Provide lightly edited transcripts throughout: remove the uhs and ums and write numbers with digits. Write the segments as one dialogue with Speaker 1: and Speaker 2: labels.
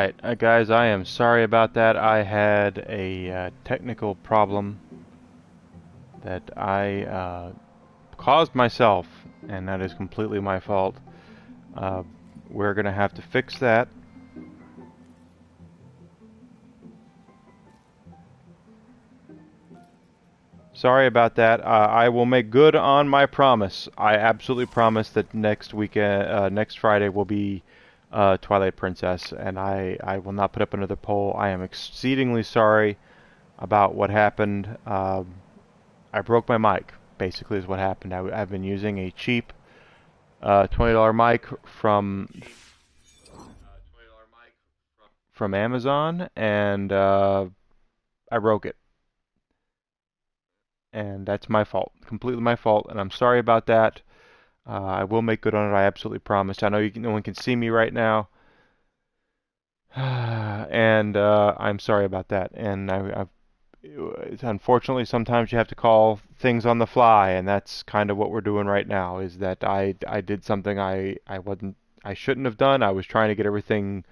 Speaker 1: Alright, guys, I am sorry about that. I had a technical problem that I caused myself, and that is completely my fault. Uh, we're going to have to fix that. Sorry about that. I will make good on my promise. I absolutely promise that next weekend, next Friday will be Twilight Princess, and I will not put up another poll. I am exceedingly sorry about what happened. I broke my mic, basically is what happened. I've been using a cheap $20 mic from Amazon, and I broke it. And that's my fault, completely my fault, and I'm sorry about that. I will make good on it, I absolutely promise. I know no one can see me right now, and I'm sorry about that. And unfortunately, sometimes you have to call things on the fly, and that's kind of what we're doing right now. Is that I did something I shouldn't have done. I was trying to get everything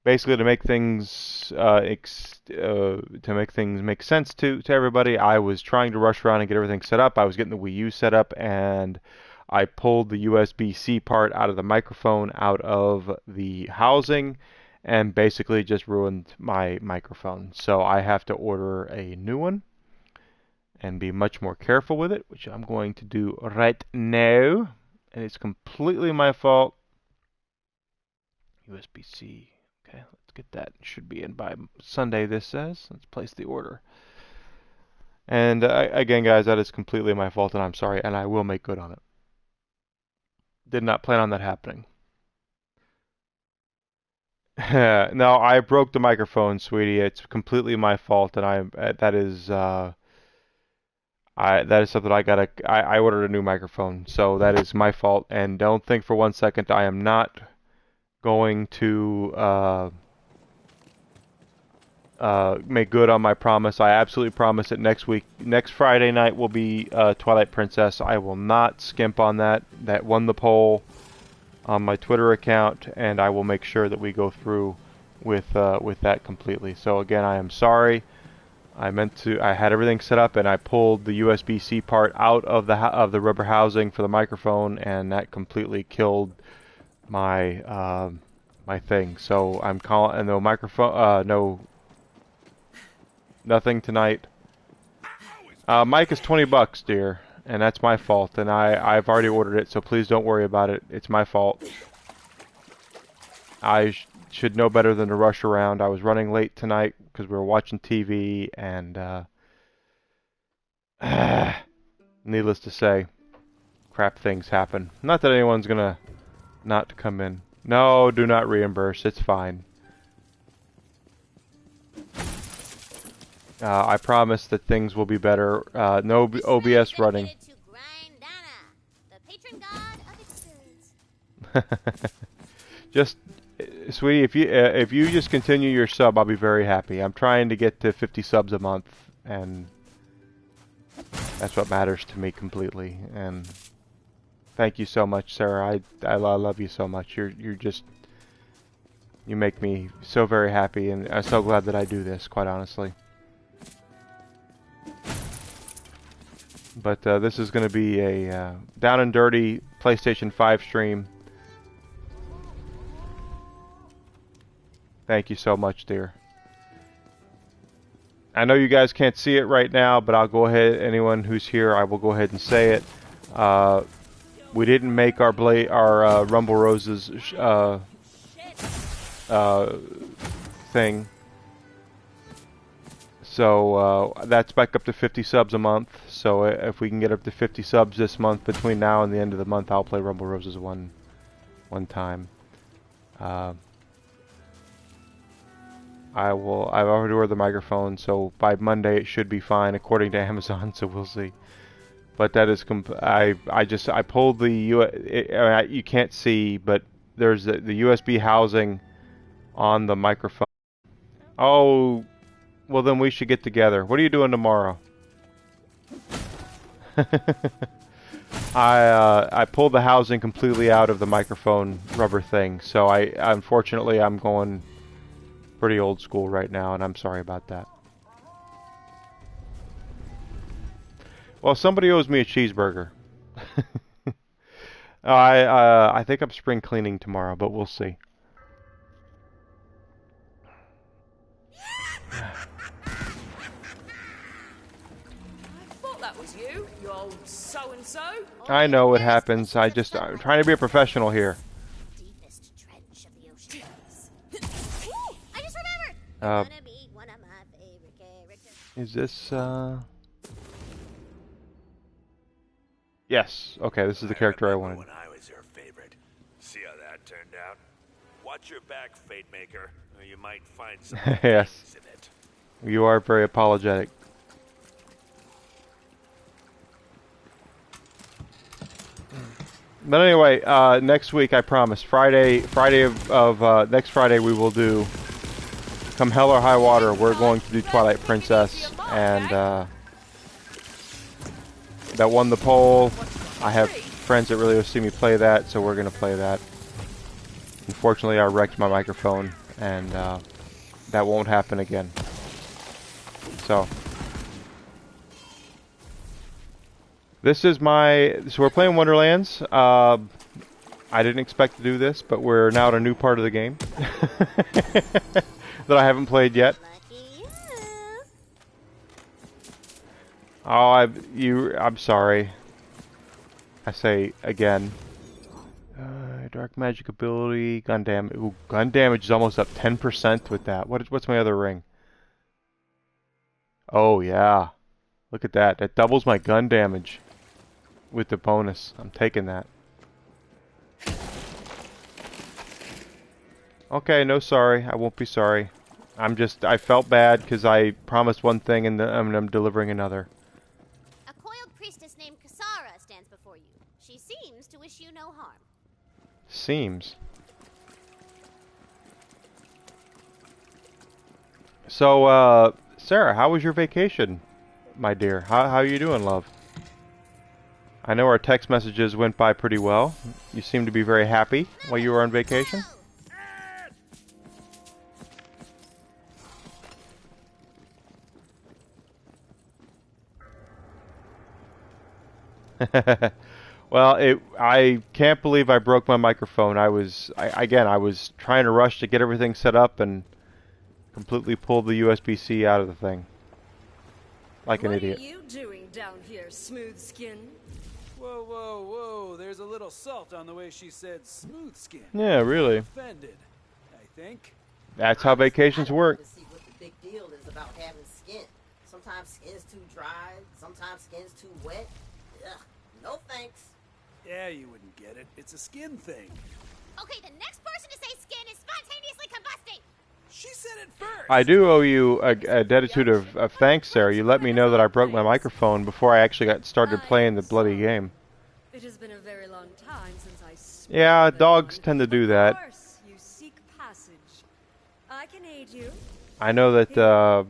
Speaker 1: basically to make things make sense to everybody. I was trying to rush around and get everything set up. I was getting the Wii U set up, and I pulled the USB-C part out of the microphone out of the housing and basically just ruined my microphone. So I have to order a new one and be much more careful with it, which I'm going to do right now. And it's completely my fault. USB-C. Okay, let's get that. It should be in by Sunday, this says. Let's place the order. And again, guys, that is completely my fault, and I'm sorry, and I will make good on it. Did not plan on that happening. No, I broke the microphone, sweetie. It's completely my fault, and that is something I ordered a new microphone, so that is my fault. And don't think for one second I am not going to make good on my promise. I absolutely promise that next Friday night will be Twilight Princess. I will not skimp on that. That won the poll on my Twitter account, and I will make sure that we go through with that completely. So again, I am sorry. I had everything set up, and I pulled the USB-C part out of the rubber housing for the microphone, and that completely killed my my thing. So I'm calling, and no microphone, nothing tonight. Mic is $20, dear, and that's my fault. And I've already ordered it, so please don't worry about it. It's my fault. I should know better than to rush around. I was running late tonight because we were watching TV, and needless to say, crap things happen. Not that anyone's gonna not come in. No, do not reimburse. It's fine. I promise that things will be better. No OBS running. Just, sweetie, if you just continue your sub, I'll be very happy. I'm trying to get to 50 subs a month, and that's what matters to me completely. And thank you so much, Sarah. I love you so much. You make me so very happy, and I'm so glad that I do this, quite honestly. But this is going to be a down and dirty PlayStation 5 stream. Thank you so much, dear. I know you guys can't see it right now, but I'll go ahead. Anyone who's here, I will go ahead and say it. We didn't make our Rumble Roses thing. So that's back up to 50 subs a month. So if we can get up to 50 subs this month, between now and the end of the month, I'll play Rumble Roses one time. I've already ordered the microphone, so by Monday it should be fine according to Amazon. So we'll see. But that is I pulled the you can't see, but there's the USB housing on the microphone. Oh. Well, then we should get together. What are you doing tomorrow? I pulled the housing completely out of the microphone rubber thing, so unfortunately I'm going pretty old school right now, and I'm sorry about that. Well, somebody owes me a cheeseburger. I think I'm spring cleaning tomorrow, but we'll see.
Speaker 2: I thought that was you old so-and-so.
Speaker 1: I know it happens. I'm trying to be a professional here.
Speaker 3: Deepest trench of the ocean. I just remembered.
Speaker 1: Uh,
Speaker 3: You're gonna be one of my favorite characters.
Speaker 1: Is this, Yes. Okay, this is the character I wanted.
Speaker 4: When I was your favorite. See how that turned out? Watch your back, Fate Maker, or you might find some
Speaker 1: Yes.
Speaker 4: things in it.
Speaker 1: You are very apologetic. But anyway, next week I promise. Friday of next Friday we will do. Come hell or high water, we're going to do Twilight Princess, and that won the poll. I have friends that really want to see me play that, so we're going to play that. Unfortunately, I wrecked my microphone, and that won't happen again. So we're playing Wonderlands. I didn't expect to do this, but we're now at a new part of the game that I haven't played yet. Oh, I'm sorry. I say again. Dark magic ability, gun damage. Ooh, gun damage is almost up 10% with that. What's my other ring? Oh yeah, look at that. That doubles my gun damage with the bonus. I'm taking that. Okay, no sorry. I won't be sorry. I felt bad because I promised one thing and I'm delivering another.
Speaker 3: A coiled priestess named Kasara stands before you. She seems to wish you no harm.
Speaker 1: Seems. So, Sarah, how was your vacation, my dear? How are you doing, love? I know our text messages went by pretty well. You seem to be very happy while you were on vacation. Well, I can't believe I broke my microphone. I was trying to rush to get everything set up and completely pulled the USB-C out of the thing. Like an idiot.
Speaker 2: What are you doing down here, smooth skin?
Speaker 5: Whoa, whoa, whoa. There's a little salt on the way she said smooth skin.
Speaker 1: Yeah, really.
Speaker 5: Offended, I think.
Speaker 1: That's how vacations work.
Speaker 6: To see what the big deal is about having skin. Sometimes skin's too dry, sometimes skin's too wet. Ugh, no thanks.
Speaker 5: Yeah, you wouldn't get it. It's a skin thing.
Speaker 3: Okay, the next person to say skin is spontaneously combusting.
Speaker 5: She said it first.
Speaker 1: I do owe you a attitude of thanks, Sarah. You let me know that I broke my microphone before I actually got started playing the bloody game.
Speaker 2: It has been a very long time since I spoke.
Speaker 1: Yeah, dogs tend to do that.
Speaker 2: Of course, you seek passage. I can aid you.
Speaker 1: I know that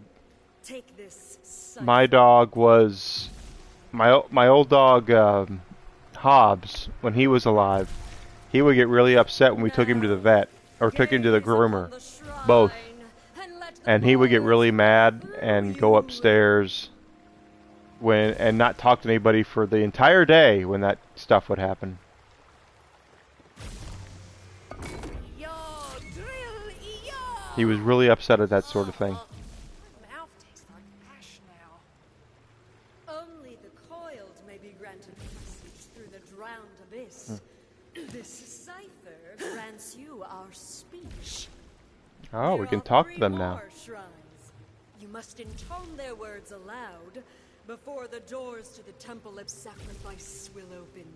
Speaker 2: Take this.
Speaker 1: my dog was my old dog Hobbs, when he was alive. He would get really upset when we took him to the vet or took him to the groomer, both. And he would get really mad and go upstairs and not talk to anybody for the entire day when that stuff would happen. He was really upset at that sort of thing.
Speaker 2: My mouth tastes like ash now. Only the coiled may be granted passage through the drowned abyss. This cipher grants you our speech.
Speaker 1: Oh, we
Speaker 2: There
Speaker 1: can
Speaker 2: are
Speaker 1: talk to
Speaker 2: 3
Speaker 1: them now.
Speaker 2: more shrines. You must intone their words aloud before the doors to the temple of sacrifice will open.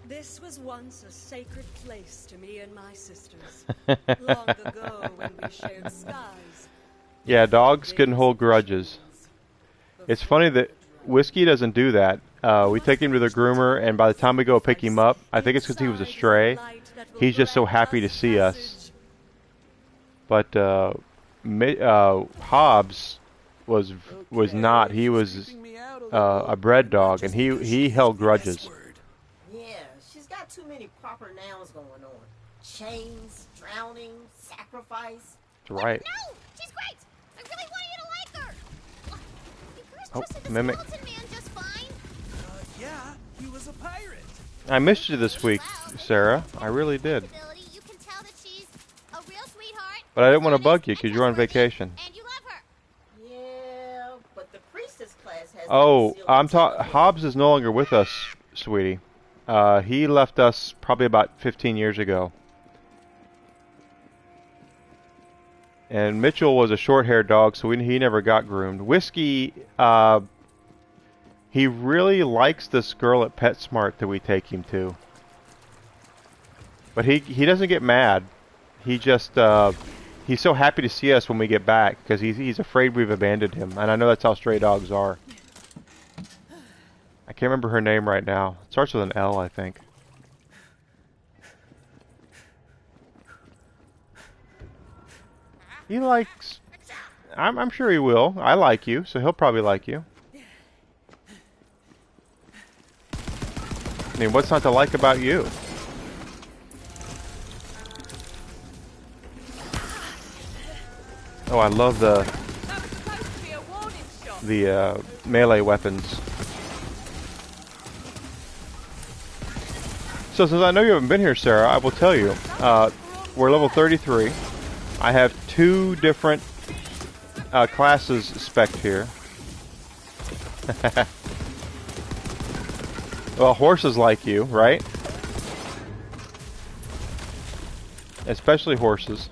Speaker 2: This was once a sacred place to me and my sisters. Long ago when we shared skies.
Speaker 1: Yeah, dogs can hold grudges. It's funny that Whiskey doesn't do that. We take him to the groomer, and by the time we go pick him up, I think it's because he was a stray. He's just so happy to see us. But Hobbs was not. He was a bred dog, and he held grudges.
Speaker 6: Yeah, she's got too many proper nouns going on. Chains, drowning, sacrifice. sacrifice.
Speaker 1: That's right.
Speaker 3: No! She's great! I really want you to like her! You first
Speaker 1: Oh,
Speaker 3: trusted the
Speaker 1: mimic.
Speaker 3: skeleton man just fine.
Speaker 5: Yeah, he was a pirate.
Speaker 1: I missed you this week, Sarah. I really did.
Speaker 3: You can tell that she's a real sweetheart.
Speaker 1: But I didn't want to
Speaker 3: honest,
Speaker 1: bug you
Speaker 3: and
Speaker 1: because you're on
Speaker 3: trustworthy,
Speaker 1: vacation.
Speaker 3: And you love her.
Speaker 6: Yeah, but the priestess class has
Speaker 1: Oh,
Speaker 6: sealed
Speaker 1: I'm
Speaker 6: the temple.
Speaker 1: talking. Hobbs is no longer with us, sweetie. He left us probably about 15 years ago. And Mitchell was a short-haired dog, so he never got groomed. Whiskey, he really likes this girl at PetSmart that we take him to. But he doesn't get mad. He just he's so happy to see us when we get back because he's afraid we've abandoned him. And I know that's how stray dogs are. I can't remember her name right now. It starts with an L, I think. He likes... I'm sure he will. I like you, so he'll probably like you. I mean, what's not to like about you? Oh, I love the melee weapons. So since I know you haven't been here, Sarah, I will tell you, we're level 33. I have 2 different classes spec'd here. Well, horses like you, right? Especially horses.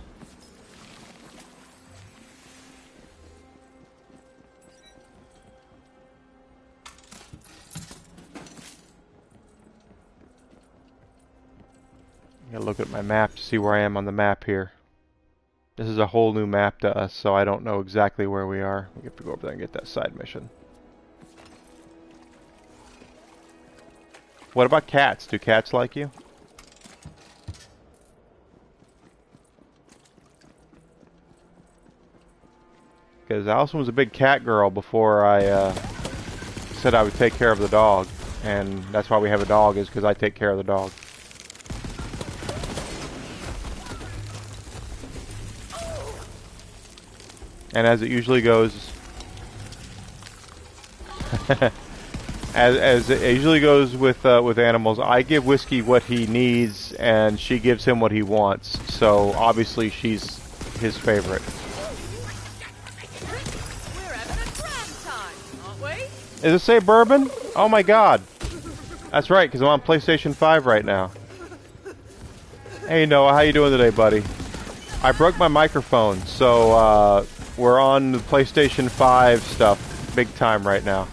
Speaker 1: I gotta look at my map to see where I am on the map here. This is a whole new map to us, so I don't know exactly where we are. We have to go over there and get that side mission. What about cats? Do cats like you? Because Allison was a big cat girl before I said I would take care of the dog. And that's why we have a dog, is because I take care of the dog. And as it usually goes, as it usually goes with animals, I give Whiskey what he needs, and she gives him what he wants. So obviously, she's his favorite.
Speaker 7: We're having a grand time, aren't we?
Speaker 1: Does it say bourbon? Oh my God! That's right, because I'm on PlayStation 5 right now. Hey Noah, how you doing today, buddy? I broke my microphone, so we're on the PlayStation 5 stuff big time right now.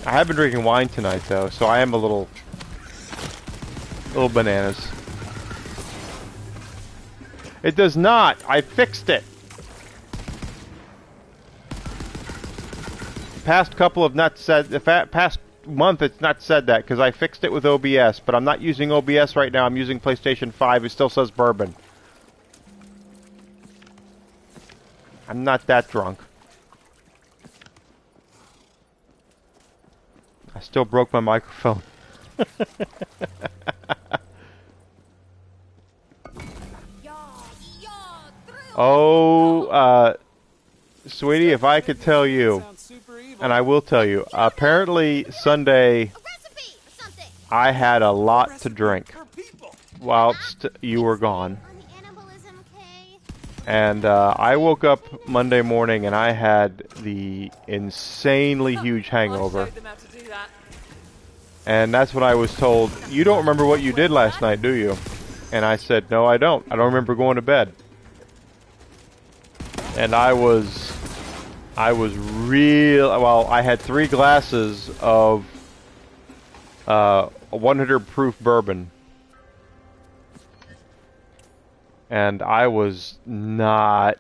Speaker 1: I have been drinking wine tonight though, so I am a little bananas. It does not. I fixed it. Past couple of not said the past month it's not said that because I fixed it with OBS, but I'm not using OBS right now. I'm using PlayStation 5. It still says bourbon. I'm not that drunk. I still broke my microphone. Oh, sweetie, if I could tell you, and I will tell you, apparently Sunday I had a lot to drink whilst you were gone. And I woke up Monday morning and I had the insanely huge hangover. And that's what I was told. You don't remember what you did last night, do you? And I said, no, I don't. I don't remember going to bed. And I was well, I had 3 glasses of 100 proof bourbon. And I was not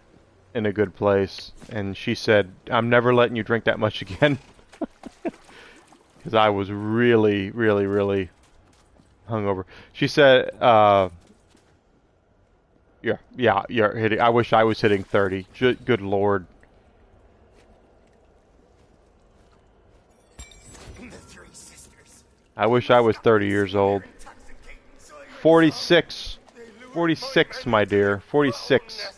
Speaker 1: in a good place. And she said, I'm never letting you drink that much again. Because I was really, really, really hungover. She said, yeah, you're hitting. I wish I was hitting 30. Good Lord. I wish I was 30 years old. 46. 46, my dear. 46.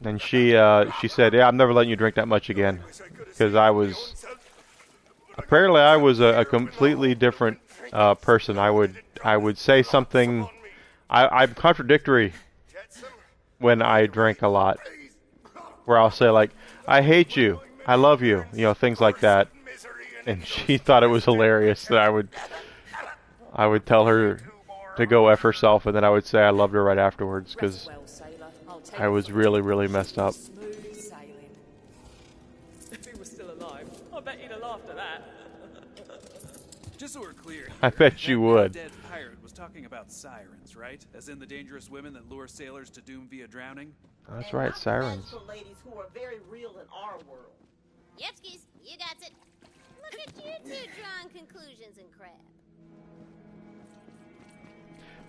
Speaker 1: And she said, "Yeah, I'm never letting you drink that much again," because apparently I was a completely different person. I would say something. I'm contradictory when I drink a lot, where I'll say like, "I hate you, I love you," things like that. And she thought it was hilarious that I would tell her to go F herself, and then I would say I loved her right afterwards, because I was really, really messed up.
Speaker 7: Smooth sailing. If he was still alive, I bet he'd have laughed at that.
Speaker 5: Just so we're clear,
Speaker 1: I bet you would.
Speaker 5: That dead pirate was talking about sirens, right? As in the dangerous women that lure sailors to doom via drowning?
Speaker 1: That's right, sirens.
Speaker 6: For ladies who are very real in our world.
Speaker 3: Yepskis, you got it. Look at you two drawing conclusions and crap.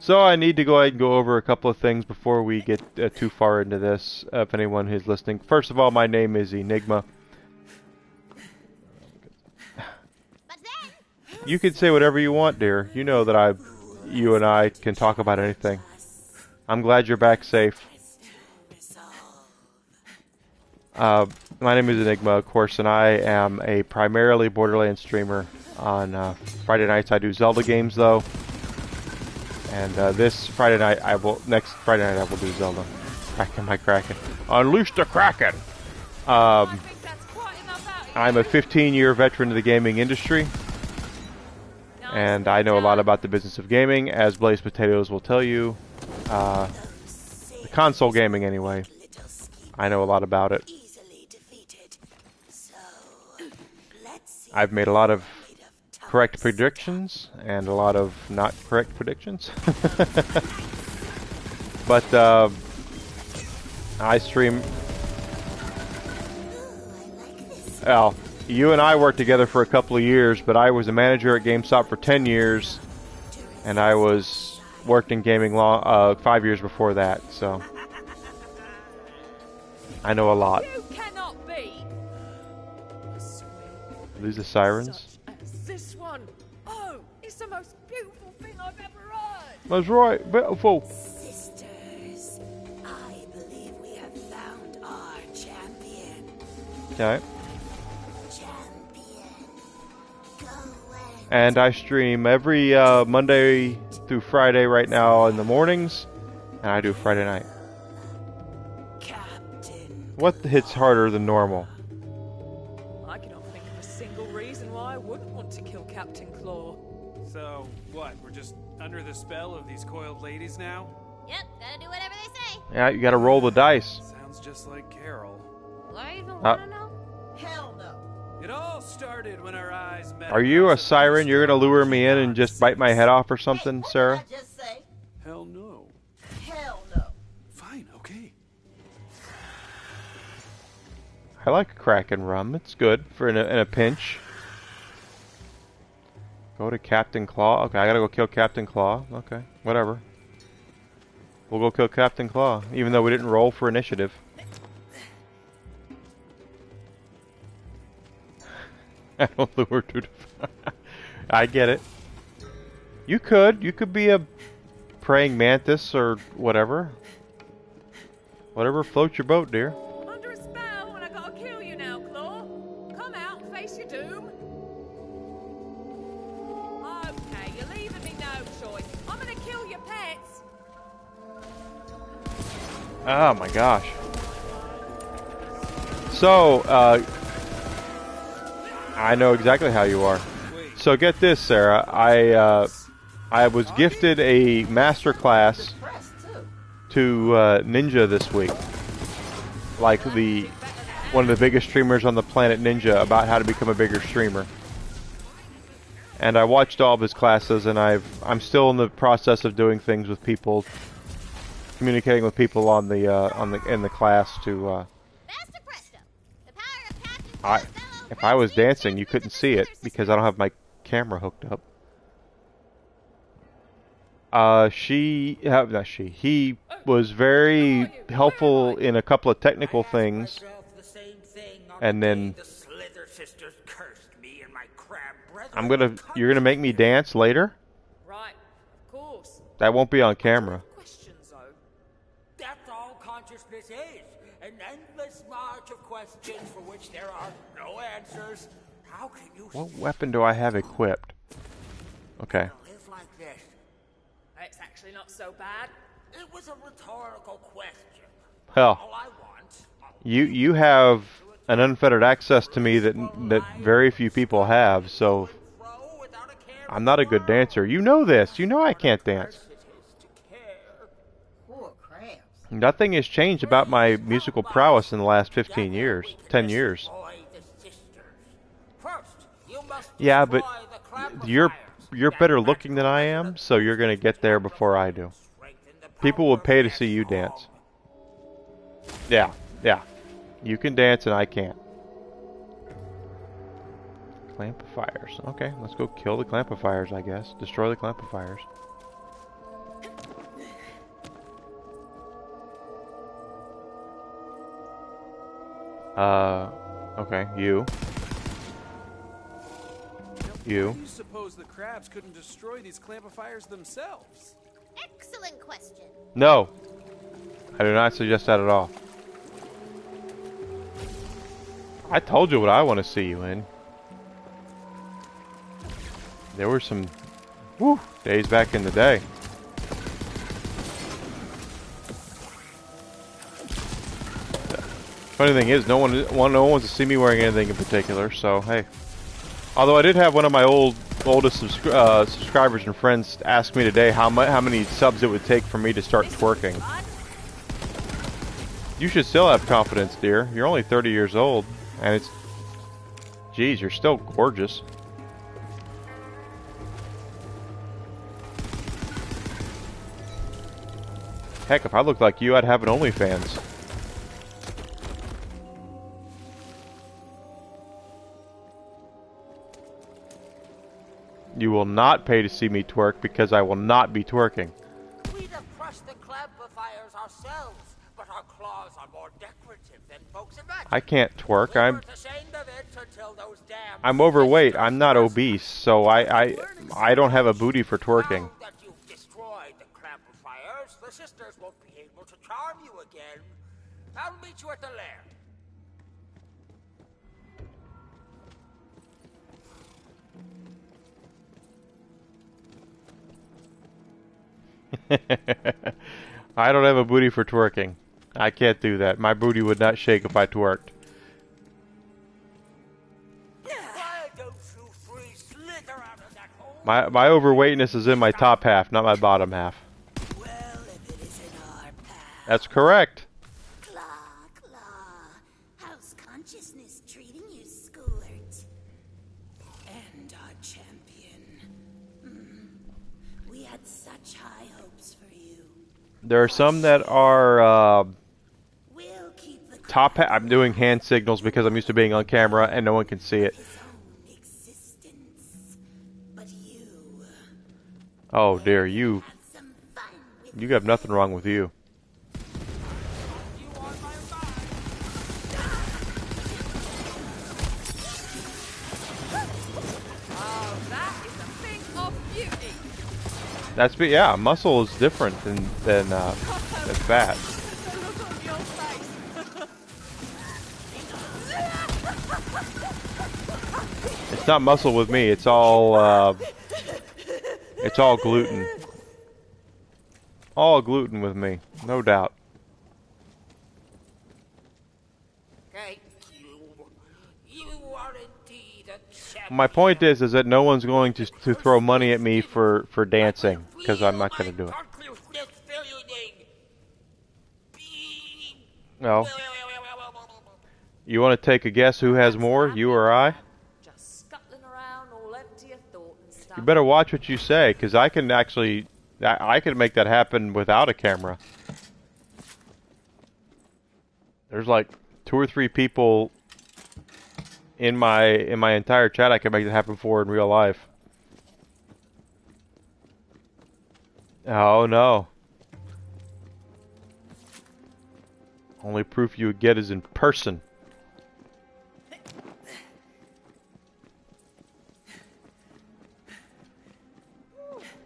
Speaker 1: So I need to go ahead and go over a couple of things before we get too far into this, if anyone who's listening. First of all, my name is Enigma.
Speaker 3: But then,
Speaker 1: You can say whatever you want, dear. You know that you and I can talk about anything. I'm glad you're back safe. My name is Enigma, of course, and I am a primarily Borderlands streamer. On Friday nights I do Zelda games, though. And next Friday night I will do Zelda. Kraken. Unleash the Kraken!
Speaker 7: I think that's quite enough out of
Speaker 1: I'm a 15-year veteran of the gaming industry. And I know a lot about the business of gaming, as Blaze Potatoes will tell you. The console gaming, anyway. I know a lot about it. I've made a lot of correct predictions and a lot of not correct predictions. But I stream. Well, you and I worked together for a couple of years, but I was a manager at GameStop for 10 years, and I worked in gaming 5 years before that, so I know a lot.
Speaker 7: You cannot be.
Speaker 1: Are these the sirens?
Speaker 7: This one. Oh, it's the most beautiful thing I've ever heard.
Speaker 1: That's right, beautiful.
Speaker 8: Sisters, I believe we have found our champion.
Speaker 1: Okay.
Speaker 8: Champion, go and
Speaker 1: And I stream every Monday through Friday right now in the mornings, and I do Friday night.
Speaker 8: Captain.
Speaker 1: What hits harder than normal?
Speaker 7: I cannot think of a single reason why I wouldn't want to kill Captain Claw.
Speaker 5: So, what? We're just under the spell of these coiled ladies now?
Speaker 3: yep, gotta do whatever they say.
Speaker 1: Yeah, you gotta roll the dice.
Speaker 5: Sounds just like Carol.
Speaker 3: Do I even wanna know?
Speaker 6: Hell no.
Speaker 5: It all started when our eyes met.
Speaker 1: Are you a
Speaker 5: across
Speaker 1: siren? You're gonna lure me in and just bite my head off or
Speaker 6: Hey,
Speaker 1: something,
Speaker 6: what
Speaker 1: Sarah?
Speaker 6: did I just say?
Speaker 5: Hell no.
Speaker 6: Hell no.
Speaker 5: Fine, okay.
Speaker 1: I like Kraken rum. It's good for in a pinch. Go to Captain Claw. Okay, I gotta go kill Captain Claw. Okay, whatever. We'll go kill Captain Claw, even though we didn't roll for initiative. I don't lure to. I get it. You could be a praying mantis or whatever. Whatever floats your boat, dear.
Speaker 7: Under a spell, and I gotta kill you now, Claw. Come out and face your doom. Okay, you're leaving me no choice. I'm gonna kill your pets.
Speaker 1: Oh my gosh. So, I know exactly how you are. So get this, Sarah. I was gifted a master class
Speaker 6: Press, too.
Speaker 1: to Ninja this week. Like one of the biggest streamers on the planet, Ninja, about how to become a bigger streamer. And I watched all of his classes, and I'm still in the process of doing things with people, communicating with people in the class to.
Speaker 3: Basta presto. The power of Captain Claw's bellow
Speaker 1: If I was
Speaker 3: makes me
Speaker 1: dancing, you couldn't see it because I don't have my camera hooked up. He was very helpful in a couple of technical things, and then
Speaker 9: The Slither sisters cursed me and my crab brethren.
Speaker 1: you're gonna make me dance later.
Speaker 7: Right, of course. course.
Speaker 1: That won't be on camera.
Speaker 7: Questions, though.
Speaker 9: That's all consciousness is. An endless march of questions for which there are no answers. How can you
Speaker 1: What weapon do I have equipped? Okay.
Speaker 9: live like this?
Speaker 7: It's actually not so bad.
Speaker 9: It was a rhetorical question.
Speaker 1: Hell,
Speaker 9: All I want...
Speaker 1: you have an unfettered access to me that very few people have, so I'm not a good dancer. You know this. You know I can't dance.
Speaker 6: Poor crabs.
Speaker 1: Nothing has changed about my musical prowess in the last 15 years, 10 years. Yeah, but you're better looking than I am, so you're gonna get there before I do. People will pay to see you dance. Yeah, yeah. You can dance and I can't. Clampifires. Okay, let's go kill the clampifires, I guess. Destroy the clampifires. Okay, you. You.
Speaker 5: Why do you suppose the crabs couldn't destroy these clampifires themselves?
Speaker 3: Excellent question.
Speaker 1: No. I do not suggest that at all. I told you what I want to see you in. There were some days back in the day. Funny thing is, no one wants to see me wearing anything in particular, so hey. Although I did have one of my oldest subscribers and friends ask me today how many subs it would take for me to start twerking. You should still have confidence, dear. You're only 30 years old, and it's... Geez, you're still gorgeous. Heck, if I looked like you, I'd have an OnlyFans. You will not pay to see me twerk because I will not be twerking.
Speaker 9: We'd have crushed the clampifires ourselves, but our claws are more decorative than folks imagine.
Speaker 1: I can't twerk.
Speaker 9: We weren't ashamed of it until those damn
Speaker 1: I'm overweight. I'm not obese, so I don't have a booty for twerking.
Speaker 9: Now that you've destroyed the clampifires, the sisters won't be able to charm you again. I'll meet you at the lair.
Speaker 1: I don't have a booty for twerking. I can't do that. My booty would not shake if I twerked.
Speaker 9: Why don't you three slither out of that hole?
Speaker 1: My overweightness is in my top half, not my bottom half.
Speaker 8: Well, if it isn't our path.
Speaker 1: That's correct.
Speaker 8: Claw, claw. How's consciousness treating you, Squirt? And our champion. We had such high hopes for you.
Speaker 1: There are some that are
Speaker 8: We'll keep the
Speaker 1: top half. I'm doing hand signals because I'm used to being on camera and no one can see it.
Speaker 8: his own existence. But you
Speaker 1: Oh dear, you
Speaker 8: have some fun with
Speaker 1: you have nothing wrong with you.
Speaker 9: You on my mind?
Speaker 7: Oh, that is a thing of beauty.
Speaker 1: Yeah, muscle is different than fat.
Speaker 7: The look on your face.
Speaker 1: It's not muscle with me. It's all gluten. All gluten with me, no doubt.
Speaker 9: Thank you. You are indeed a champion.
Speaker 1: My point is that no one's going to throw money at me for dancing because I'm not going to do it. No. You want to take a guess who has more, you or I?
Speaker 7: Just scuttling around all empty of thought and stuff.
Speaker 1: You better watch what you say, because I can actually, I can make that happen without a camera. There's like 2 or 3 people in my entire chat I can make it happen for in real life. Oh no. Only proof you would get is in person.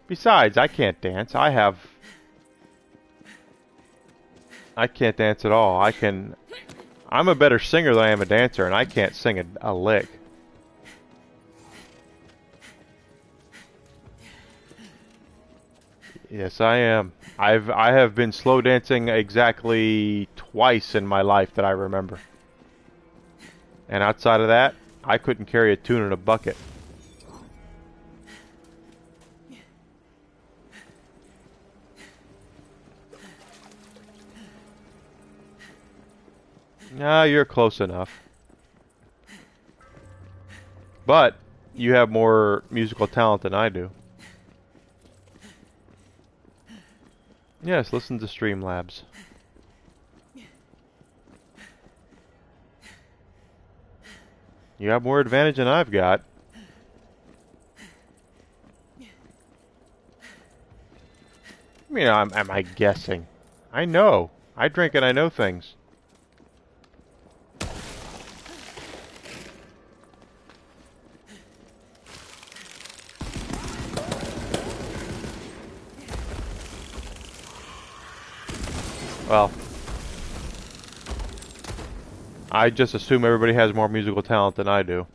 Speaker 1: Besides, I can't dance. I can't dance at all. I'm a better singer than I am a dancer, and I can't sing a lick. Yes, I am. I have been slow dancing exactly twice in my life that I remember. And outside of that, I couldn't carry a tune in a bucket. Nah, you're close enough. But you have more musical talent than I do. Yes, listen to Streamlabs. You have more advantage than I've got. I mean, am I guessing? I know. I drink and I know things. Well, I just assume everybody has more musical talent than I do.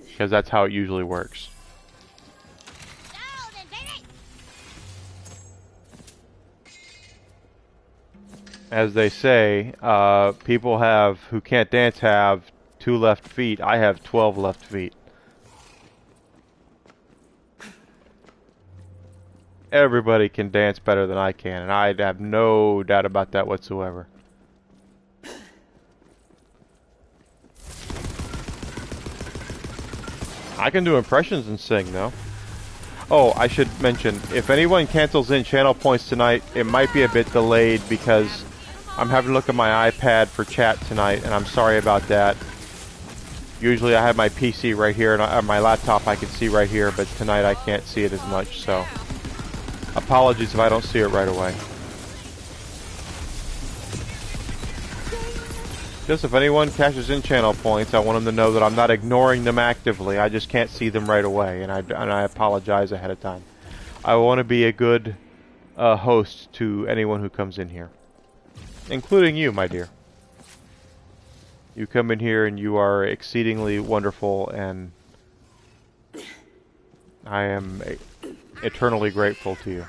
Speaker 1: Because that's how it usually works. As they say, people who can't dance have 2 left feet. I have 12 left feet. Everybody can dance better than I can, and I have no doubt about that whatsoever. I can do impressions and sing, though. Oh, I should mention, if anyone cancels in channel points tonight, it might be a bit delayed because I'm having to look at my iPad for chat tonight, and I'm sorry about that. Usually I have my PC right here, and my laptop I can see right here, but tonight I can't see it as much, so apologies if I don't see it right away. Just if anyone cashes in channel points, I want them to know that I'm not ignoring them actively. I just can't see them right away, and I apologize ahead of time. I want to be a good host to anyone who comes in here, including you, my dear. You come in here and you are exceedingly wonderful, and I am eternally grateful to you.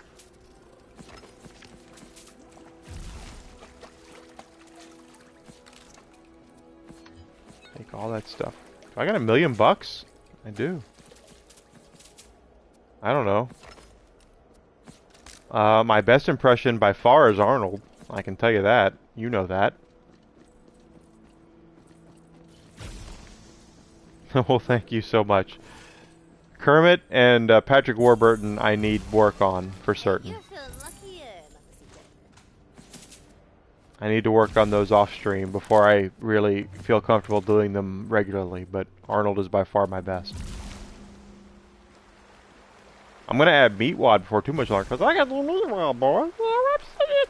Speaker 1: Take all that stuff. Do I got $1 million? I do. I don't know. My best impression by far is Arnold. I can tell you that. You know that. Well, thank you so much. Kermit and Patrick Warburton I need work on, for certain. I need to work on those off-stream before I really feel comfortable doing them regularly, but Arnold is by far my best. I'm going to add Meatwad before too much longer, because I got the Meatwad, boys. I'm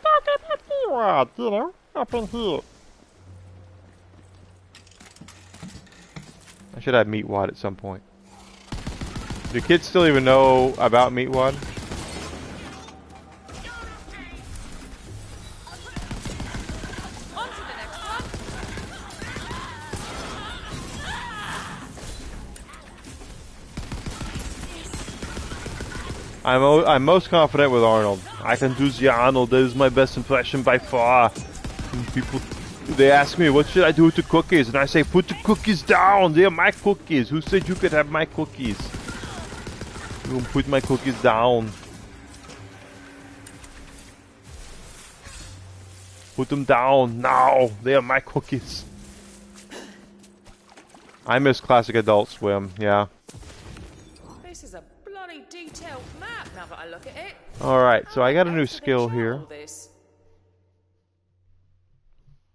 Speaker 1: talking about Meatwad, you know, up in here. I should add Meatwad at some point. Do kids still even know about Meatwad? I'm most confident with Arnold. I can do the Arnold. That is my best impression by far. People, they ask me, what should I do with the cookies? And I say, put the cookies down. They are my cookies. Who said you could have my cookies? You can put my cookies down. Put them down now. They are my cookies. I miss classic Adult Swim. Yeah.
Speaker 7: This is a bloody detailed map now that I look at it.
Speaker 1: Alright, so I got a new skill here.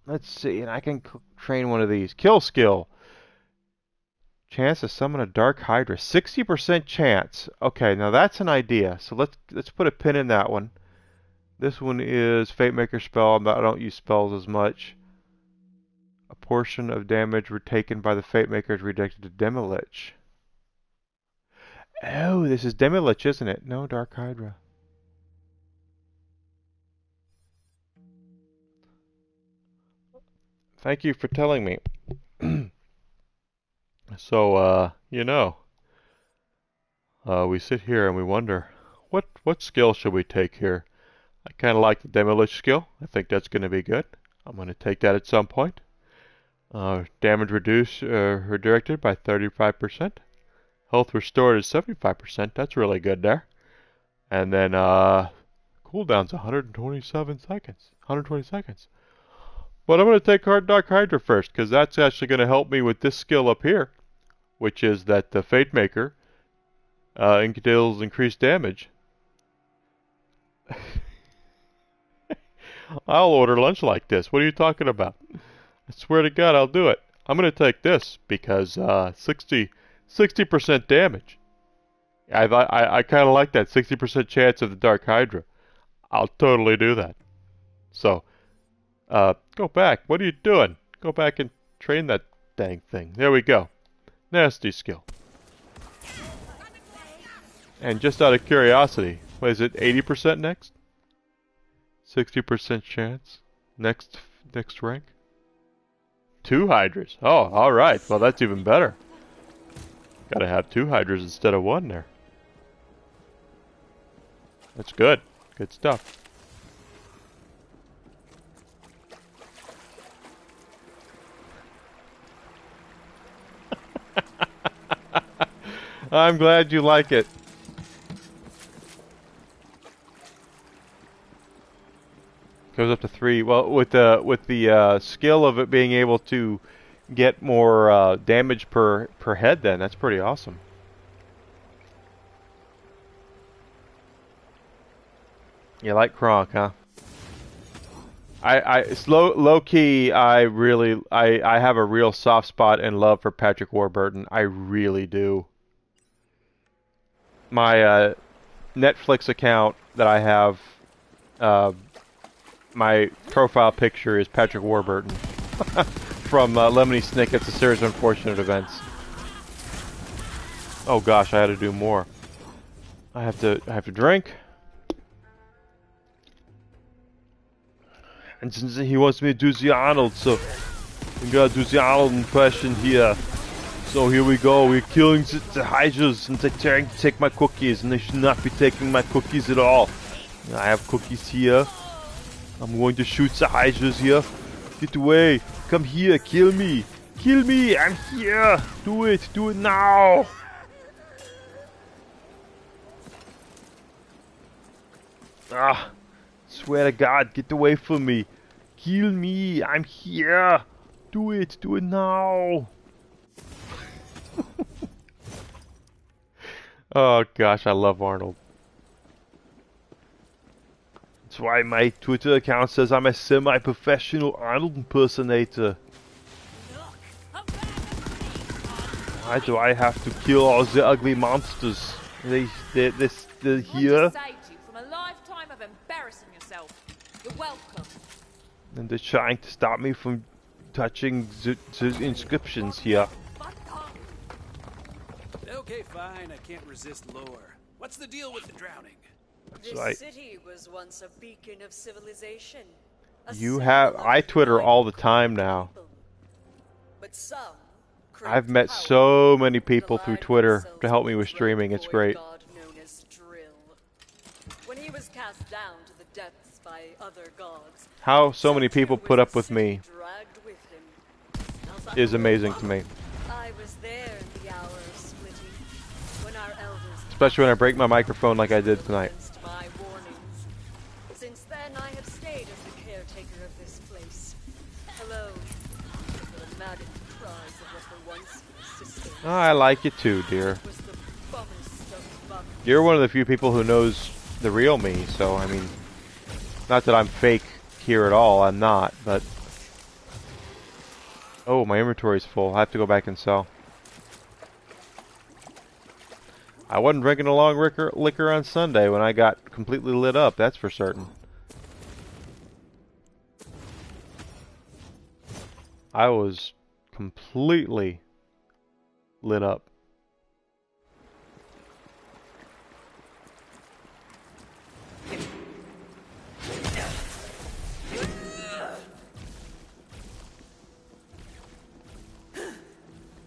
Speaker 1: Let's see, and I can train one of these. Kill skill. Chance to summon a Dark Hydra. 60% chance. Okay, now that's an idea. So let's put a pin in that one. This one is Fate Maker spell. I don't use spells as much. A portion of damage taken by the Fate Maker is redirected to Demilich. Oh, this is Demilich, isn't it? No, Dark Hydra. Thank you for telling me. So, we sit here and we wonder, what skill should we take here? I kind of like the Demilich skill. I think that's going to be good. I'm going to take that at some point. Damage reduced, redirected by 35%. Health restored is 75%. That's really good there. And then, cooldown's 127 seconds. 120 seconds. But I'm going to take Dark Hydra first, because that's actually going to help me with this skill up here, which is that the Fate Maker deals increased damage. I'll order lunch like this. What are you talking about? I swear to God, I'll do it. I'm going to take this because 60% damage. I kind of like that 60% chance of the Dark Hydra. I'll totally do that. So, go back. What are you doing? Go back and train that dang thing. There we go. Nasty skill. And just out of curiosity, what is it, 80% next? 60% chance? Next rank? 2 Hydras. Oh, alright. Well, that's even better. Gotta have 2 Hydras instead of 1 there. That's good. Good stuff. I'm glad you like it. Goes up to 3. Well, with the skill of it being able to get more damage per head, then that's pretty awesome. You like Kronk, huh? It's low key. I have a real soft spot and love for Patrick Warburton. I really do. My Netflix account that I have, my profile picture is Patrick Warburton from Lemony Snicket's A Series of Unfortunate Events. Oh gosh, I had to do more. I have to drink. And since he wants me to do the Arnold, so we gotta do the Arnold impression here. So here we go, we're killing the Hydras and they're trying to take my cookies, and they should not be taking my cookies at all. I have cookies here. I'm going to shoot the Hydras here. Get away. Come here, kill me. Kill me, I'm here. Do it now. Ah. Swear to God, get away from me. Kill me, I'm here. Do it now. Oh gosh, I love Arnold. That's why my Twitter account says I'm a semi-professional Arnold impersonator. Why do I have to kill all the ugly monsters? They're here.
Speaker 7: You're welcome.
Speaker 1: And they're trying to stop me from touching the inscriptions here.
Speaker 5: Okay, fine. I can't resist lore. What's the deal with the drowning?
Speaker 1: That's
Speaker 2: This
Speaker 1: right.
Speaker 2: city was once a beacon of civilization.
Speaker 1: I Twitter all the time now.
Speaker 2: But some
Speaker 1: I've met so many people through Twitter to help me with streaming. It's great.
Speaker 2: When he was cast down to the depths by other gods,
Speaker 1: How so many people put up with me is amazing to me.
Speaker 2: I was there in the hour of splitting, when our elders,
Speaker 1: Especially when I break my microphone like I did tonight.
Speaker 2: against my warnings. Since then, I have stayed as the caretaker of this place, alone, with the maddened cries of what were once sisters.
Speaker 1: Oh, I like you too, dear.
Speaker 2: Was the bummest of bum.
Speaker 1: You're one of the few people who knows the real me, so I mean, not that I'm fake here at all, I'm not, but... Oh, my inventory's full. I have to go back and sell. I wasn't drinking a long liquor on Sunday when I got completely lit up, that's for certain. I was completely lit up.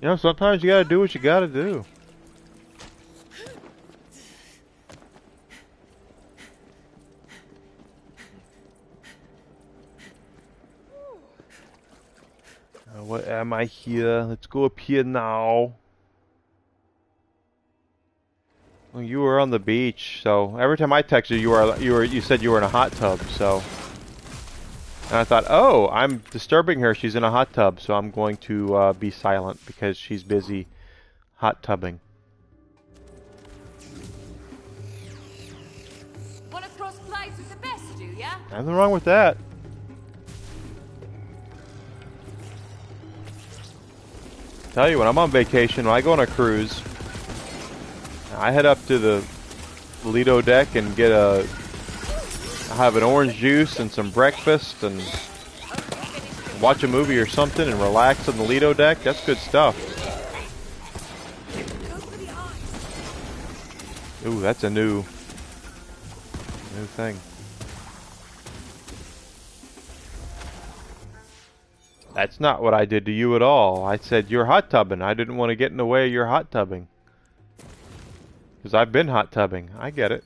Speaker 1: You know, sometimes you gotta do what you gotta do. What am I here? Let's go up here now. Well, you were on the beach, so every time I texted you, you said you were in a hot tub. So, and I thought, oh, I'm disturbing her. She's in a hot tub, so I'm going to be silent because she's busy hot tubbing.
Speaker 7: Wanna cross blades with the best, do ya?
Speaker 1: Nothing wrong with that. Tell you, when I'm on vacation, when I go on a cruise, I head up to the Lido deck and I have an orange juice and some breakfast and watch a movie or something and relax on the Lido deck. That's good stuff. Ooh, that's a new thing. That's not what I did to you at all. I said you're hot tubbing. I didn't want to get in the way of your hot tubbing. Because I've been hot tubbing. I get it.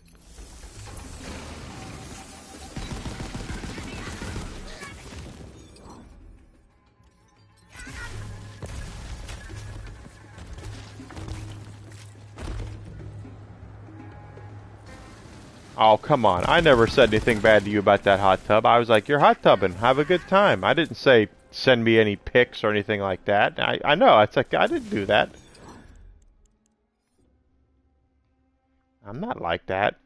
Speaker 1: Oh, come on. I never said anything bad to you about that hot tub. I was like, you're hot tubbing. Have a good time. I didn't say send me any pics or anything like that. I know. It's like, I didn't do that. I'm not like that.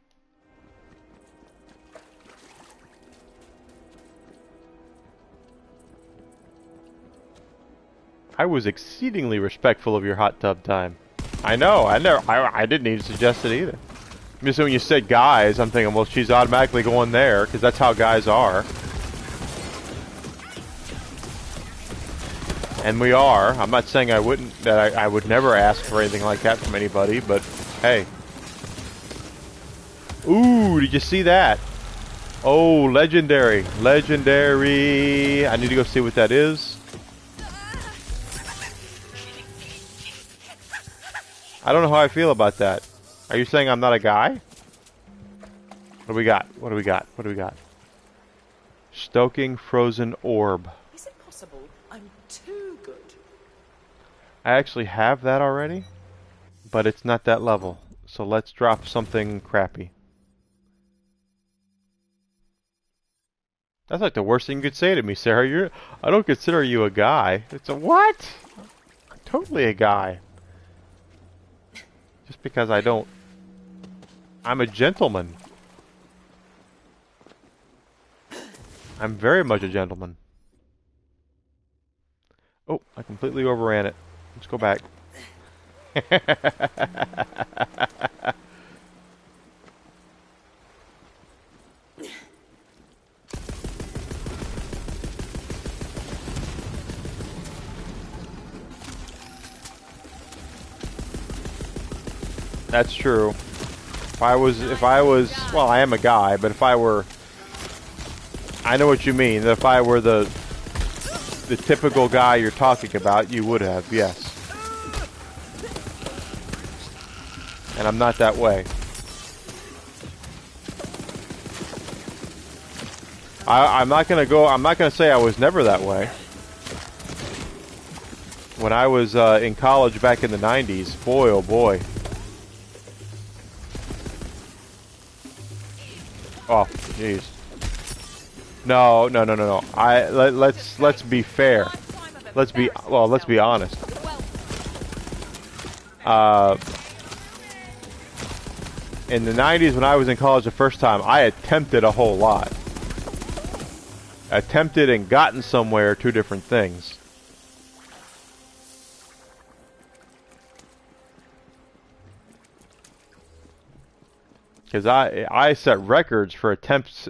Speaker 1: I was exceedingly respectful of your hot tub time. I know. I didn't even suggest it either. Just when you said guys, I'm thinking, well, she's automatically going there because that's how guys are. And we are. I'm not saying I wouldn't, that I would never ask for anything like that from anybody, but hey. Ooh, did you see that? Oh, legendary. Legendary. I need to go see what that is. I don't know how I feel about that. Are you saying I'm not a guy? What do we got? What do we got? What do we got? Stoking frozen orb.
Speaker 7: Is it possible I'm too good?
Speaker 1: I actually have that already, but it's not that level. So let's drop something crappy. That's like the worst thing you could say to me, Sarah. I don't consider you a guy. It's a what? I'm totally a guy. Just because I don't. I'm a gentleman. I'm very much a gentleman. Oh, I completely overran it. Let's go back. That's true. If I was, well, I am a guy, but if I were, I know what you mean. If I were the typical guy you're talking about, you would have, yes. And I'm not that way. I'm not gonna say I was never that way. When I was in college back in the 90s, boy oh boy. Oh, jeez. No. Let's be fair. Let's be honest. In the 90s when I was in college the first time, I attempted a whole lot. Attempted and gotten somewhere, two different things. Because I set records for attempts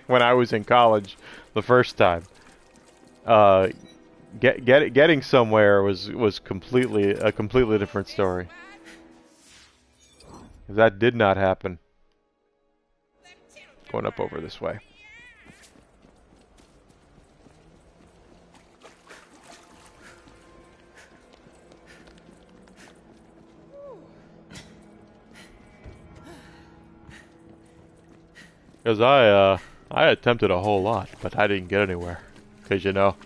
Speaker 1: when I was in college the first time. Getting somewhere was completely a completely different story. That did not happen. Going up over this way. Because I attempted a whole lot, but I didn't get anywhere. Because, you know,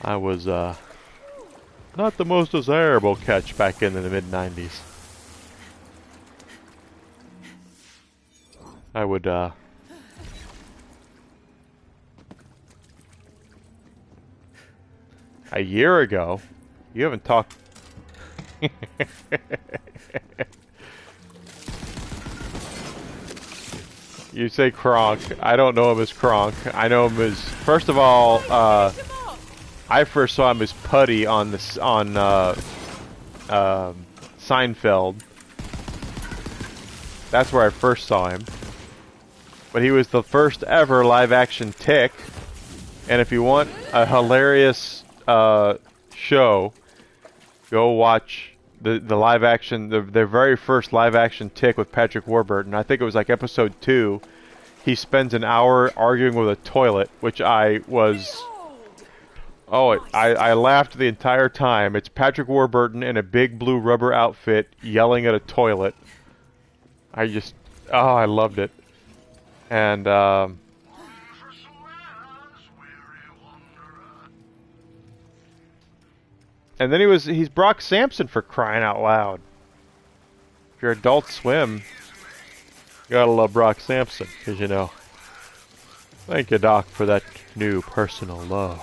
Speaker 1: I was, not the most desirable catch back in the mid-90s. I would, a year ago, you haven't talked... You say Kronk. I don't know him as Kronk. I know him as... First of all, I first saw him as Putty on Seinfeld. That's where I first saw him. But he was the first ever live-action Tick. And if you want a hilarious show, go watch the live-action, their very first live-action Tick with Patrick Warburton. I think it was like episode 2. He spends an hour arguing with a toilet, which I was... Oh, I laughed the entire time. It's Patrick Warburton in a big blue rubber outfit yelling at a toilet. I just... Oh, I loved it. And, and then he's Brock Sampson, for crying out loud. If you're Adult Swim, you gotta love Brock Sampson, because, you know, thank you, Doc, for that new personal low.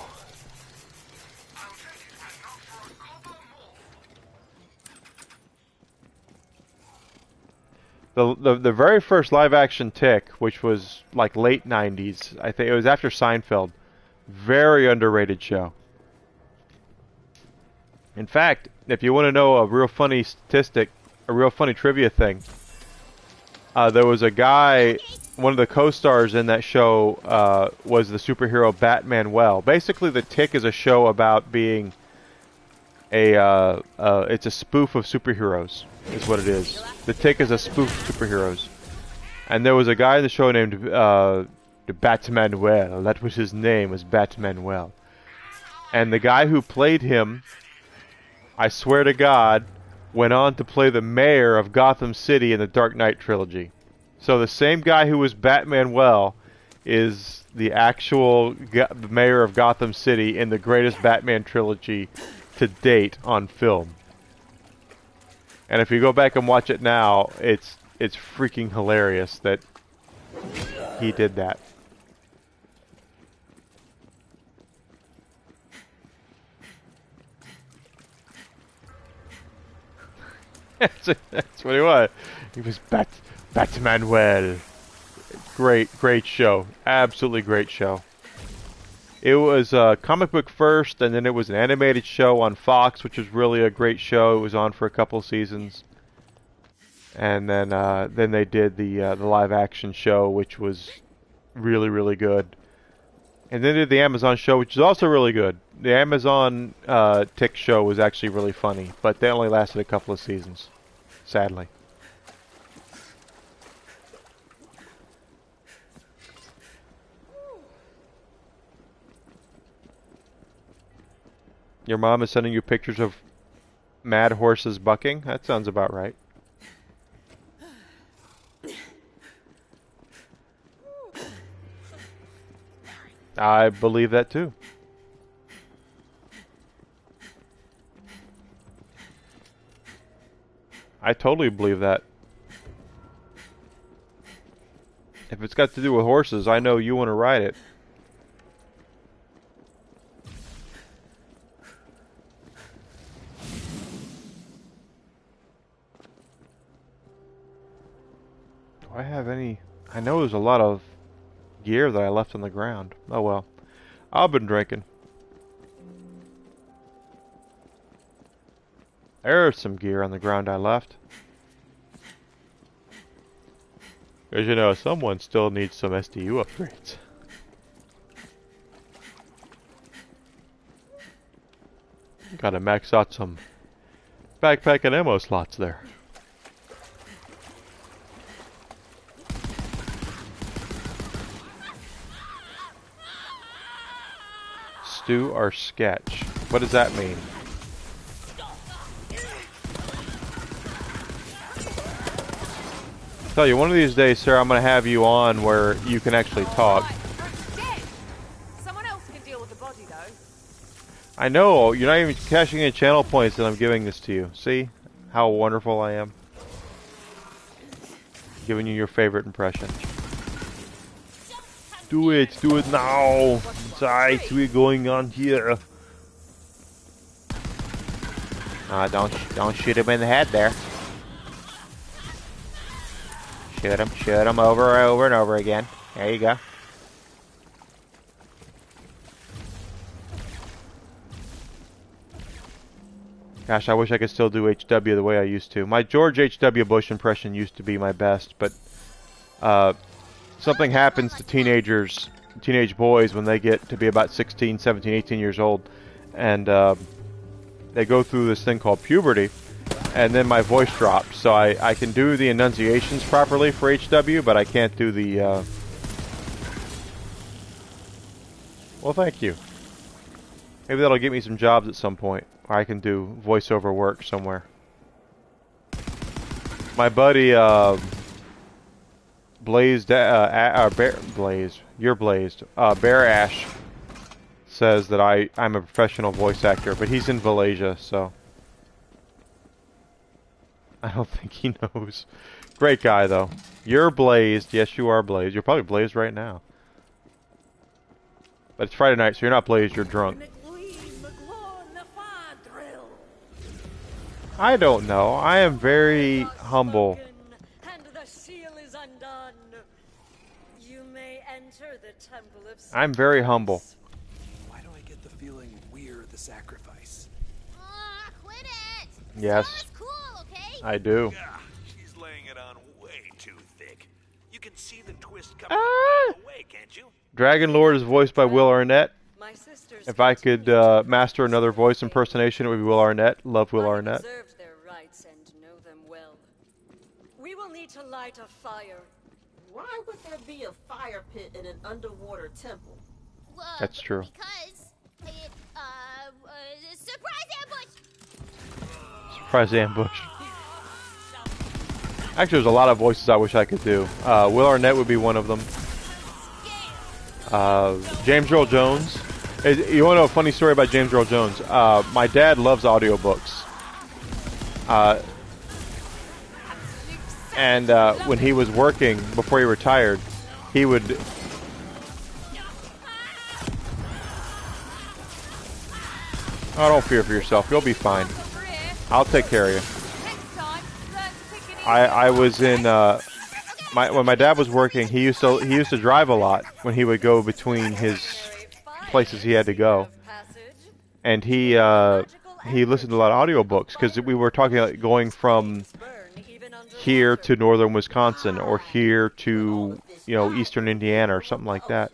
Speaker 1: The very first live-action Tick, which was like late 90s, I think it was after Seinfeld, very underrated show. In fact, if you want to know a real funny statistic, a real funny trivia thing, there was a guy, one of the co-stars in that show was the superhero Batman Well. Basically, The Tick is a show about being it's a spoof of superheroes, is what it is. The Tick is a spoof of superheroes. And there was a guy in the show named Batman Well. That was his name, was Batman Well. And the guy who played him, I swear to God, went on to play the mayor of Gotham City in the Dark Knight trilogy. So the same guy who was Batman Well is the actual mayor of Gotham City in the greatest Batman trilogy to date on film. And if you go back and watch it now, it's freaking hilarious that he did that. That's what he was. He was Batman Well. Great show. Absolutely great show. It was a comic book first, and then it was an animated show on Fox, which was really a great show. It was on for a couple seasons, and then they did the live action show, which was really good. And then they did the Amazon show, which is also really good. The Amazon Tick show was actually really funny, but they only lasted a couple of seasons, sadly. Your mom is sending you pictures of mad horses bucking? That sounds about right. I believe that too. I totally believe that. If it's got to do with horses, I know you want to ride it. Do I have any... I know there's a lot of gear that I left on the ground. Oh well. I've been drinking. There's some gear on the ground I left. Because, you know, someone still needs some SDU upgrades. Gotta max out some backpack and ammo slots there. Stew or sketch? What does that mean? Tell you, one of these days, Sarah, I'm gonna have you on where you can actually talk.
Speaker 7: Right, it's dead. Someone else can deal with the body, though.
Speaker 1: I know, you're not even cashing in channel points and I'm giving this to you. See how wonderful I am? Giving you your favorite impression. Do it now! Sight, we're going on here. Don't shoot him in the head there. Shoot him over and over again. There you go. Gosh, I wish I could still do HW the way I used to. My George H.W. Bush impression used to be my best, but something happens to teenage boys when they get to be about 16, 17, 18 years old, and they go through this thing called puberty, and then my voice drops. So I can do the enunciations properly for HW, but I can't do the... Well, thank you. Maybe that'll get me some jobs at some point, where I can do voiceover work somewhere. My buddy, Blaze, you're Blazed, Bear Ash, says that I'm a professional voice actor, but he's in Malaysia, so I don't think he knows. Great guy, though. You're Blazed. Yes, you are Blazed. You're probably Blazed right now. But it's Friday night, so you're not Blazed, you're drunk. I don't know. I am very humble.
Speaker 2: And the seal is undone. You may enter the temple of
Speaker 1: I'm very humble.
Speaker 5: Why do I get the feeling we're the sacrifice?
Speaker 3: Quit it!
Speaker 1: Yes.
Speaker 3: Sarah's cool, okay?
Speaker 1: I do.
Speaker 4: Yeah, she's laying it on way too thick. You can see the twist coming a mile away, can't you?
Speaker 1: Dragon Lord is voiced by Will Arnett.
Speaker 2: My sisters
Speaker 1: If I could master another voice impersonation, it would be Will Arnett. Love Will Arnett.
Speaker 2: observed their rights and know them well. We will need to light a fire.
Speaker 6: Why would there be a fire pit in an underwater temple?
Speaker 1: That's true.
Speaker 3: Because it, surprise ambush!
Speaker 1: Surprise ambush. Actually, there's a lot of voices I wish I could do. Will Arnett would be one of them. James Earl Jones. You want to know a funny story about James Earl Jones? My dad loves audiobooks. And when he was working, before he retired, he would... Oh, don't fear for yourself. You'll be fine. I'll take care of you. I was in... when my dad was working, he used to drive a lot when he would go between his places he had to go, and he listened to a lot of audiobooks because we were talking like going from here to northern Wisconsin or here to eastern Indiana or something like that.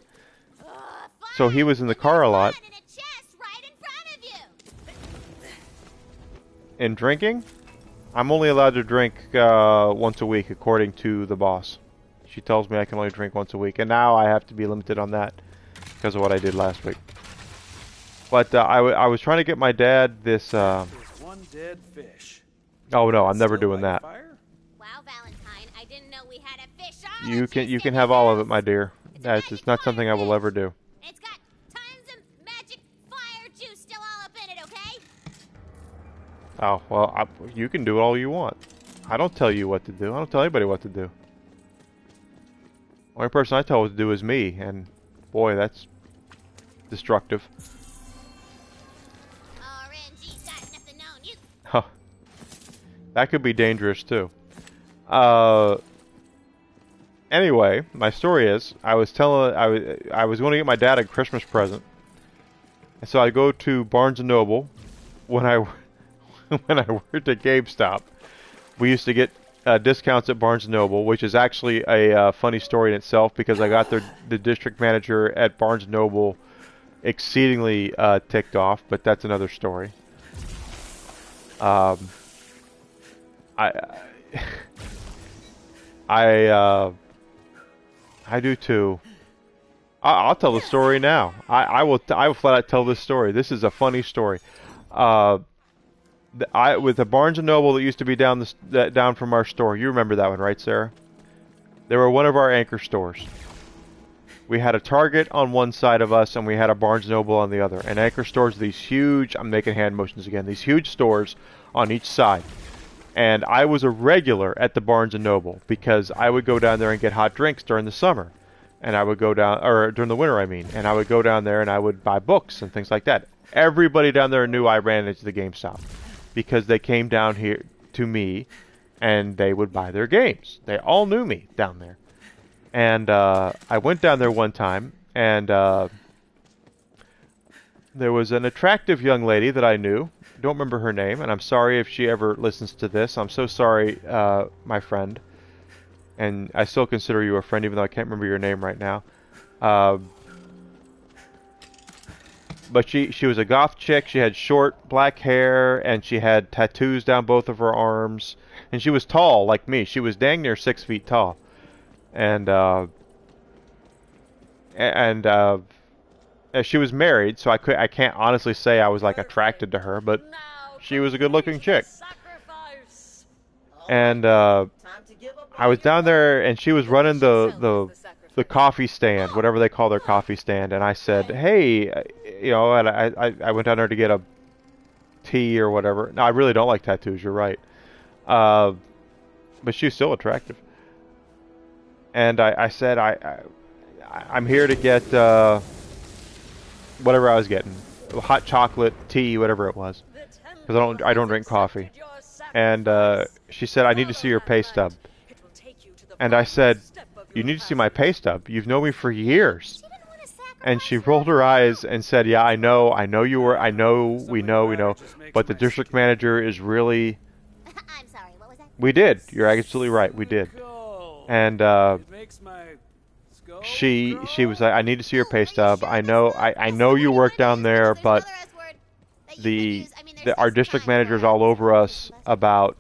Speaker 1: So he was in the car a lot. And drinking? I'm only allowed to drink once a week, according to the boss. She tells me I can only drink once a week, and now I have to be limited on that because of what I did last week. But I was trying to get my dad this...
Speaker 5: There's one dead fish.
Speaker 1: Oh no, I'm never doing that.
Speaker 3: Wow, Valentine, I didn't know we had a fish on.
Speaker 1: You can have all of it, my dear. That's it's not something I will ever do.
Speaker 3: It's got tons of magic fire juice still all up in it, okay?
Speaker 1: Oh, well, you can do all you want. I don't tell you what to do. I don't tell anybody what to do. Only person I tell what to do is me, and boy, that's destructive.
Speaker 3: RNG's got nothing on you.
Speaker 1: Huh. That could be dangerous, too. Anyway, my story is, I was going to get my dad a Christmas present. And so I go to Barnes & Noble when I worked at GameStop. We used to get discounts at Barnes & Noble, which is actually a funny story in itself because I got the district manager at Barnes & Noble exceedingly ticked off, but that's another story. I do too. I'll tell the story now. I will flat out tell this story. This is a funny story. With the Barnes & Noble that used to be down from our store. You remember that one, right, Sarah? They were one of our anchor stores. We had a Target on one side of us, and we had a Barnes & Noble on the other. And anchor stores are these huge, I'm making hand motions again, these huge stores on each side. And I was a regular at the Barnes & Noble because I would go down there and get hot drinks during the summer. And I would go down, or during the winter, I mean. And I would go down there and I would buy books and things like that. Everybody down there knew I ran into the GameStop because they came down here to me and they would buy their games. They all knew me down there. And I went down there one time, and there was an attractive young lady that I knew. Don't remember her name, and I'm sorry if she ever listens to this. I'm so sorry, my friend. And I still consider you a friend, even though I can't remember your name right now. But she was a goth chick. She had short black hair, and she had tattoos down both of her arms. And she was tall, like me. She was dang near 6 feet tall. And she was married, so I can't honestly say I was like attracted to her, but she was a good-looking chick. And I was down there, and she was running the coffee stand, whatever they call their coffee stand, and I said, "Hey, you know," and I went down there to get a tea or whatever. No, I really don't like tattoos. You're right, but she's still attractive. And I said, I'm here to get whatever I was getting, hot chocolate, tea, whatever it was, because I don't drink coffee. And she said, I need to see your pay stub. And I said, you need to see my pay stub. You've known me for years. And she rolled her eyes and said, yeah, I know we know, but the district manager is really...
Speaker 3: I'm sorry, what was that?
Speaker 1: We did. You're absolutely right. We did. And she was like, I need to see your pay stub. I know you work down there, but our district manager's all over us about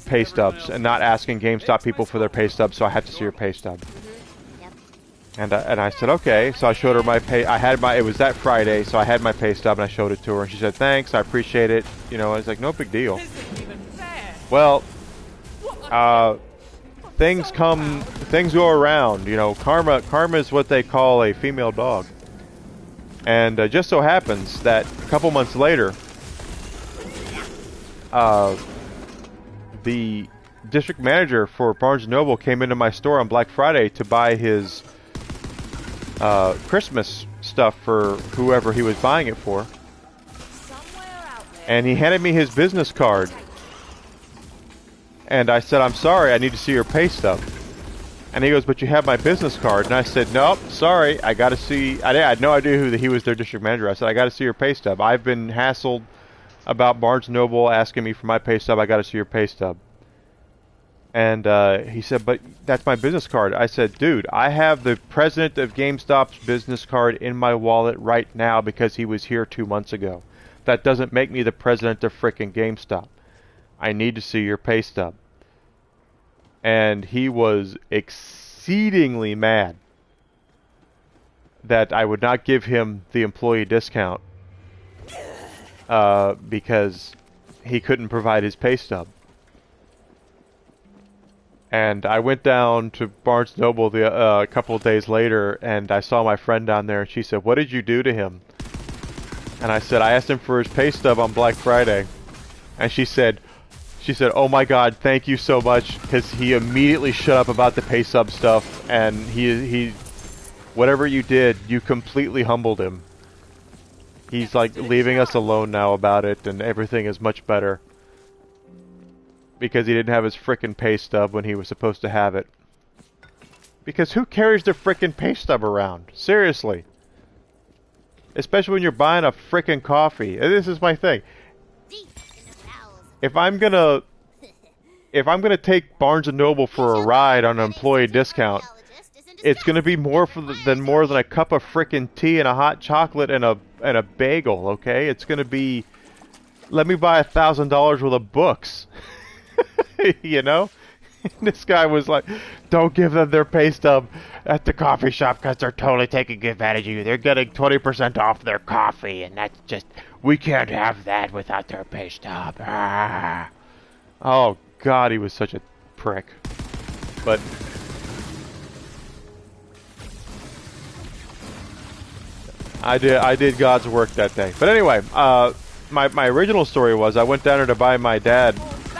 Speaker 1: pay stubs and not asking GameStop people for their pay stubs, so I have to see your pay stub. And I said, okay. So I showed her my pay. It was that Friday, so I had my pay stub and I showed it to her, and she said, thanks, I appreciate it. You know, I was like, no big deal. Well, things go around. You know, karma is what they call a female dog. And just so happens that a couple months later, the district manager for Barnes & Noble came into my store on Black Friday to buy his Christmas stuff for whoever he was buying it for. And he handed me his business card. And I said, I'm sorry, I need to see your pay stub. And he goes, but you have my business card. And I said, nope, sorry, I got to see... I had no idea he was their district manager. I said, I got to see your pay stub. I've been hassled about Barnes & Noble asking me for my pay stub. I got to see your pay stub. And he said, but that's my business card. I said, dude, I have the president of GameStop's business card in my wallet right now because he was here 2 months ago. That doesn't make me the president of frickin' GameStop. I need to see your pay stub. And he was exceedingly mad that I would not give him the employee discount because he couldn't provide his pay stub. And I went down to Barnes & Noble a couple of days later, and I saw my friend down there, and she said, what did you do to him? And I said, I asked him for his pay stub on Black Friday. And she said, oh my God, thank you so much, because he immediately shut up about the pay stub stuff, and he whatever you did, you completely humbled him. He's like leaving us alone now about it, and everything is much better. Because he didn't have his frickin' pay stub when he was supposed to have it. Because who carries their frickin' pay stub around? Seriously. Especially when you're buying a frickin' coffee. And this is my thing. If I'm gonna take Barnes & Noble for a ride on an employee discount, it's gonna be more than a cup of frickin' tea and a hot chocolate and a bagel, okay? It's gonna be, let me buy $1,000 worth of books. You know? This guy was like, don't give them their pay stub at the coffee shop because they're totally taking advantage of you. They're getting 20% off their coffee, and that's just, we can't have that without their pay stub. Ah. Oh, God, he was such a prick. But I did God's work that day. But anyway, my original story was I went down there to buy my dad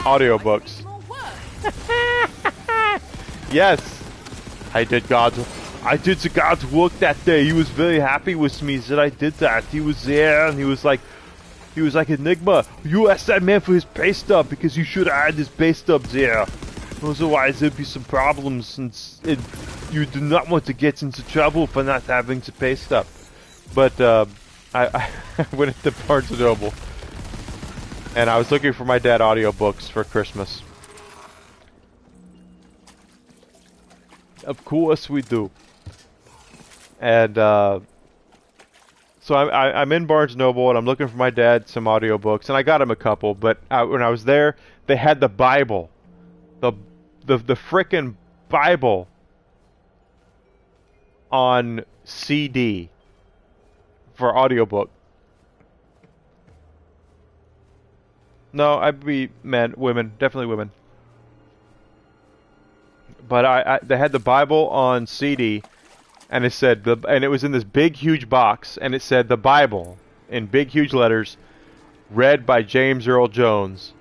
Speaker 1: audiobooks. Yes, I did God's work that day. He was very happy with me that I did that. He was there and he was like, Enigma, you asked that man for his pay stub because you should have had his pay stub there. Otherwise there'd be some problems and you do not want to get into trouble for not having the pay stub. But I went into Barnes & Noble and I was looking for my dad audiobooks for Christmas. Of course we do. And so I'm in Barnes & Noble and I'm looking for my dad some audiobooks, and I got him a couple, but when I was there, they had the Bible. The frickin' Bible on CD for audiobook. No, I'd be men, women, definitely women. But they had the Bible on CD, and it said and it was in this big huge box, and it said the Bible in big huge letters, read by James Earl Jones.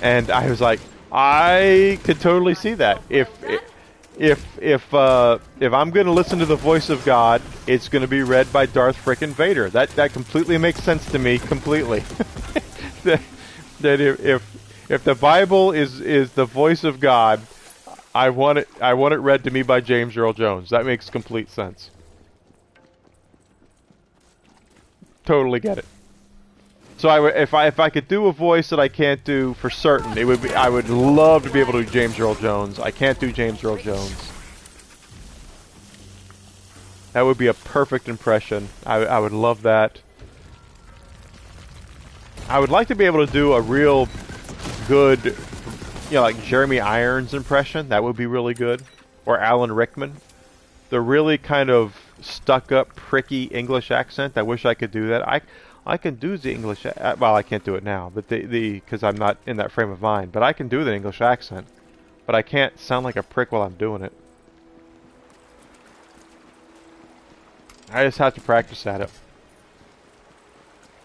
Speaker 1: And I was like, I could totally see that. If I'm going to listen to the voice of God, it's going to be read by Darth frickin' Vader. That completely makes sense to me, completely. that if the Bible is the voice of God, I want it read to me by James Earl Jones. That makes complete sense. Totally get it. So if I could do a voice that I can't do for certain, I would love to be able to do James Earl Jones. I can't do James Earl Jones. That would be a perfect impression. I would love that. I would like to be able to do a real good, like Jeremy Irons impression. That would be really good. Or Alan Rickman. The really kind of stuck-up, pricky English accent. I wish I could do that. I can do the English. Well, I can't do it now, but because I'm not in that frame of mind. But I can do the English accent. But I can't sound like a prick while I'm doing it. I just have to practice at it.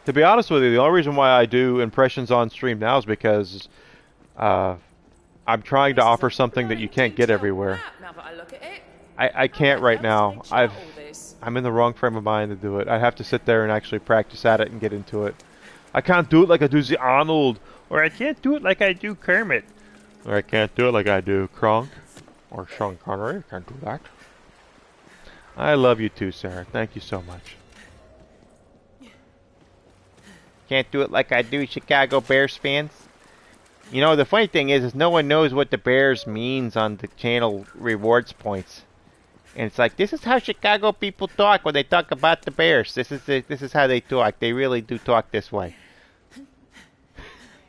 Speaker 1: To be honest with you, the only reason why I do impressions on stream now is because I'm trying to offer something that you can't get everywhere. I can't right now. I'm in the wrong frame of mind to do it. I have to sit there and actually practice at it and get into it. I can't do it like I do the Arnold, or I can't do it like I do Kermit, or I can't do it like I do Kronk, or Sean Connery. I can't do that. I love you too, Sarah. Thank you so much. Can't do it like I do Chicago Bears fans. You know, the funny thing is no one knows what the Bears means on the channel rewards points. And it's like, this is how Chicago people talk when they talk about the Bears. This is how they talk. They really do talk this way.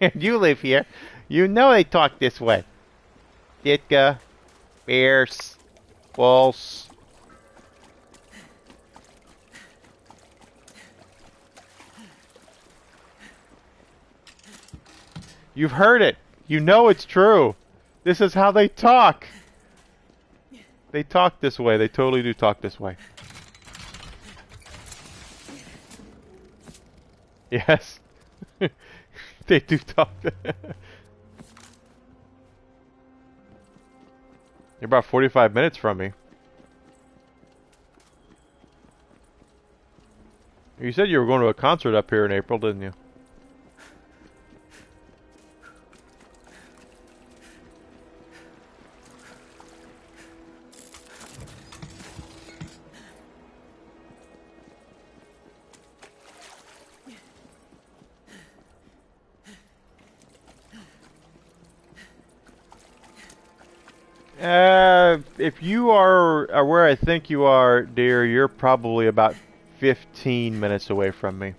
Speaker 1: And you live here. You know they talk this way. Ditka, Bears, Bulls. You've heard it. You know it's true. This is how they talk. They talk this way. They totally do talk this way. Yes. They do talk. You're about 45 minutes from me. You said you were going to a concert up here in April, didn't you? If you are where I think you are, dear, you're probably about 15 minutes away from me.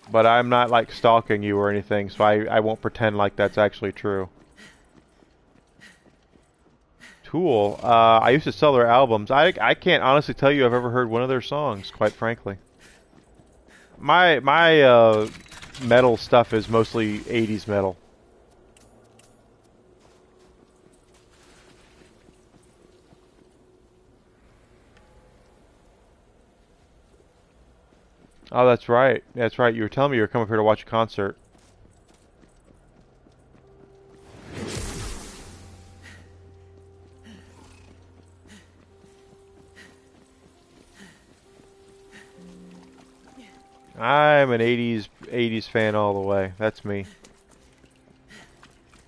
Speaker 1: But I'm not, like, stalking you or anything, so I won't pretend like that's actually true. Tool, I used to sell their albums. I can't honestly tell you I've ever heard one of their songs, quite frankly. My metal stuff is mostly 80s metal. Oh, that's right. That's right. You were telling me you were coming up here to watch a concert. I'm an 80s fan all the way. That's me.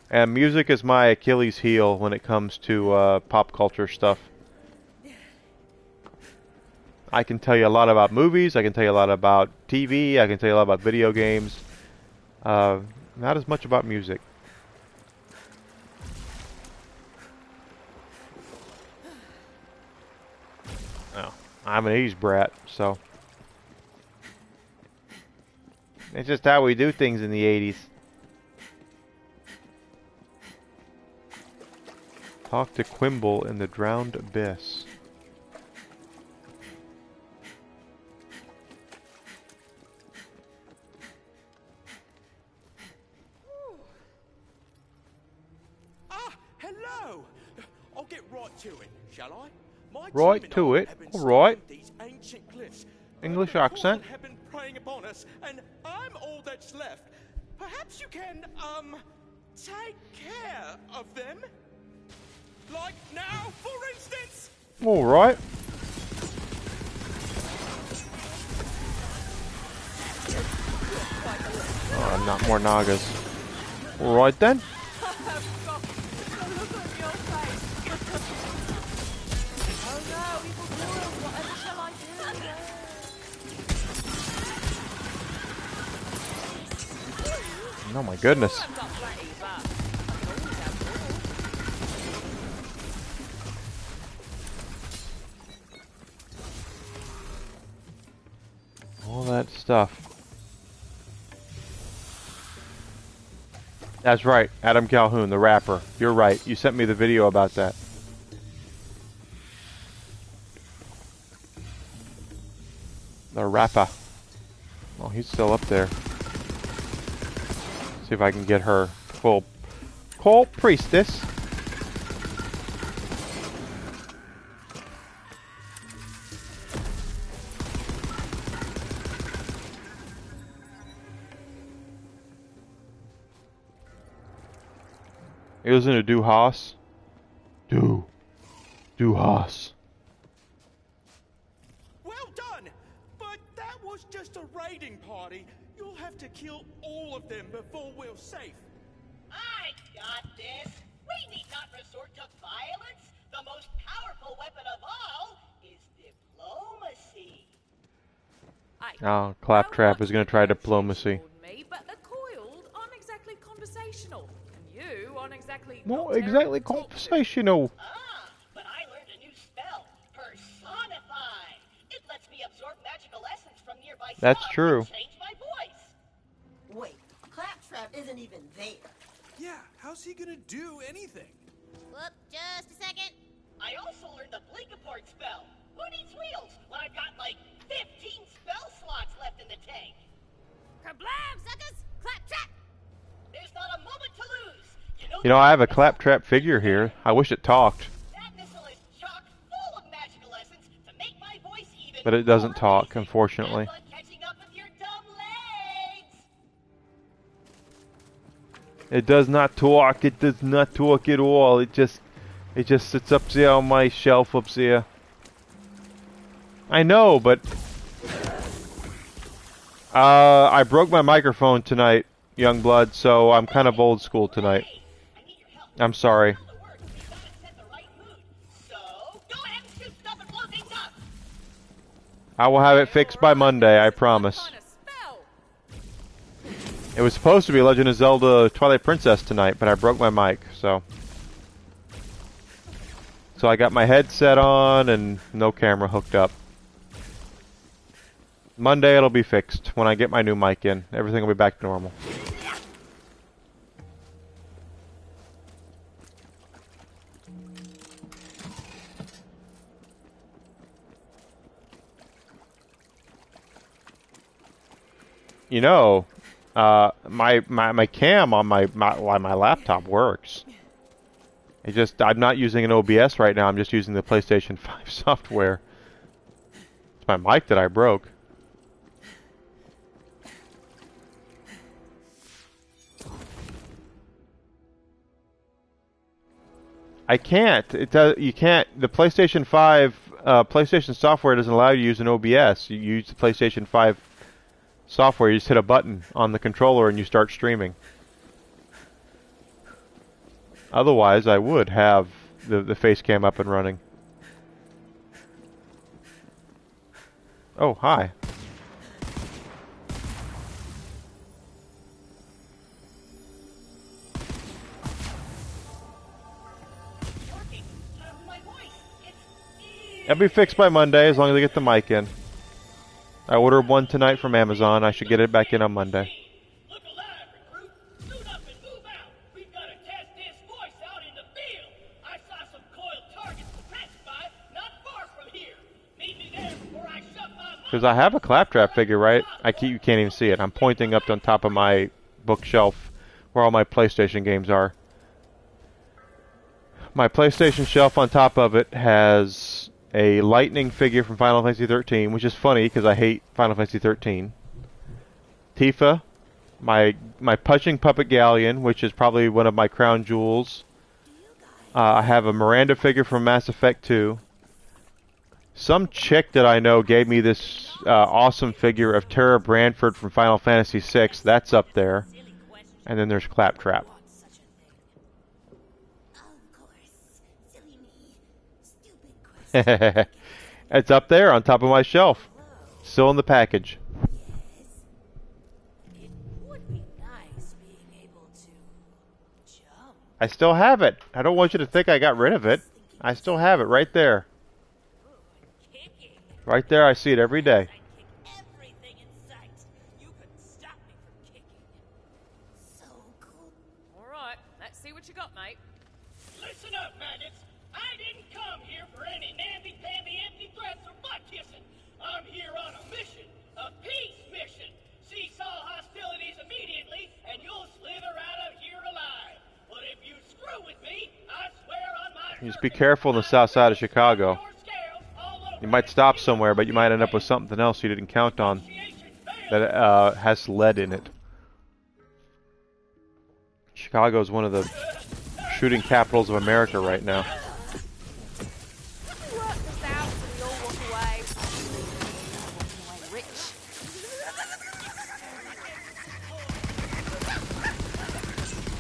Speaker 1: And music is my Achilles heel when it comes to pop culture stuff. I can tell you a lot about movies, I can tell you a lot about TV, I can tell you a lot about video games. Not as much about music. Oh, I'm an 80s brat, so... It's just how we do things in the 80s. Talk to Quimble in the Drowned Abyss.
Speaker 9: Hello! I'll get right to it, shall I? My
Speaker 1: Right
Speaker 9: team
Speaker 1: to
Speaker 9: and I
Speaker 1: it.
Speaker 9: have been
Speaker 1: Alright.
Speaker 9: studying these ancient cliffs.
Speaker 1: English
Speaker 9: The
Speaker 1: accent.
Speaker 9: Fallen have been preying upon us, and I'm all that's left. Perhaps you can, take care of them? Like now, for instance?
Speaker 1: Alright. Oh, not more Nagas. Alright then. Oh my goodness. All that stuff. That's right, Adam Calhoun, the rapper. You're right. You sent me the video about that. The rapper. Oh, he's still up there. See if I can get her full call priestess. Isn't it Du Haas? Du Haas.
Speaker 9: Well done! But that was just a raiding party. You'll have to kill all of them before we're safe.
Speaker 10: I got this. We need not resort to violence. The most powerful weapon of all is diplomacy.
Speaker 1: Oh, Claptrap is going to try diplomacy.
Speaker 7: But the coiled aren't exactly conversational. And you aren't exactly...
Speaker 1: Not exactly conversational.
Speaker 10: Ah, but I learned a new spell. Personify. It lets me absorb magical essence from nearby
Speaker 1: That's
Speaker 10: stuff
Speaker 1: true.
Speaker 10: and change my voice.
Speaker 6: Wait, Claptrap isn't even there.
Speaker 5: Yeah, how's he gonna do anything?
Speaker 3: Whoop, just a second.
Speaker 10: I also learned the Blinkaport spell. Who needs wheels when I've got like 15 spell slots left in the tank?
Speaker 3: Kablam, suckers! Claptrap!
Speaker 10: There's not a moment to lose.
Speaker 1: You know, I have a Claptrap figure here. I wish it talked.
Speaker 10: That missile is chock full of magical essence to make my voice even
Speaker 1: But it doesn't
Speaker 10: more
Speaker 1: talk,
Speaker 10: amazing.
Speaker 1: unfortunately.
Speaker 10: Have fun catching up with your dumb legs.
Speaker 1: It does not talk. It does not talk at all. It just sits up there on my shelf up there. I know, but I broke my microphone tonight, Youngblood, so I'm kind of old school tonight. I'm sorry. I will have it fixed by Monday, I promise. It was supposed to be Legend of Zelda Twilight Princess tonight, but I broke my mic, so I got my headset on and no camera hooked up. Monday it'll be fixed when I get my new mic in. Everything will be back to normal. You know, my cam on my laptop works. I'm not using an OBS right now. I'm just using the PlayStation 5 software. It's my mic that I broke. I can't. It does. You can't. The PlayStation 5, PlayStation software doesn't allow you to use an OBS. You use the PlayStation 5 software. You just hit a button on the controller and you start streaming. Otherwise, I would have the face cam up and running. Oh, hi. It'll be fixed by Monday as long as I get the mic in. I ordered one tonight from Amazon. I should get it back in on Monday.
Speaker 10: Look alive, recruit. Suit up and move out. We've got to test this voice out in the field. I saw some coiled targets pass by not far from here. Meet me there before I shove my...
Speaker 1: Because I have a Claptrap figure, right? You can't even see it. I'm pointing up on top of my bookshelf where all my PlayStation games are. My PlayStation shelf on top of it has a Lightning figure from Final Fantasy 13, which is funny because I hate Final Fantasy 13. Tifa, my punching puppet galleon, which is probably one of my crown jewels. I have a Miranda figure from Mass Effect 2. Some chick that I know gave me this awesome figure of Tara Branford from Final Fantasy 6. That's up there. And then there's Claptrap. It's up there on top of my shelf. Still in the package.
Speaker 8: It would be nice being able to jump.
Speaker 1: I still have it. I don't want you to think I got rid of it. I still have it right there. Right there, I see it every day.
Speaker 8: Everything in sight. You couldn't stop me from kicking. So cool.
Speaker 7: All right, let's see what you got, mate.
Speaker 10: Listen up, maggots. I didn't come here for any namby-pamby empty threats or butt-kissing. I'm here on a mission. A peace mission. Cease all hostilities immediately, and you'll slither out of here alive. But if you screw with me, I swear on my...
Speaker 1: Just be careful on the south side of Chicago. You might stop somewhere, but you might end up with something else you didn't count on that has lead in it. Chicago is one of the shooting capitals of America right now.
Speaker 7: Work this out so we all walk away. Rich.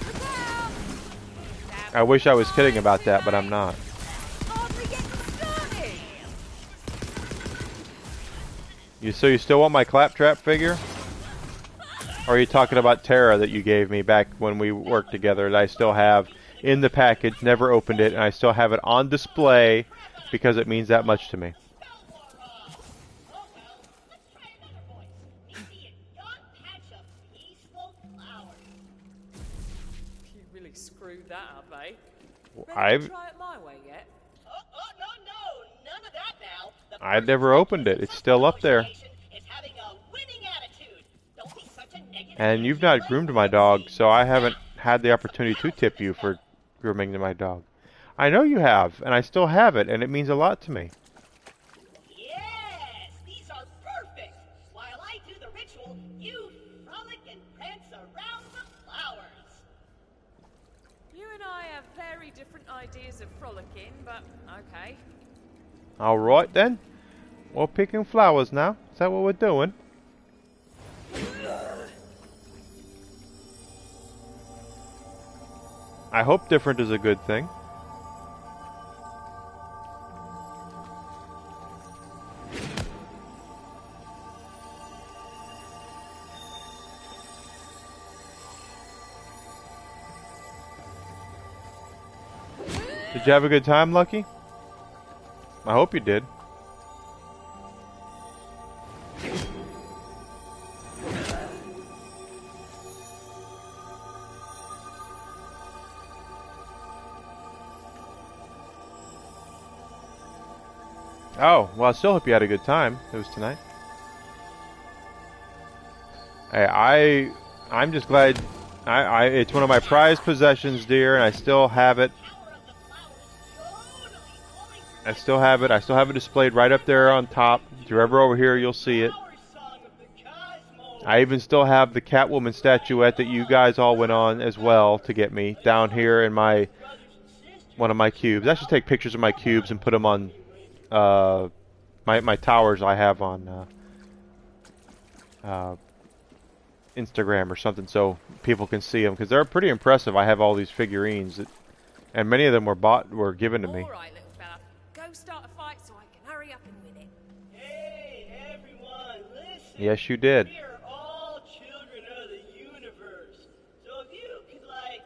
Speaker 7: Look out!
Speaker 1: I wish I was kidding about that, but I'm not.
Speaker 7: Hardly getting started.
Speaker 1: So you still want my Claptrap figure? Or are you talking about Terra that you gave me back when we worked together that I still have in the package, never opened it, and I still have it on display because it means that much to me?
Speaker 7: You really screwed that up, eh?
Speaker 1: I've
Speaker 7: Ready to try it my way yet?
Speaker 10: No, none of that now. The
Speaker 1: I've never opened it. It's still up there.
Speaker 10: is having a winning attitude. Don't be such a negative...
Speaker 1: And you've not groomed my dog, so I haven't had the opportunity to tip you for grooming my dog. I know you have, and I still have it, and it means a lot to me.
Speaker 10: Yes, these are perfect. While I do the ritual, you frolic and prance around the flowers.
Speaker 7: You and I have very different ideas of frolicking, but okay.
Speaker 1: Alright then. We're picking flowers now. Is that what we're doing? I hope different is a good thing. Did you have a good time, Lucky? I hope you did. Oh, well, I still hope you had a good time. It was tonight. Hey, I'm just glad. It's one of my prized possessions, dear, and I still have it. I still have it. I still have it displayed right up there on top. If you're ever over here, you'll see it. I even still have the Catwoman statuette that you guys all went on as well to get me down here in my one of my cubes. I should take pictures of my cubes and put them on my towers I have on Instagram or something, so people can see them, because they're pretty impressive. I have all these figurines, and many of them were given to me.
Speaker 7: All right, little fella. Go start a fight so I can hurry up and win it.
Speaker 10: Hey, everyone, listen.
Speaker 1: Yes, you did.
Speaker 10: We are all children of the universe. So if you could, like,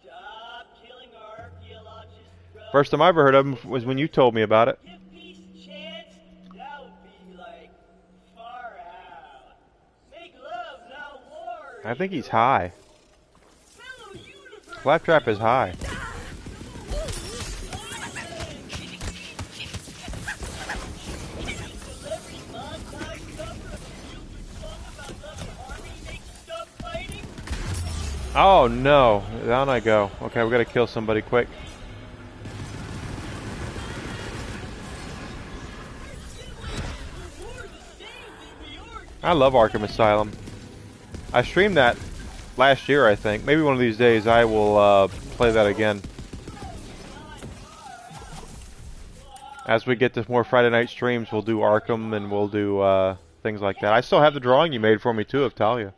Speaker 10: stop killing archaeologists.
Speaker 1: First time I ever heard of him was when you told me about it.
Speaker 10: Give peace a chance, that would be, like, far out. Make love, not war.
Speaker 1: I think he's high.
Speaker 10: Fellow universe.
Speaker 1: Claptrap is high. Oh no, down I go. Okay, we gotta kill somebody quick. I love Arkham Asylum. I streamed that last year, I think. Maybe one of these days I will play that again. As we get to more Friday night streams, we'll do Arkham and we'll do things like that. I still have the drawing you made for me too of Talia.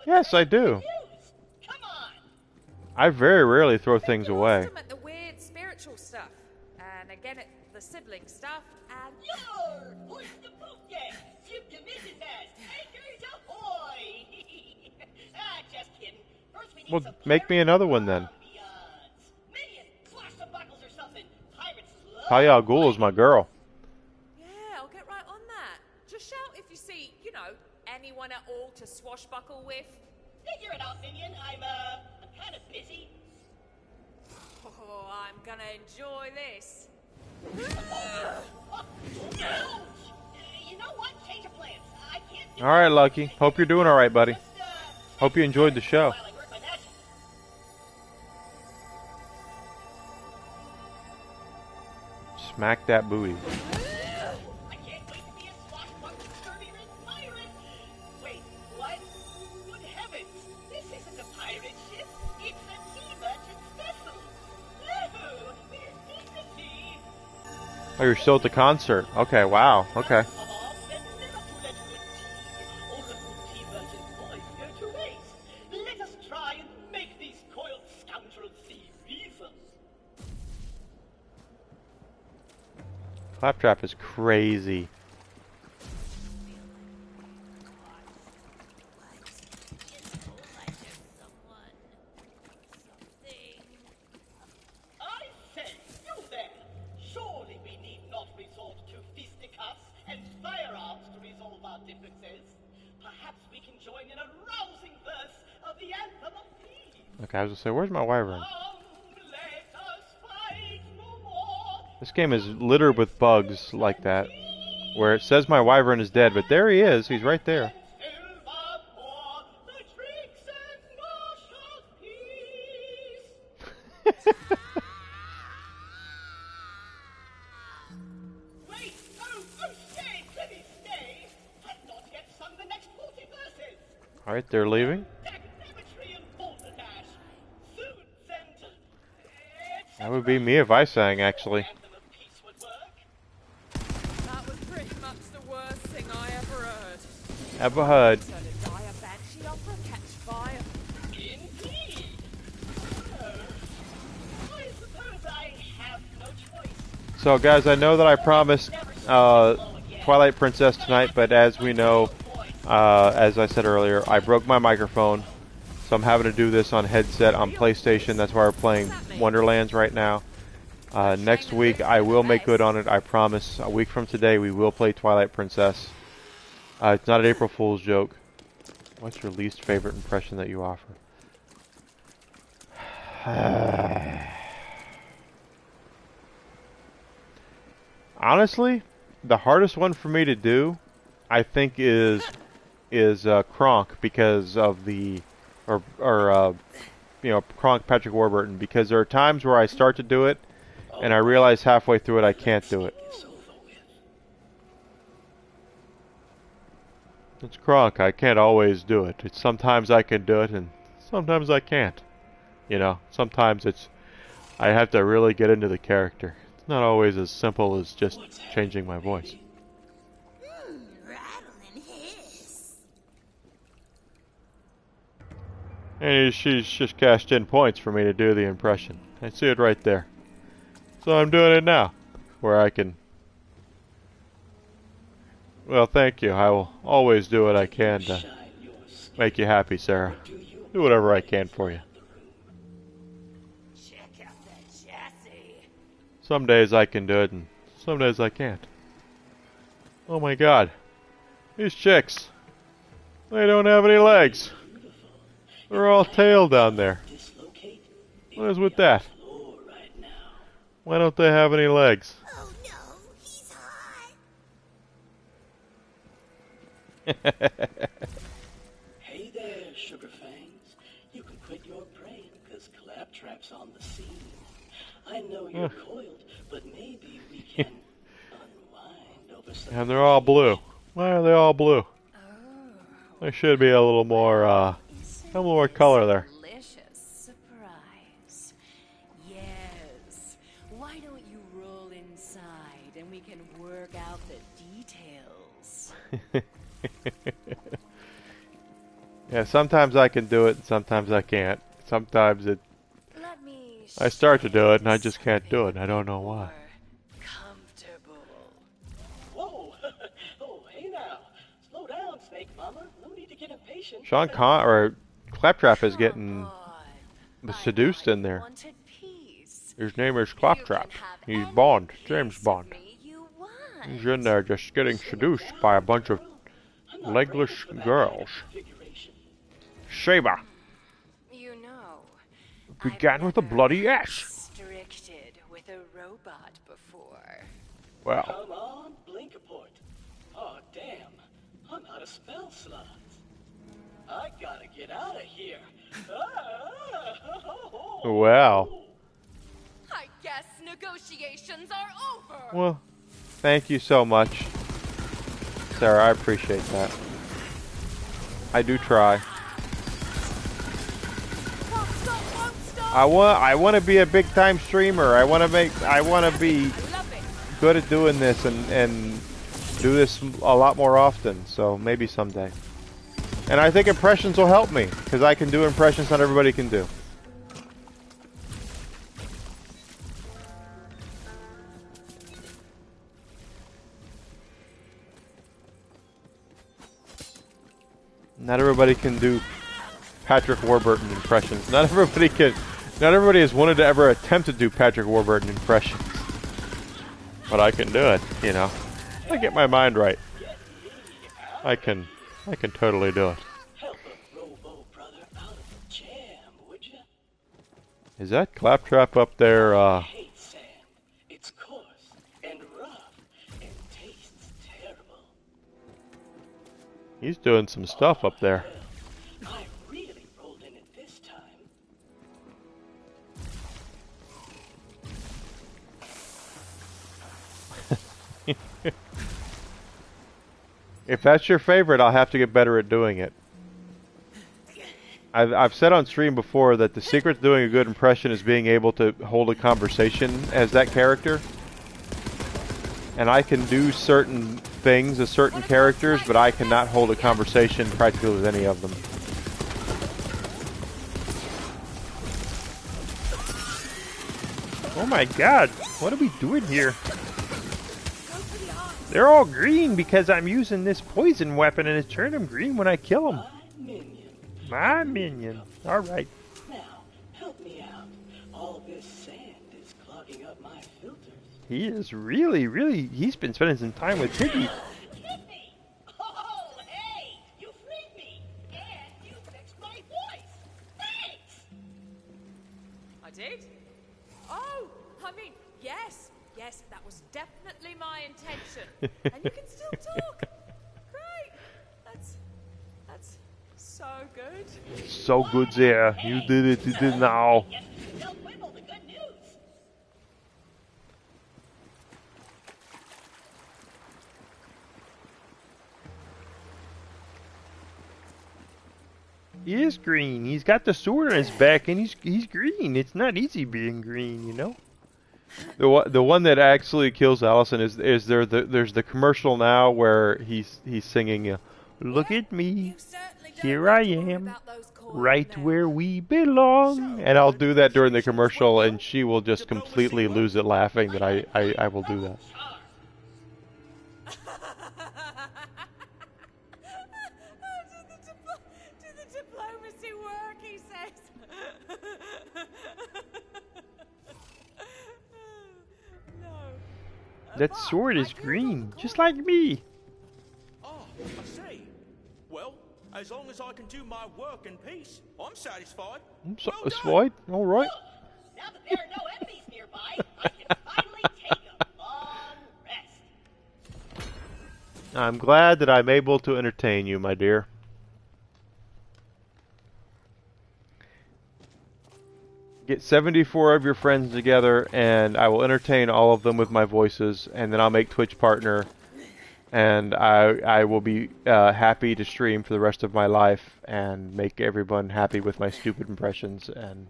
Speaker 1: Yes, I do. I very rarely throw things away.
Speaker 7: Them at the weird spiritual stuff, and again at the sibling stuff, and
Speaker 1: Well, make me another one then. Talia al Ghul is my girl.
Speaker 7: yeah, I'll get right on that. Just shout if you see, you know, anyone at all to swashbuckle with.
Speaker 10: Figure it out, minion. I'm kind of busy.
Speaker 7: Oh, I'm gonna enjoy this.
Speaker 10: You know what? Change of plans. I can't.
Speaker 1: All right, Lucky. Hope you're doing all right, buddy. Hope you enjoyed the show. Smack that booty.
Speaker 10: I can't wait to be a swashbuckling sturdy-red pirate. Wait, what? Good heavens! This isn't a pirate ship. It's a tea merchant's vessel. No, there's dignity.
Speaker 1: Oh, you're still at the concert. Okay, wow. Okay.
Speaker 10: Let us try and make these coiled scoundrels see reason.
Speaker 1: Claptrap is crazy.
Speaker 10: I say, you there! Surely we need not resort to fisticuffs and firearms to resolve our differences. Perhaps we can join in a rousing verse of the anthem of peace.
Speaker 1: Okay, I was gonna say, where's my wyvern?
Speaker 10: Let us fight no more.
Speaker 1: This game is littered with bugs like that, where it says my wyvern is dead, but there he is. He's right there.
Speaker 10: Silver pour the drinks and martial peace. Wait, oh, stay, Timmy, stay. I've not yet sung the next 40 verses.
Speaker 1: All right, they're leaving.
Speaker 10: Symmetry and balderdash, suits and
Speaker 1: That would be me if I sang, actually.
Speaker 10: anthem of peace would work.
Speaker 7: That was pretty much the worst thing I ever heard.
Speaker 1: Ever heard.
Speaker 7: Turn a dire banshee opera catch fire.
Speaker 10: Indeed. I suppose I have no choice.
Speaker 1: So, guys, I know that I promised Twilight Princess tonight, but as we know, as I said earlier, I broke my microphone, so I'm having to do this on headset on PlayStation. That's why we're playing Wonderlands right now. Next week, I will make good on it, I promise. A week from today, we will play Twilight Princess. It's not an April Fool's joke. What's your least favorite impression that you offer? Honestly, the hardest one for me to do, I think, is Kronk, because of the, Kronk Patrick Warburton, because there are times where I start to do it, and I realize halfway through it I can't do it. It's Kronk. I can't always do it. It's sometimes I can do it, and sometimes I can't. You know, sometimes I have to really get into the character. It's not always as simple as just changing my voice.
Speaker 6: Rattling hiss.
Speaker 1: And she's just cashed in points for me to do the impression. I see it right there. So I'm doing it now, where I can... Well, thank you. I will always do what I can to make you happy, Sarah. Do whatever I can for you.
Speaker 8: Check out that chassis.
Speaker 1: Some days I can do it, and some days I can't. Oh my god. These chicks. They don't have any legs. They're all tail down there. What is with that? Why don't they have any legs?
Speaker 6: Oh no, he's hot.
Speaker 10: Hey there, Sugar Fangs. You can quit your praying, because Claptrap's on the scene. I know you're coiled, but maybe we can unwind over some...
Speaker 1: And they're all blue. Why are they all blue? There should be a little more color there.
Speaker 2: Delicious surprise. Yes. Why don't you roll inside and we can work out the details?
Speaker 1: Yeah, sometimes I can do it, and sometimes I can't. Sometimes
Speaker 2: Let me
Speaker 1: I start to do it, and I just can't do it. And I don't know why.
Speaker 2: comfortable.
Speaker 10: Whoa! Oh, hey now. Slow down, Snake Mama. No need to get impatient.
Speaker 1: Claptrap is getting seduced in there.
Speaker 2: Wanted peace.
Speaker 1: His name is Claptrap. He's Bond, James Bond. He's in there just getting seduced by a bunch of legless girls. Sheba.
Speaker 2: You know,
Speaker 1: Began with a bloody S.
Speaker 2: restricted with a robot before.
Speaker 1: Well,
Speaker 10: Come on, Blinkaport. Oh, damn. I'm out of spell slots. I gotta get out of here.
Speaker 1: well,
Speaker 2: I guess negotiations are over.
Speaker 1: well, thank you so much, Sarah. I appreciate that. I do try. I want to be a big time streamer. I want to be good at doing this and do this a lot more often. So maybe someday. And I think impressions will help me because I can do impressions not everybody can do. Not everybody can do Patrick Warburton impressions. Not everybody has wanted to ever attempt to do Patrick Warburton impressions. But I can do it, you know. I get my mind right. I can totally do it.
Speaker 10: Help a Robo brother out of a jam, would ya?
Speaker 1: Is that Claptrap up there,
Speaker 10: I hate sand. It's coarse and rough and tastes terrible.
Speaker 1: He's doing some stuff up there.
Speaker 10: I really rolled in it this time.
Speaker 1: If that's your favorite, I'll have to get better at doing it. I've said on stream before that the secret to doing a good impression is being able to hold a conversation as that character. And I can do certain things as certain characters, but I cannot hold a conversation practically with any of them. Oh my god, what are we doing here? They're all green because I'm using this poison weapon and it's turning them green when I kill them. My minion. Alright.
Speaker 10: Now, help me out. All this sand is clogging up my filters.
Speaker 1: He is really, he's been spending some time with Tiggy.
Speaker 10: Tiffy! Oh, hey! You freed me! And you fixed my voice! Thanks!
Speaker 7: I did? Oh, I mean, yes, that was definitely my intention. And you can still talk. Great. That's so good.
Speaker 1: So good there. You did it, you did now.
Speaker 10: Guess we can tell Quibble the good news.
Speaker 1: He is green. He's got the sword on his back, and he's green. It's not easy being green, you know. The one that actually kills Allison is there's the commercial now where he's singing, "Look at me, here I am, right where we belong." And I'll do that during the commercial, and she will just completely lose it laughing that I will do that.
Speaker 7: Do the diplomacy work, he says. No.
Speaker 1: That sword is green, just like me.
Speaker 9: Oh, I see. Well, as long as I can do my work in peace, I'm satisfied.
Speaker 1: I'm satisfied. All right.
Speaker 10: Now that there are no enemies nearby, I can finally take a long rest.
Speaker 1: I'm glad that I'm able to entertain you, my dear. Get 74 of your friends together, and I will entertain all of them with my voices, and then I'll make Twitch partner, and I will be happy to stream for the rest of my life and make everyone happy with my stupid impressions. And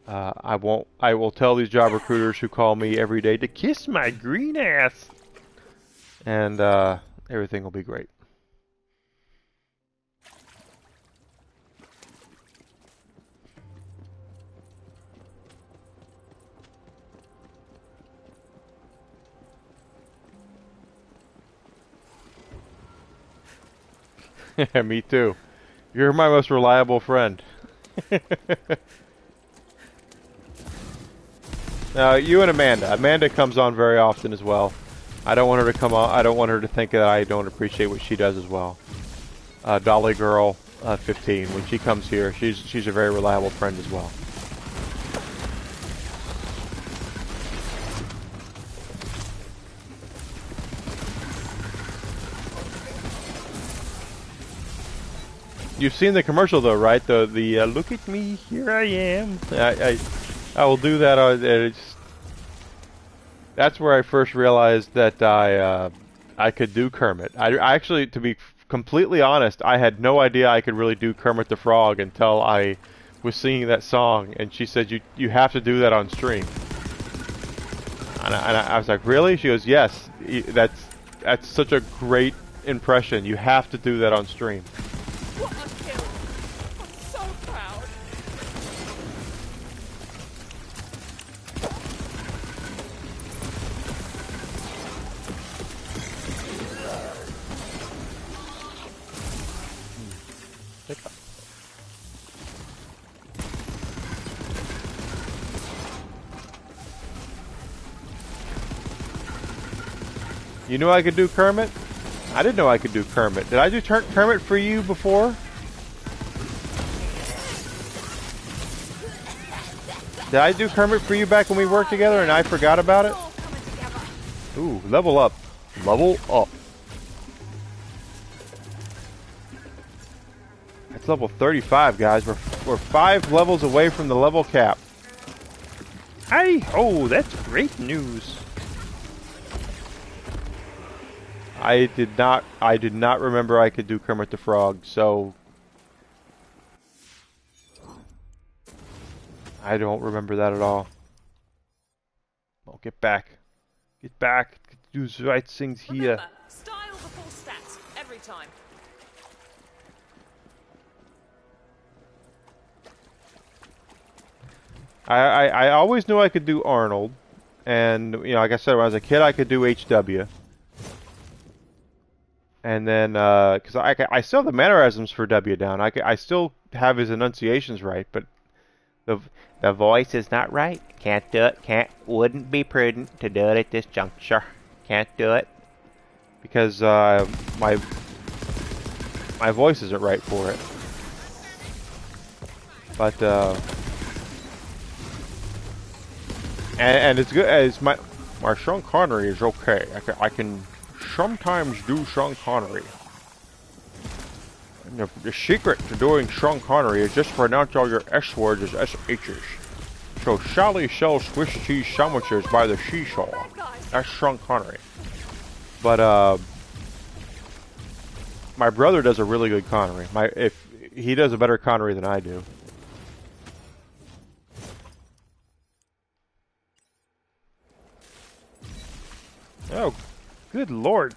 Speaker 1: I will tell these job recruiters who call me every day to kiss my green ass, and everything will be great. Yeah, me too. You're my most reliable friend. You and Amanda. Amanda comes on very often as well. I don't want her to come on. I don't want her to think that I don't appreciate what she does as well. Dolly Girl, 15. When she comes here, she's a very reliable friend as well. You've seen the commercial though, right? The look at me, here I am. I will do that. That's where I first realized that I could do Kermit. I actually, to be completely honest, I had no idea I could really do Kermit the Frog until I was singing that song, and she said you have to do that on stream. And I was like, really? She goes, yes. That's such a great impression. You have to do that on stream.
Speaker 7: What a kill! I'm so proud.
Speaker 1: You knew I could do Kermit? I didn't know I could do Kermit. Did I do Kermit for you before? Did I do Kermit for you back when we worked together and I forgot about it? Ooh, level up. Level up. That's level 35, guys. We're 5 levels away from the level cap. Hey, oh, that's great news. I did not remember I could do Kermit the Frog, so I don't remember that at all. Oh, get back. Get back. Do the right things here.
Speaker 7: Remember, style before stats, every time.
Speaker 1: I always knew I could do Arnold, and you know, like I said, when I was a kid, I could do HW. And then, because I still have the mannerisms for W down. I still have his enunciations right, but the voice is not right. Can't do it. Wouldn't be prudent to do it at this juncture. Can't do it because my voice isn't right for it. But and it's good as my Sean Connery is okay. I can sometimes do Sean Connery. And the secret to doing Sean Connery is just pronounce all your S words as SHs. So Sally sells Swiss cheese sandwiches by the seashore. That's Sean Connery. But my brother does a really good Connery. he does a better Connery than I do. Oh, good lord.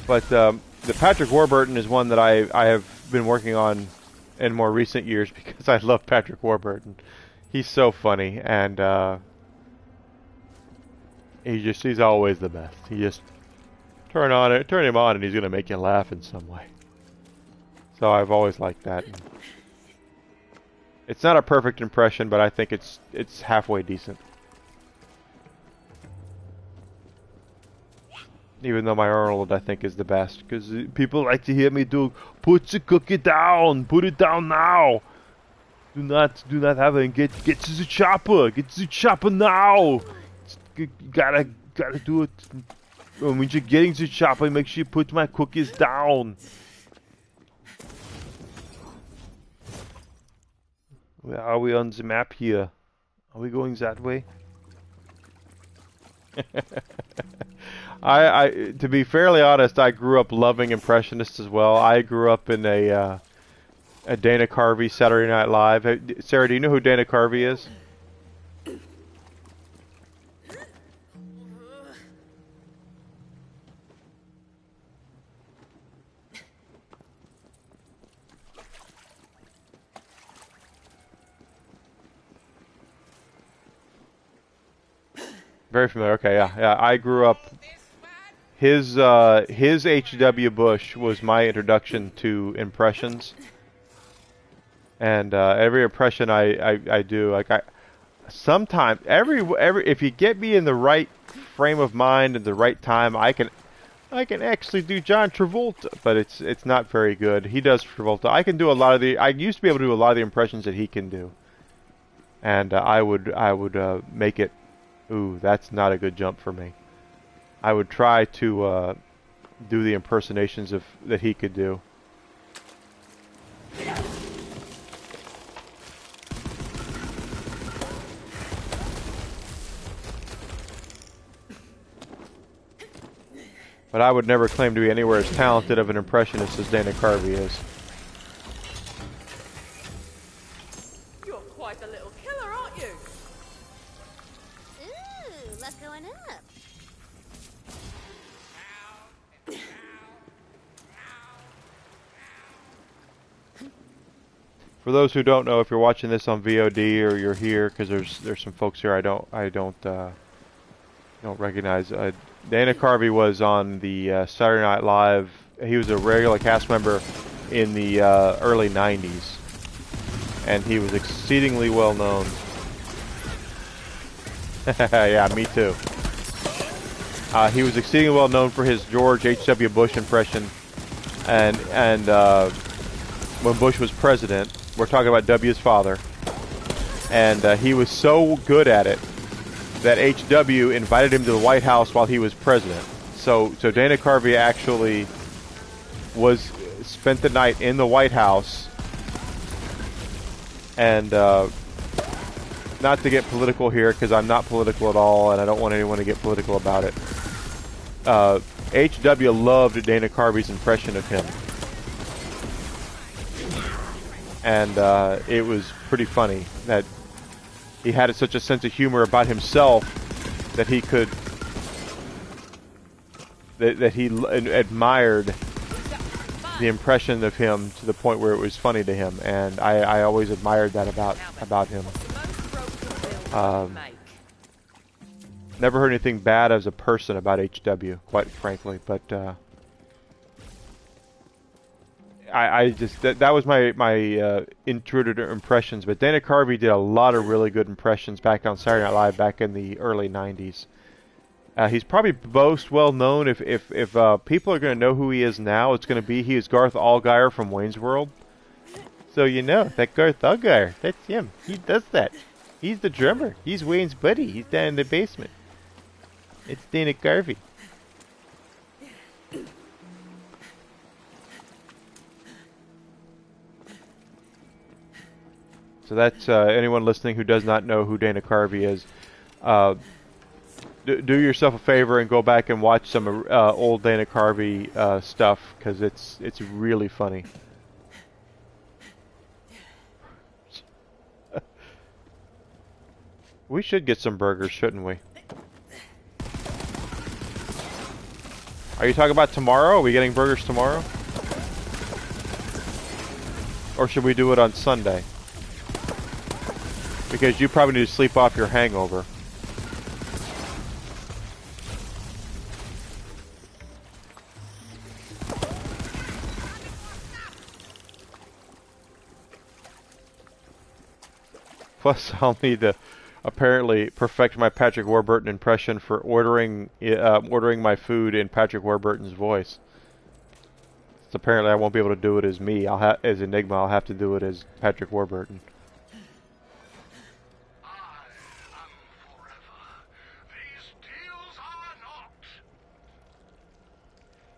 Speaker 1: But the Patrick Warburton is one that I have been working on in more recent years because I love Patrick Warburton. He's so funny, and he's always the best. He just turn him on, and he's gonna make you laugh in some way. So I've always liked that. It's not a perfect impression, but I think it's halfway decent. Even though my Arnold, I think, is the best. Because people like to hear me do, put the cookie down, put it down now. Do not have it, get to the chopper now. You gotta do it. When you're getting to the chopper, make sure you put my cookies down. Where are we on the map here? Are we going that way? To be fairly honest, I grew up loving Impressionists as well. I grew up in a Dana Carvey Saturday Night Live. Sarah, do you know who Dana Carvey is? Very familiar. Okay, yeah. I grew up. His H.W. Bush was my introduction to impressions, and every impression I do, like sometimes every if you get me in the right frame of mind at the right time, I can actually do John Travolta, but it's not very good. He does Travolta. I can do a lot of I used to be able to do a lot of the impressions that he can do, and I would make it. Ooh, that's not a good jump for me. I would try to do the impersonations that he could do. But I would never claim to be anywhere as talented of an impressionist as Dana Carvey is.
Speaker 7: You're quite a little killer, aren't you?
Speaker 3: Ooh, luck going up.
Speaker 1: For those who don't know, if you're watching this on VOD or you're here, because there's some folks here I don't recognize. Dana Carvey was on the Saturday Night Live. He was a regular cast member in the early '90s, and he was exceedingly well known. Yeah, me too. He was exceedingly well known for his George H.W. Bush impression, and when Bush was president. We're talking about W's father, and he was so good at it that H.W. invited him to the White House while he was president. So Dana Carvey actually spent the night in the White House, and not to get political here, because I'm not political at all, and I don't want anyone to get political about it. H.W. loved Dana Carvey's impression of him. And it was pretty funny that he had such a sense of humor about himself that he could, that he admired the impression of him to the point where it was funny to him, and I always admired that about him. Never heard anything bad as a person about H.W., quite frankly, but I just that was my intruder to impressions. But Dana Carvey did a lot of really good impressions back on Saturday Night Live back in the early '90s. He's probably most well known. If people are going to know who he is now, it's going to be he is Garth Allgaier from Wayne's World. So you know that Garth Allgaier, that's him. He does that. He's the drummer. He's Wayne's buddy. He's down in the basement. It's Dana Carvey. So that's anyone listening who does not know who Dana Carvey is. do yourself a favor and go back and watch some old Dana Carvey stuff, because it's really funny. We should get some burgers, shouldn't we? Are you talking about tomorrow? Are we getting burgers tomorrow? Or should we do it on Sunday? Because you probably need to sleep off your hangover. Plus, I'll need to apparently perfect my Patrick Warburton impression for ordering my food in Patrick Warburton's voice. So apparently, I won't be able to do it as me. As Enigma. I'll have to do it as Patrick Warburton.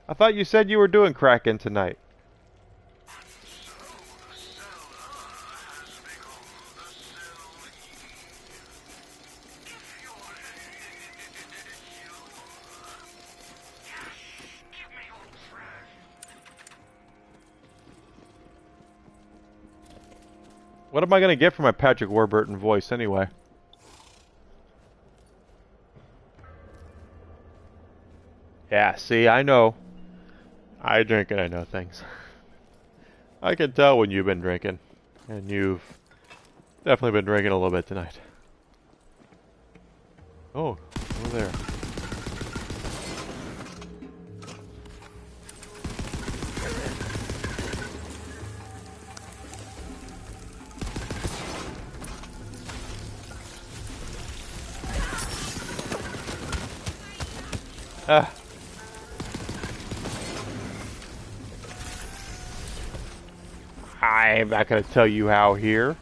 Speaker 1: I thought you said you were doing Kraken tonight. What am I going to get for my Patrick Warburton voice anyway? Yeah, see, I know. I drink and I know things. I can tell when you've been drinking. And you've definitely been drinking a little bit tonight. Oh, over there. I'm not going to tell you how here.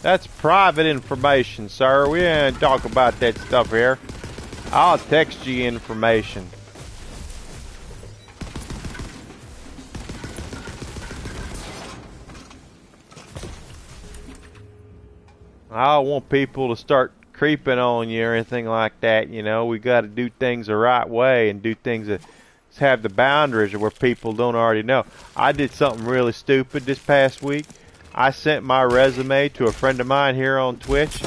Speaker 1: That's private information, sir. We ain't talk about that stuff here. I'll text you information. I don't want people to start creeping on you or anything like that, you know. We got to do things the right way and do things that have the boundaries of where people don't already know. I did something really stupid this past week. I sent my resume to a friend of mine here on Twitch,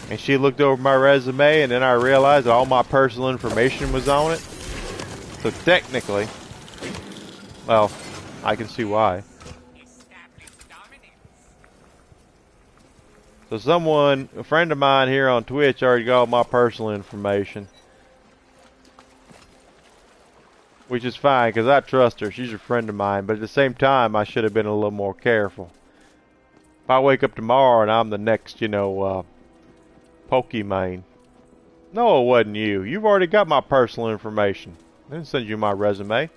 Speaker 1: and she looked over my resume, and then I realized all my personal information was on it. So technically, well, I can see why. So a friend of mine here on Twitch already got all my personal information. Which is fine, because I trust her. She's a friend of mine. But at the same time, I should have been a little more careful. If I wake up tomorrow and I'm the next, Pokemon. No, it wasn't you. You've already got my personal information. I didn't send you my resume.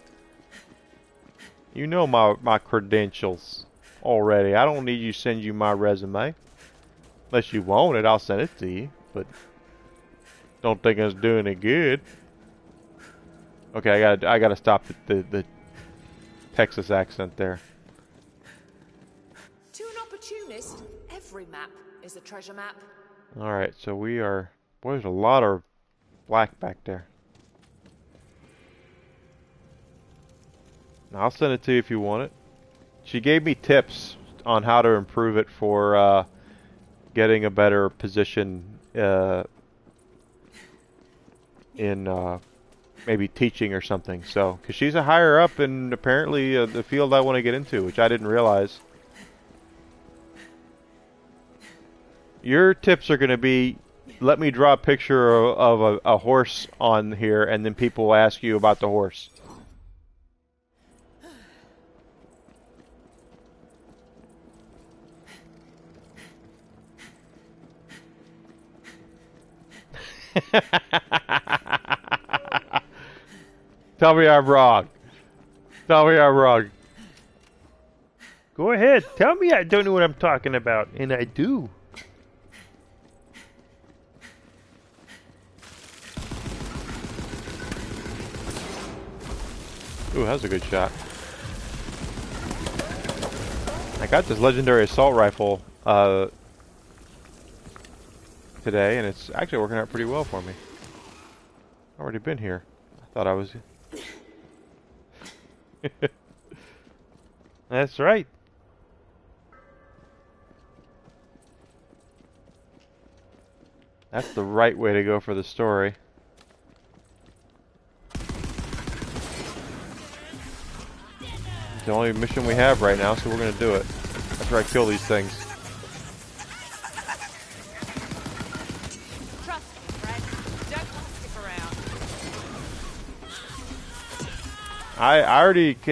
Speaker 1: You know my credentials already. I don't need you to send you my resume. Unless you want it, I'll send it to you. But don't think it's doing it good. Okay, I gotta stop the Texas accent there.
Speaker 7: To an opportunist, every map is a treasure map.
Speaker 1: Alright, so we are... Boy, there's a lot of black back there. Now, I'll send it to you if you want it. She gave me tips on how to improve it for getting a better position in maybe teaching or something. So, because she's a higher up in apparently the field I want to get into, which I didn't realize. Your tips are going to be, let me draw a picture of a horse on here, and then people will ask you about the horse. Tell me I'm wrong. Tell me I'm wrong. Go ahead. Tell me I don't know what I'm talking about. And I do. Ooh, that was a good shot. I got this legendary assault rifle today, and it's actually working out pretty well for me. Already been here. I thought I was... That's right. That's the right way to go for the story. It's the only mission we have right now, so we're gonna do it. After I kill these things.
Speaker 7: Trust me, friend. Don't want to stick around.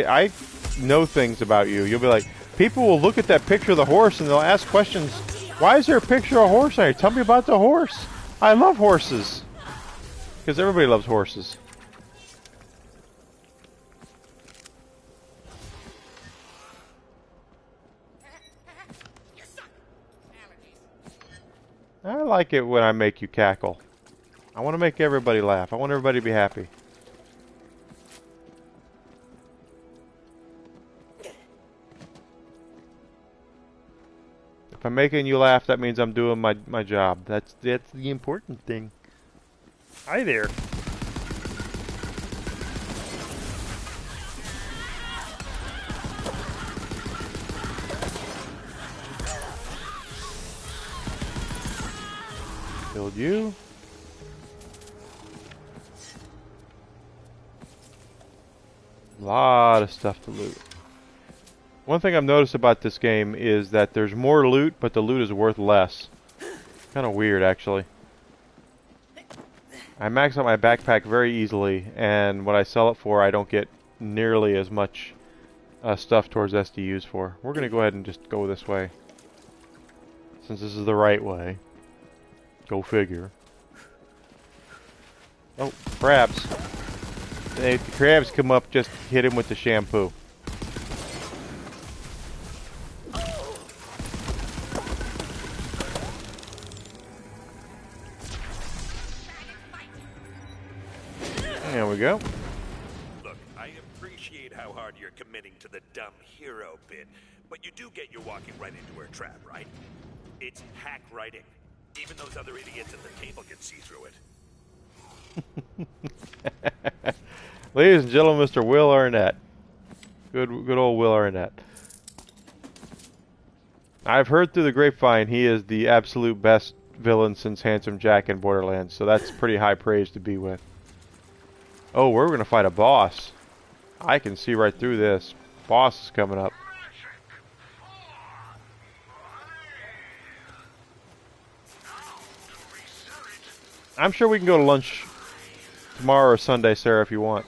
Speaker 1: I know things about you. You'll be like, people will look at that picture of the horse and they'll ask questions. Why is there a picture of a horse on here? Tell me about the horse. I love horses. Because everybody loves horses. I like it when I make you cackle. I want to make everybody laugh. I want everybody to be happy. If I'm making you laugh, that means I'm doing my job. That's the important thing. Hi there. Killed you. A lot of stuff to loot. One thing I've noticed about this game is that there's more loot, but the loot is worth less. Kind of weird, actually. I max out my backpack very easily, and what I sell it for, I don't get nearly as much stuff towards SDUs for. We're going to go ahead and just go this way. Since this is the right way. Go figure. Oh, crabs. If the crabs come up, just hit him with the shampoo. There we go.
Speaker 4: Look, I appreciate how hard you're committing to the dumb hero bit, but you do get you're walking right into her trap, right? It's hack writing. Even those other idiots at the table can see through it.
Speaker 1: Ladies and gentlemen, Mr. Will Arnett. Good old Will Arnett. I've heard through the grapevine he is the absolute best villain since Handsome Jack in Borderlands, so that's pretty high praise to be with. Oh, we're going to fight a boss. I can see right through this. Boss is coming up. I'm sure we can go to lunch tomorrow or Sunday, Sarah, if you want.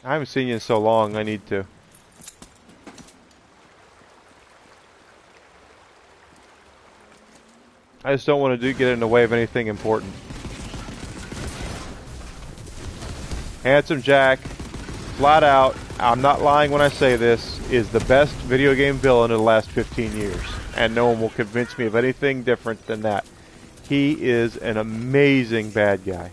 Speaker 1: I haven't seen you in so long. I need to. I just don't want to get in the way of anything important. Handsome Jack, flat out, I'm not lying when I say this, is the best video game villain in the last 15 years. And no one will convince me of anything different than that. He is an amazing bad guy.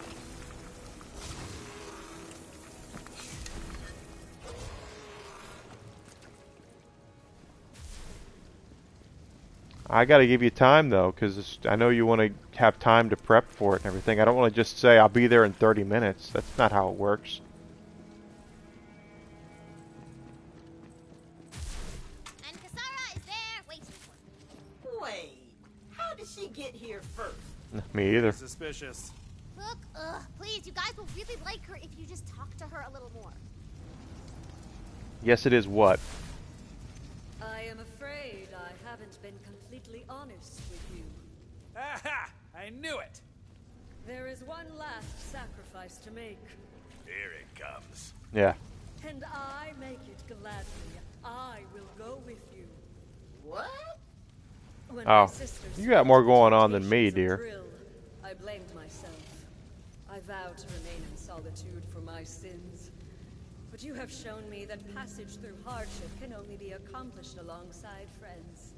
Speaker 1: I gotta give you time though, because I know you want to have time to prep for it and everything. I don't want to just say I'll be there in 30 minutes. That's not how it works.
Speaker 3: And Kasara is there waiting for me.
Speaker 6: Wait, how did she get here first?
Speaker 1: Me either.
Speaker 5: Suspicious.
Speaker 3: Look, please, you guys will really like her if you just talk to her a little more.
Speaker 1: Yes, it is what?
Speaker 2: I am afraid I haven't been completely honest with you.
Speaker 5: Aha! I knew it!
Speaker 2: There is one last sacrifice to make.
Speaker 4: Here it comes.
Speaker 1: Yeah.
Speaker 2: And I make it gladly. I will go with you.
Speaker 6: What?
Speaker 2: When
Speaker 1: Oh,
Speaker 2: my sisters
Speaker 1: you got more going on than me,
Speaker 2: of
Speaker 1: dear.
Speaker 2: thrill, I blamed myself. I vowed to remain in solitude for my sins. But you have shown me that passage through hardship can only be accomplished alongside friends.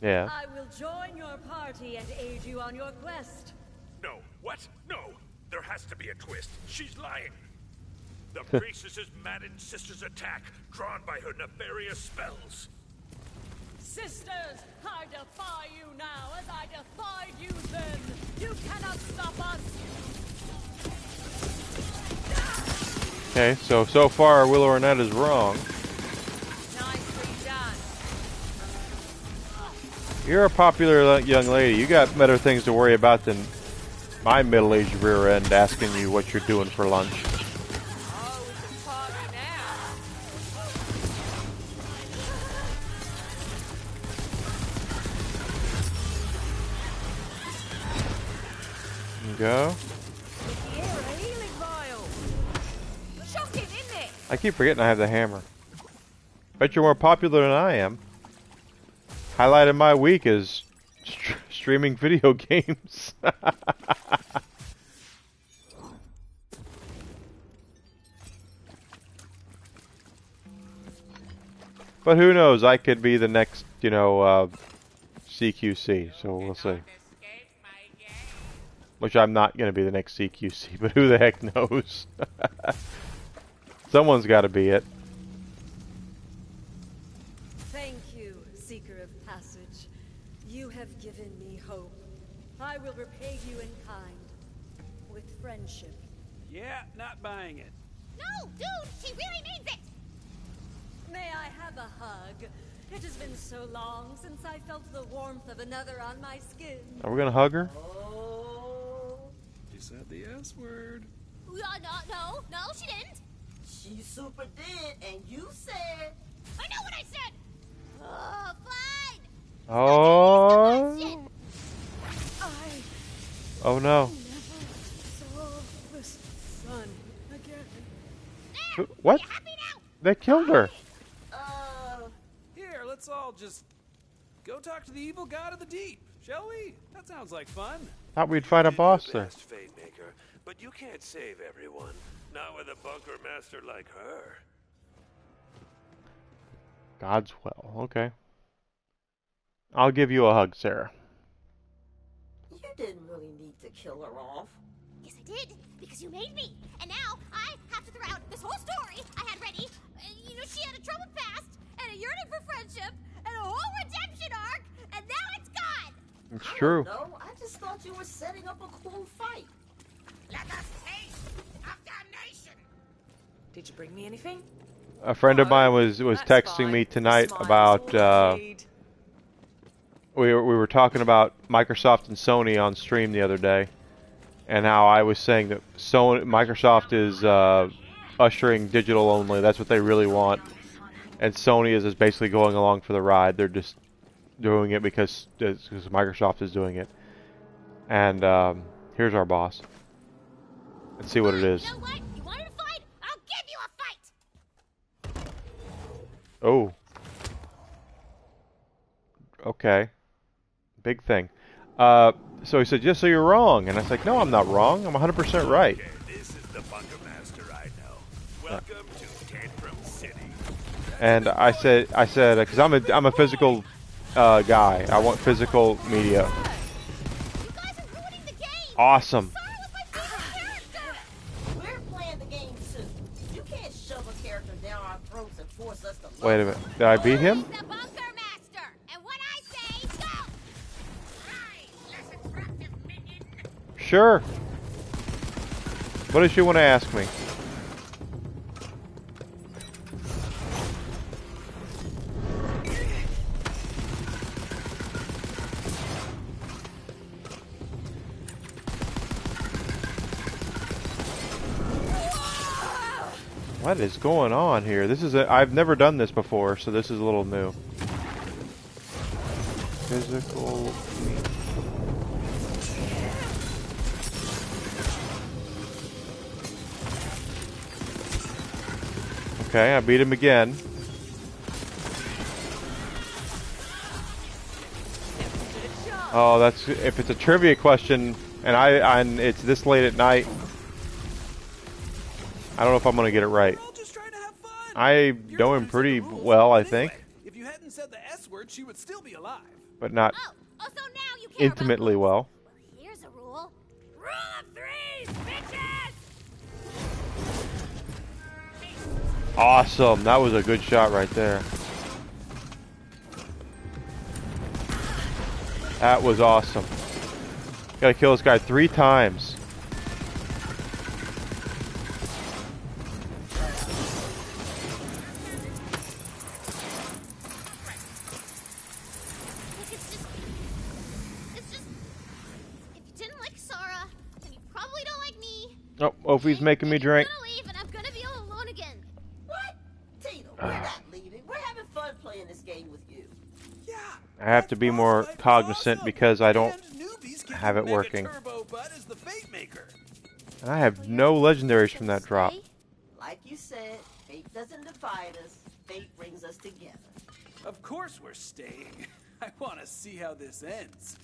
Speaker 1: Yeah.
Speaker 2: I will join your party and aid you on your quest.
Speaker 4: No, what? No! There has to be a twist. She's lying. The priestess's maddened sister's attack, drawn by her nefarious spells.
Speaker 2: Sisters, I defy you now as I defied you then. You cannot stop us.
Speaker 1: Okay, so far Willow Arnett is wrong.
Speaker 7: Nicely done.
Speaker 1: You're a popular young lady. You got better things to worry about than my middle-aged rear end asking you what you're doing for lunch.
Speaker 7: Oh, it's a party now.
Speaker 1: You go.
Speaker 2: Here, a healing vial.
Speaker 7: Shocking, isn't it?
Speaker 1: I keep forgetting I have the hammer. Bet you're more popular than I am. Highlight of my week is streaming video games. But who knows? I could be the next, CQC. So we'll see. Which I'm not going to be the next CQC, but who the heck knows? Someone's got to be it.
Speaker 2: Thank you, Seeker of Passage. You have given me hope. I will repay you in kind. With friendship.
Speaker 5: Yeah, not buying it.
Speaker 3: No, dude, she really means it.
Speaker 2: May I have a hug? It has been so long since I felt the warmth of another on my skin.
Speaker 1: Are we going to hug her?
Speaker 6: Oh,
Speaker 5: You said the S word.
Speaker 3: No, she didn't.
Speaker 6: she super did, and you said.
Speaker 3: I know what I said. Oh, fine.
Speaker 1: Oh.
Speaker 2: I
Speaker 1: Oh no.
Speaker 2: never saw the sun again.
Speaker 3: There.
Speaker 1: What?
Speaker 3: You happy now?
Speaker 1: They killed her.
Speaker 5: Here, let's all just go talk to the evil god of the deep, shall we? That sounds like fun.
Speaker 1: Thought we'd fight a boss there.
Speaker 4: Best, Fate Maker, but you can't save everyone. Not with a bunker master like her.
Speaker 1: God's well. Okay. I'll give you a hug, Sarah.
Speaker 6: You didn't really need to kill her off.
Speaker 3: Yes, I did, because you made me. And now I have to throw out this whole story I had ready. She had a troubled past, and a yearning for friendship, and a whole redemption arc, and now it's gone.
Speaker 1: It's true.
Speaker 6: No, I just thought you were setting up a cool fight.
Speaker 10: Let us taste of damnation.
Speaker 7: Did you bring me anything?
Speaker 1: A friend of mine was
Speaker 7: That's
Speaker 1: texting
Speaker 7: fine.
Speaker 1: me
Speaker 7: The
Speaker 1: tonight
Speaker 7: smile is
Speaker 1: about
Speaker 7: all I need.
Speaker 1: we were talking about Microsoft and Sony on stream the other day, and how I was saying that Microsoft is ushering digital only. That's what they really want, and Sony is basically going along for the ride. They're just doing it because Microsoft is doing it. And here's our boss. Let's see what it is.
Speaker 3: You know what? You wanted a fight? I'll give you a fight.
Speaker 1: Oh. Okay. Big thing. So he said, just so you're wrong. And I was like, no, I'm not wrong. I'm 100% right.
Speaker 4: Okay, this is the bunker master I know. Welcome to Tantrum City.
Speaker 1: And I said, because I'm a physical guy. I want physical media.
Speaker 3: You guys are ruining the game.
Speaker 1: Awesome.
Speaker 3: Sarah was my favorite character.
Speaker 6: We're playing the game too. You can't shove a character down our throats and force us to love.
Speaker 1: Wait a minute. Did I beat him?
Speaker 3: He's the bunker master, and what I say, go.
Speaker 10: Less attractive minion.
Speaker 1: Sure. What does she want to ask me? What is going on here? I've never done this before, so this is a little new. Physical. Okay, I beat him again. Oh, that's if it's a trivia question, and it's this late at night. I don't know if I'm gonna get it right.
Speaker 5: We're all just trying to have fun.
Speaker 1: I
Speaker 5: You're
Speaker 1: know
Speaker 5: the
Speaker 1: him
Speaker 5: one who
Speaker 1: pretty
Speaker 5: set the rules.
Speaker 1: well, I
Speaker 5: But
Speaker 1: think,
Speaker 5: anyway, if you hadn't said the S word, she would still be alive.
Speaker 1: but not
Speaker 3: Oh, so now you care
Speaker 1: intimately
Speaker 3: about
Speaker 1: well.
Speaker 3: rules. Well, here's a rule.
Speaker 10: Rule of threes, bitches!
Speaker 1: Awesome. That was a good shot right there. That was awesome. Gotta kill this guy 3 times. Oh, Opie's making me drink.
Speaker 3: I'm gonna leave and I'm gonna be all alone again.
Speaker 6: What? Tina, we're not leaving. We're having fun playing this game with you.
Speaker 5: Yeah.
Speaker 1: I have to be more cognizant because I don't have it working.
Speaker 5: Turbo Bud is the fate maker.
Speaker 1: And I have no legendaries from that drop.
Speaker 6: Like you said, fate doesn't divide us. Fate brings us together.
Speaker 5: Of course we're staying. I want to see how this ends.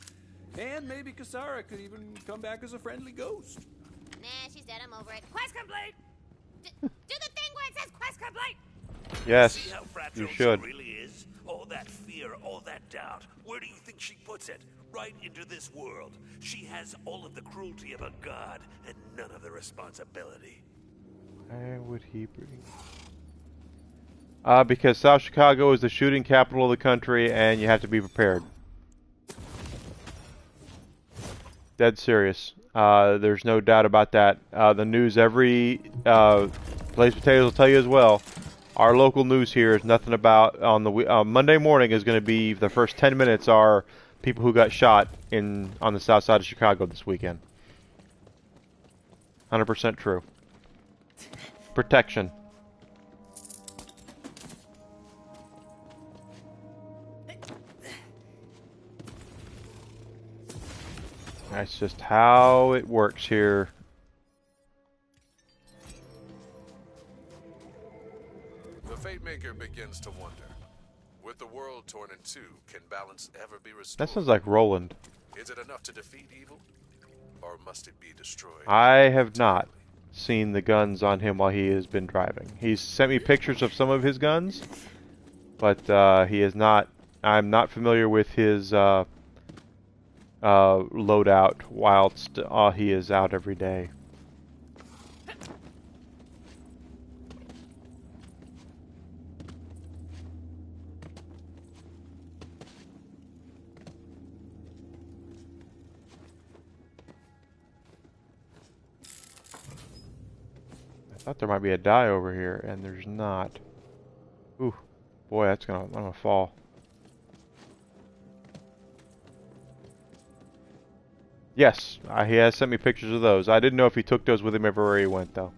Speaker 5: And maybe Kasara could even come back as a friendly ghost.
Speaker 3: Nah, she's dead. I'm over it. Quest complete! Do the thing where it says quest complete!
Speaker 1: Yes,
Speaker 4: See how
Speaker 1: you
Speaker 4: fragile she
Speaker 1: should.
Speaker 4: really is? All that fear, all that doubt. Where do you think she puts it? Right into this world. She has all of the cruelty of a god and none of the responsibility.
Speaker 1: Why would he bring? Because South Chicago is the shooting capital of the country, and you have to be prepared. Dead serious. There's no doubt about that. The news, every Blaze Potatoes will tell you as well. Our local news here is nothing about on the Monday morning is going to be the first 10 minutes are people who got shot on the south side of Chicago this weekend. 100% true. Protection. That's just how it works here.
Speaker 11: The Fate Maker begins to wonder. With the world torn in two, can balance ever be restored?
Speaker 1: That sounds like Roland.
Speaker 11: Is it enough to defeat evil? Or must it be destroyed?
Speaker 1: I have not seen the guns on him while he has been driving. He's sent me pictures of some of his guns, but he is not. I'm not familiar with his loadout whilst he is out every day. I thought there might be a die over here, and there's not. Ooh, boy, I'm gonna fall. Yes, he has sent me pictures of those. I didn't know if he took those with him everywhere he went, though.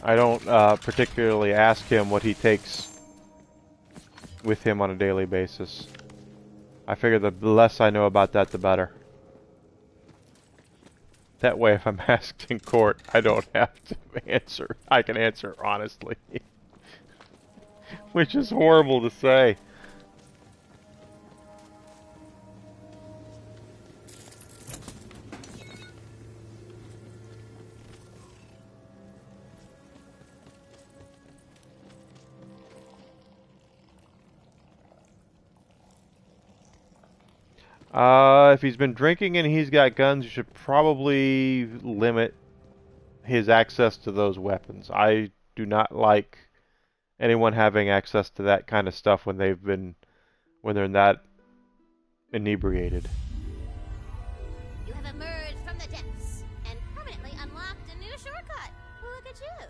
Speaker 1: I don't particularly ask him what he takes with him on a daily basis. I figure the less I know about that, the better. That way, if I'm asked in court, I don't have to answer. I can answer honestly. Which is horrible to say. If he's been drinking and he's got guns, you should probably limit his access to those weapons. I do not like anyone having access to that kind of stuff when they're in that inebriated.
Speaker 3: You have emerged from the depths and permanently unlocked a new shortcut. Look at you.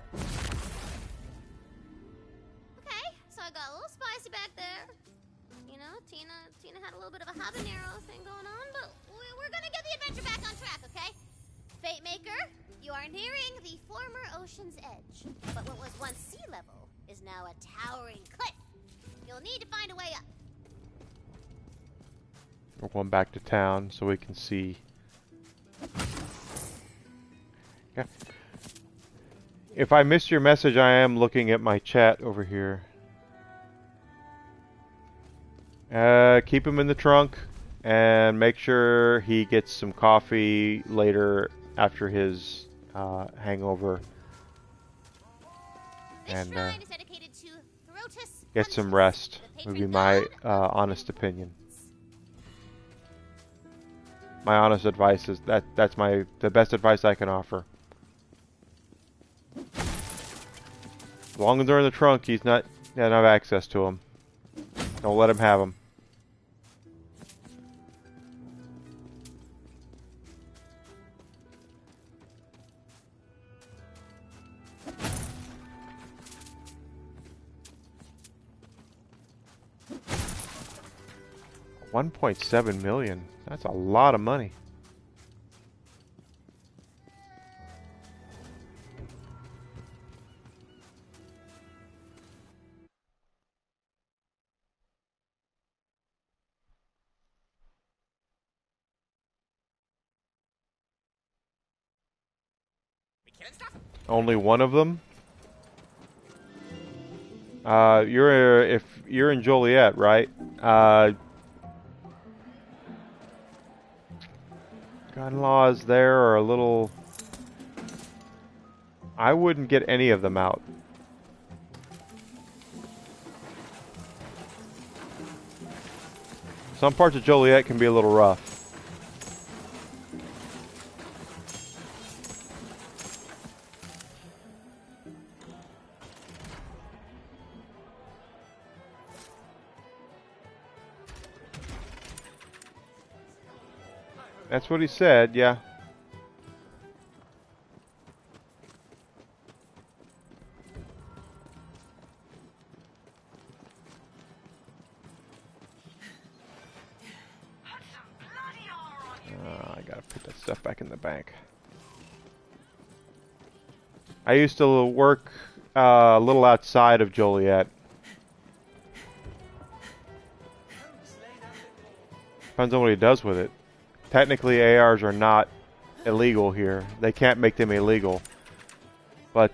Speaker 3: Okay, so I got a little spicy back there. You know, Tina had a little bit of a habanero thing going on, but we're gonna get the adventure back on track, okay? Fate Maker, you are nearing the former ocean's edge, but what was once sea level is now a towering cliff. You'll need to find a way up.
Speaker 1: We're going back to town so we can see. If I missed your message, I am looking at my chat over here. Keep him in the trunk and make sure he gets some coffee later after his hangover. And get some rest would be my honest opinion. My honest advice is that's the best advice I can offer. As long as they're in the trunk, he doesn't have access to them. Don't let him have them. $1.7 million. That's a lot of money. Only one of them? If you're in Joliet, right? Gun laws there are a little... I wouldn't get any of them out. Some parts of Joliet can be a little rough. That's what he said, yeah. I gotta put that stuff back in the bank. I used to work a little outside of Joliet. Depends on what he does with it. Technically, ARs are not illegal here. They can't make them illegal. But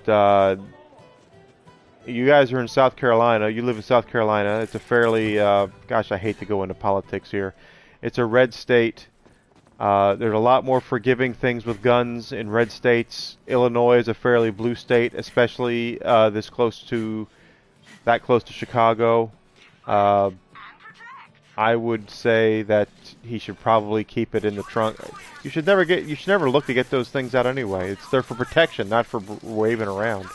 Speaker 1: you guys are in South Carolina. You live in South Carolina. It's a fairly, gosh, I hate to go into politics here. It's a red state. There's a lot more forgiving things with guns in red states. Illinois is a fairly blue state, especially that close to Chicago. I would say that he should probably keep it in the trunk. You should never look to get those things out anyway. It's there for protection, not for waving around.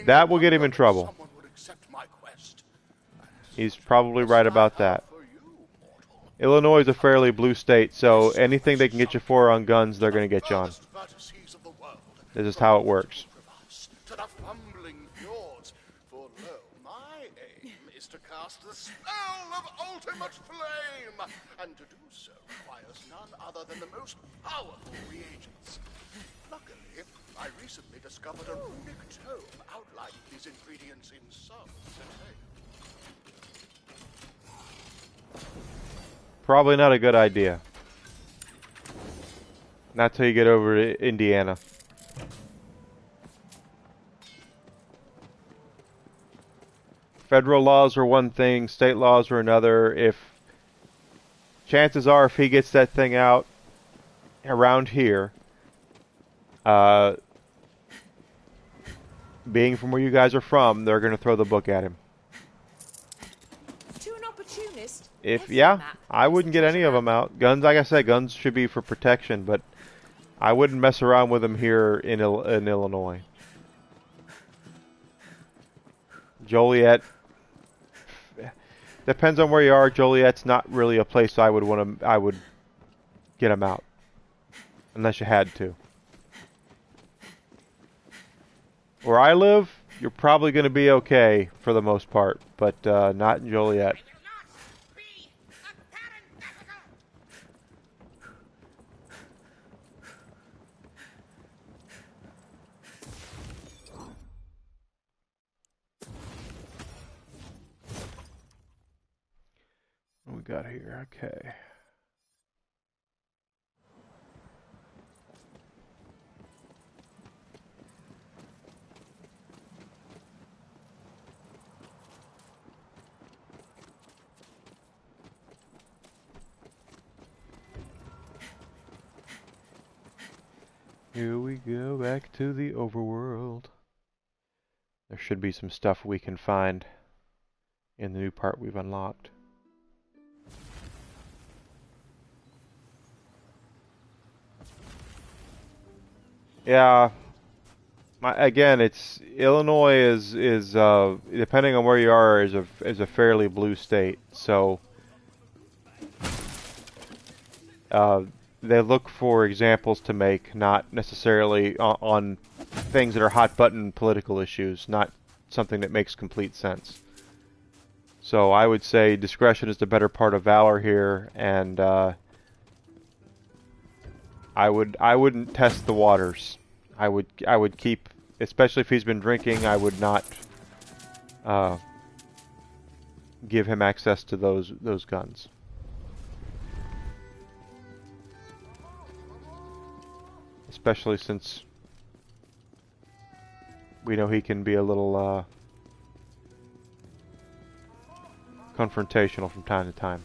Speaker 1: That will get him in trouble. He's probably right about that. Illinois is a fairly blue state, so anything they can get you for on guns, they're going to get you on. This is how it works.
Speaker 12: To the fumbling fjords, for lo, my aim is to cast the spell of ultimate flame, and to do so requires none other than the most powerful reagents. Luckily, I recently discovered a runic tome outlining these ingredients in some detail.
Speaker 1: Probably not a good idea. Not till you get over to Indiana. Federal laws are one thing, state laws are another. Chances are, if he gets that thing out around here, being from where you guys are from, they're going to throw the book at him.
Speaker 7: To an opportunist.
Speaker 1: I wouldn't get any of them out. Guns, like I said, guns should be for protection, but I wouldn't mess around with them here in Illinois. Joliet. Depends on where you are. Joliet's not really a place I would get them out, unless you had to. Where I live, you're probably going to be okay for the most part, but not in Joliet. What we got here? Okay. Here we go back to the overworld. There should be some stuff we can find in the new part we've unlocked. Yeah. Again, it's Illinois is depending on where you are is a fairly blue state. So they look for examples to make, not necessarily on things that are hot button political issues, not something that makes complete sense. So I would say discretion is the better part of valor here, and I wouldn't test the waters. I would keep, especially if he's been drinking, I would not give him access to those guns. Especially since we know he can be a little confrontational from time to time.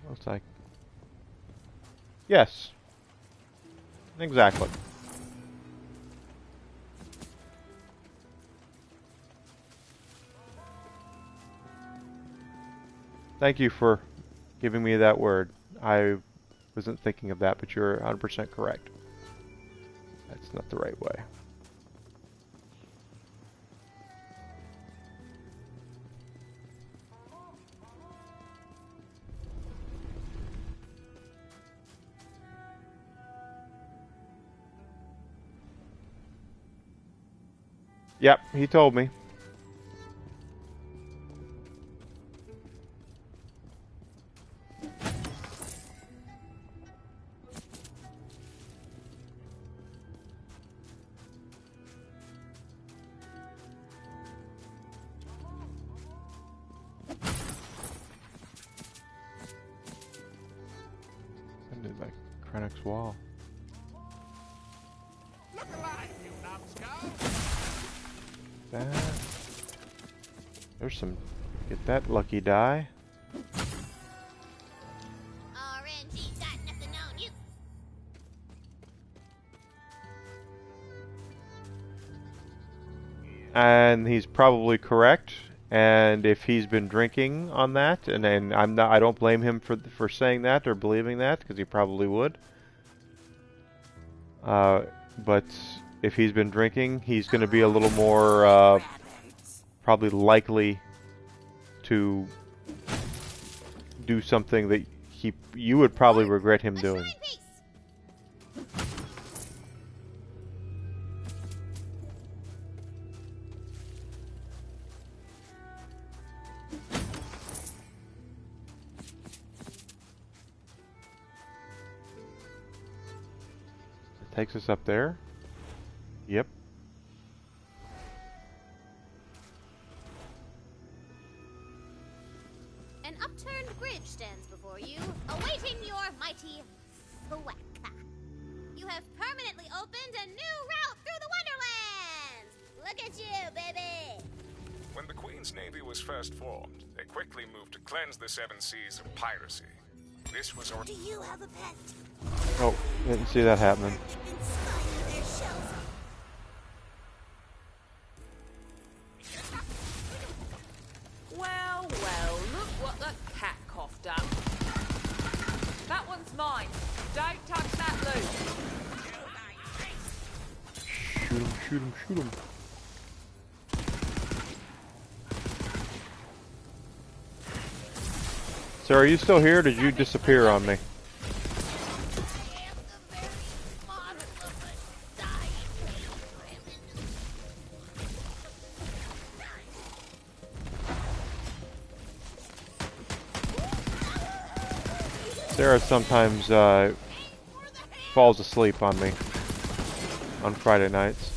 Speaker 1: Looks like... Yes. Exactly. Thank you for giving me that word. I wasn't thinking of that, but you're 100% correct. That's not the right way. Yep, he told me. I did like Krennic's wall.
Speaker 10: Look alive, you numbskull!
Speaker 1: That. There's some. Get that lucky die.
Speaker 3: RNG's got nothing on you.
Speaker 1: And he's probably correct. And if he's been drinking on that, and I don't blame him for saying that or believing that, because he probably would. But if he's been drinking, he's going to be a little more probably likely to do something that you would probably regret him doing. Takes us up there. Yep.
Speaker 3: An upturned bridge stands before you, awaiting your mighty thwack. You have permanently opened a new route through the Wonderlands! Look at you, baby!
Speaker 13: When the Queen's Navy was first formed, they quickly moved to cleanse the seven seas of piracy. This was
Speaker 3: Do you have a pet?
Speaker 1: Oh, didn't see that happening.
Speaker 7: Well, look what the cat coughed up. That one's mine. Don't touch that loot.
Speaker 1: Shoot him, shoot him, shoot him. Sir, are you still here or did you disappear on me? Sarah sometimes falls asleep on me on Friday nights.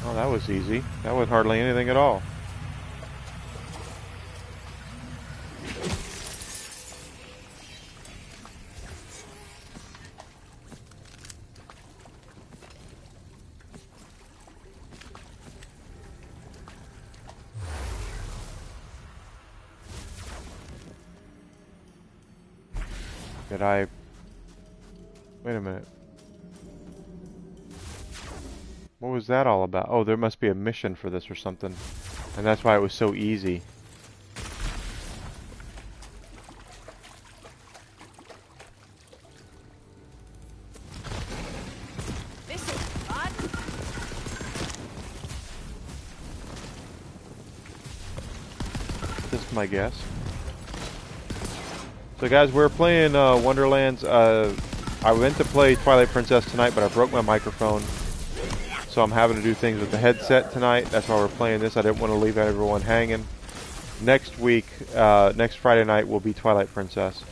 Speaker 1: Oh, that was easy. That was hardly anything at all. Did I... Wait a minute. What was that all about? Oh, there must be a mission for this or something. And that's why it was so easy.
Speaker 7: This is fun.
Speaker 1: Just my guess. So guys, we're playing Wonderlands. I went to play Twilight Princess tonight, but I broke my microphone. So I'm having to do things with the headset tonight. That's why we're playing this. I didn't want to leave everyone hanging. Next week, next Friday night, will be Twilight Princess.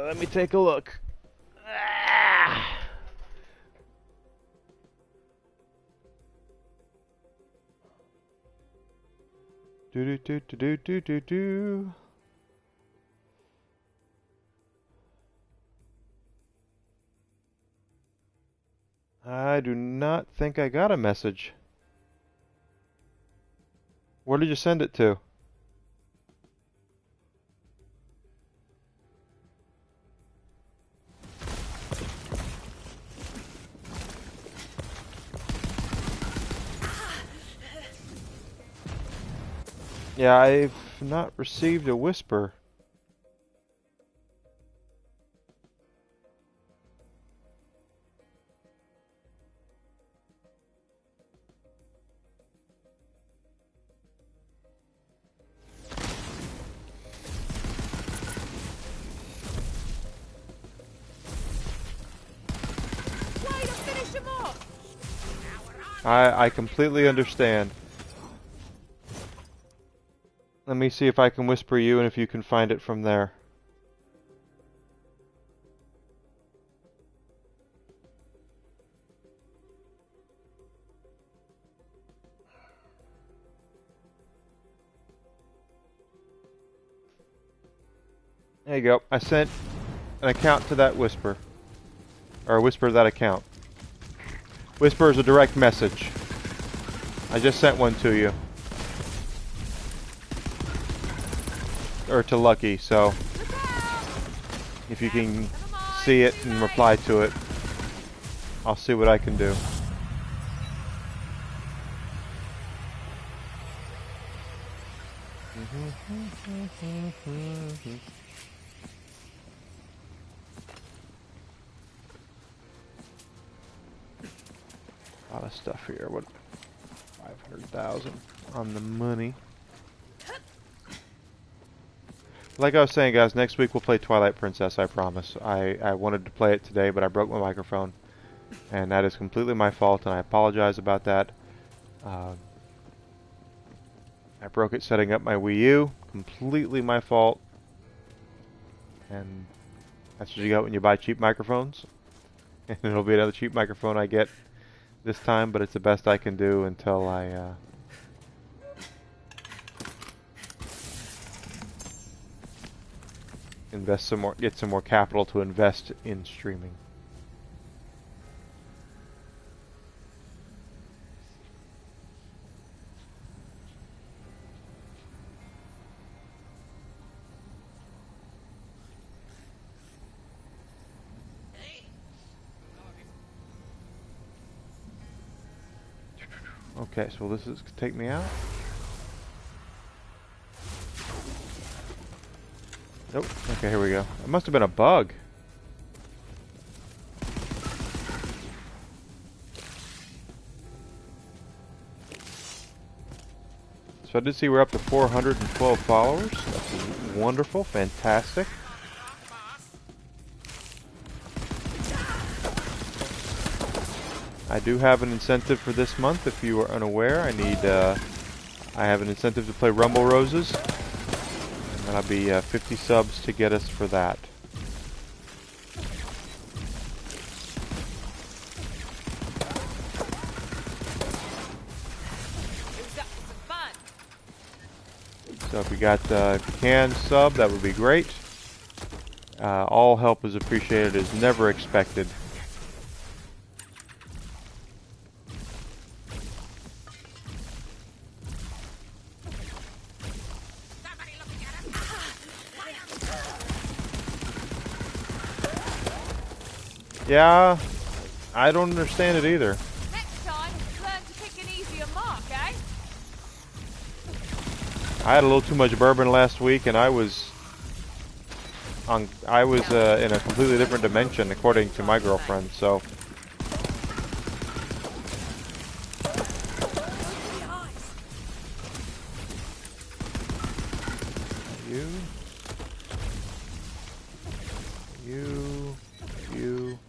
Speaker 1: Let me take a look. Do do do do do do do. I do not think I got a message. Where did you send it to? Yeah, I've not received a whisper. I completely understand. Let me see if I can whisper you and if you can find it from there. There you go. I sent an account to that whisper. Or whisper to that account. Whisper is a direct message. I just sent one to you. Or to Lucky, so if you can see it and reply to it, I'll see what I can do. A lot of stuff here. What? 500,000 on the money. Like I was saying, guys, next week we'll play Twilight Princess, I promise. I wanted to play it today, but I broke my microphone. And that is completely my fault, and I apologize about that. I broke it setting up my Wii U. Completely my fault. And that's what you got when you buy cheap microphones. And it'll be another cheap microphone I get this time, but it's the best I can do until I... invest some more, get some more capital to invest in streaming. Okay, so this is take me out. Nope. Okay, here we go. It must have been a bug. So I did see we're up to 412 followers. That's wonderful, fantastic. I do have an incentive for this month. If you are unaware, I have an incentive to play Rumble Roses. That'll be 50 subs to get us for that. So if you can sub, that would be great. All help is appreciated, is never expected. Yeah, I don't understand it either.
Speaker 7: Next time, learn to pick an easier mark, eh?
Speaker 1: I had a little too much bourbon last week, and I was in a completely different dimension, according to my girlfriend. So. You.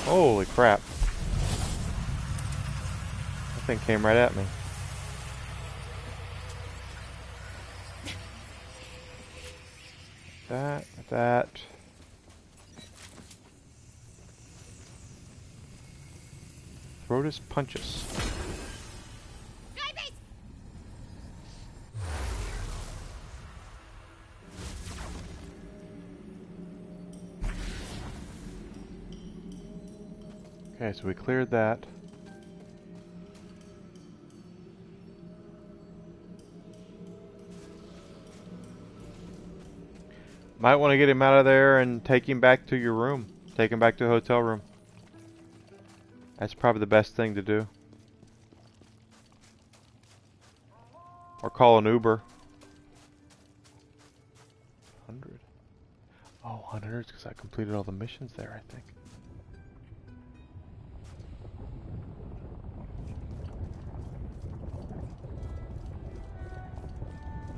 Speaker 1: Holy crap. That thing came right at me. That. Rotus punches. Okay, so we cleared that. Might want to get him out of there and take him back to your room. Take him back to the hotel room. That's probably the best thing to do. Or call an Uber. 100. Oh, 100 because I completed all the missions there, I think.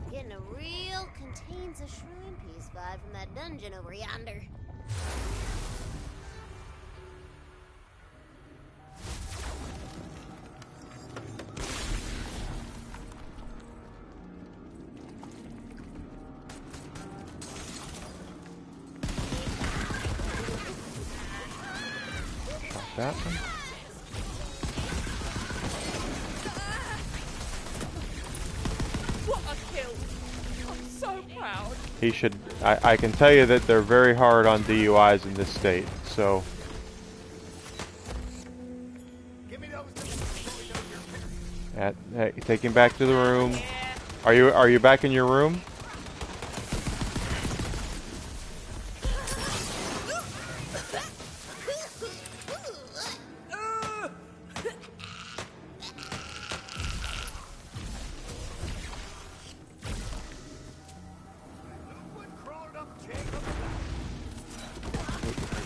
Speaker 3: Getting a real contains a shrine piece vibe from that dungeon over yonder.
Speaker 1: That one.
Speaker 7: What a kill! I'm so proud.
Speaker 1: He should. I can tell you that they're very hard on DUIs in this state. So. Hey, take him back to the room. Are you back in your room?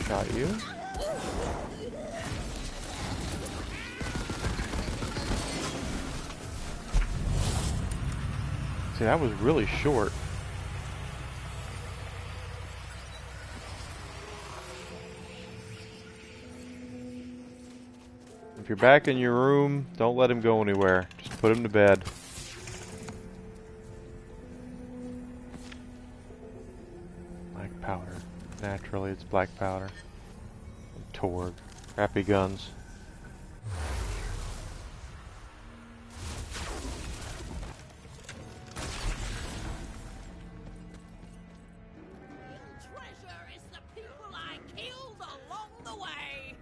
Speaker 1: Shot you. See, that was really short. If you're back in your room, don't let him go anywhere. Just put him to bed. Black powder. Naturally, it's black powder. And Torg. Crappy guns.
Speaker 8: Treasure is the people I killed along the way.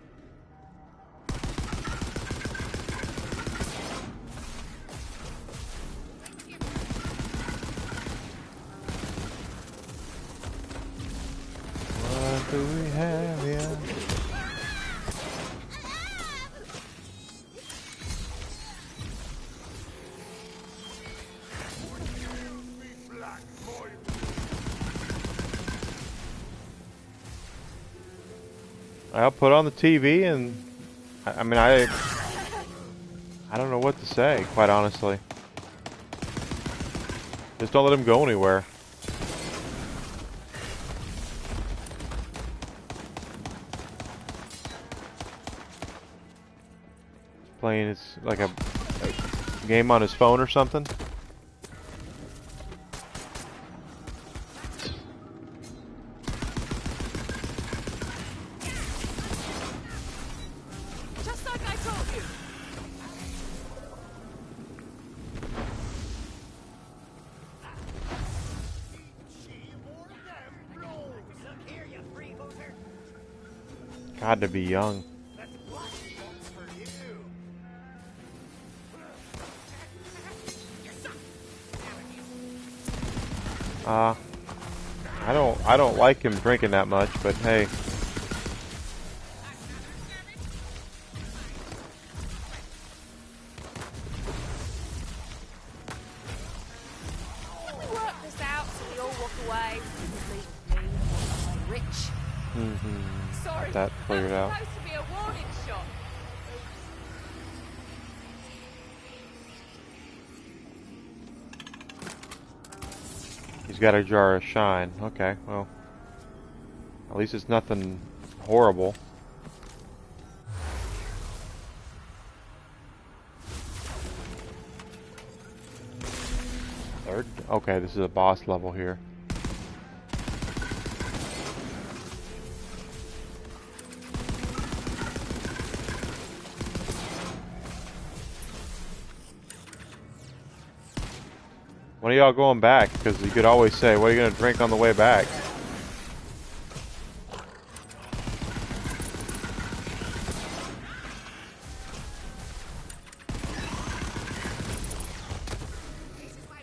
Speaker 1: What do we have here? I'll put on the TV and I mean I don't know what to say, quite honestly. Just don't let him go anywhere. Playing it's like a game on his phone or something.
Speaker 7: Just like I told you.
Speaker 1: God, to be young. I don't like him drinking that much, but hey.
Speaker 7: Can we work this out so we all walk away? Leave me rich. Sorry,
Speaker 1: Got that figured out.
Speaker 7: supposed to be a warning shot.
Speaker 1: He's got a jar of shine. Okay, well. At least it's nothing horrible. Third? Okay, this is a boss level here. When are y'all going back? Because you could always say, what are you going to drink on the way back?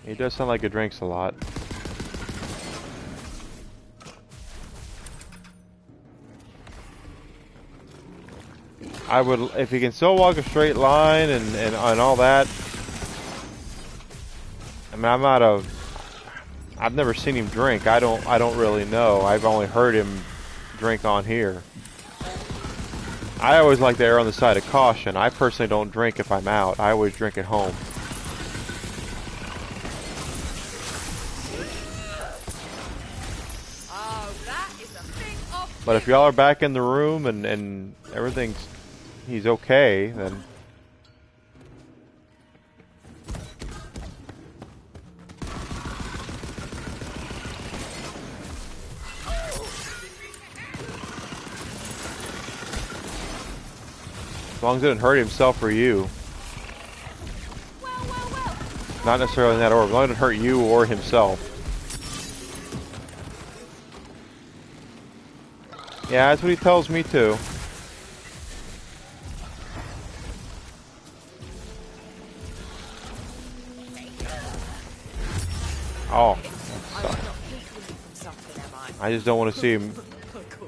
Speaker 1: He does sound like he drinks a lot. I would, if he can still walk a straight line and all that. I mean, I've never seen him drink. I don't really know. I've only heard him drink on here. I always like to err on the side of caution. I personally don't drink if I'm out. I always drink at home. But if y'all are back in the room and he's okay, then as long as it didn't hurt himself or you. Not necessarily in that order, as long as it didn't hurt you or himself. Yeah, that's what he tells me too. Oh. I just don't want to see him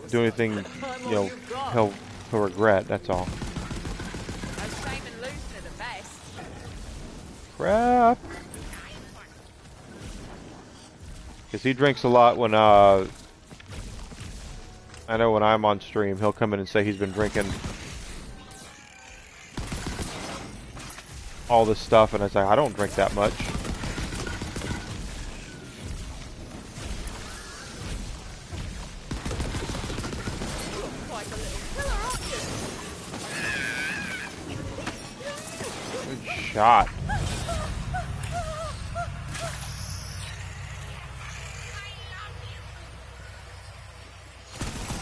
Speaker 1: do anything, you know, he'll regret, that's all. Crap. Because he drinks a lot when, I know when I'm on stream, he'll come in and say he's been drinking all this stuff, and I say, I don't drink that much. Good shot.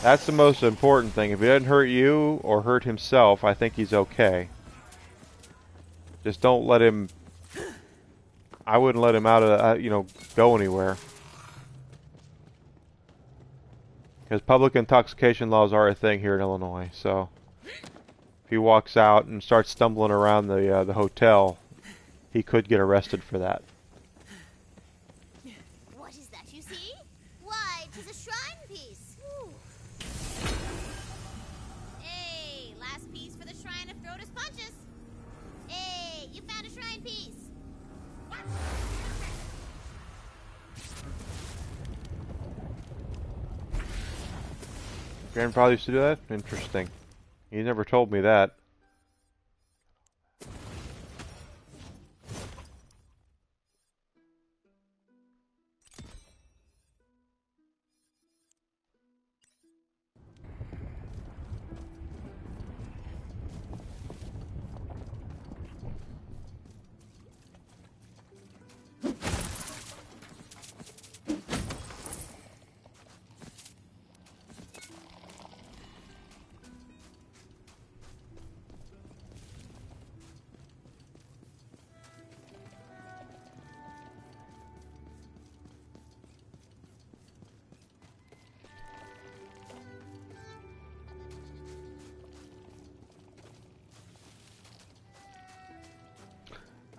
Speaker 1: That's the most important thing. If he doesn't hurt you or hurt himself, I think he's okay. Just don't let him... I wouldn't let him out of, you know, go anywhere. Because public intoxication laws are a thing here in Illinois, so... If he walks out and starts stumbling around the hotel, he could get arrested for that.
Speaker 3: What is that you see? Why, 'tis a shrine piece. Ooh. Hey, last piece for the shrine of Throtus Punches. Hey, you found a shrine piece. What?
Speaker 1: Grandfather used to do that? Interesting. He never told me that.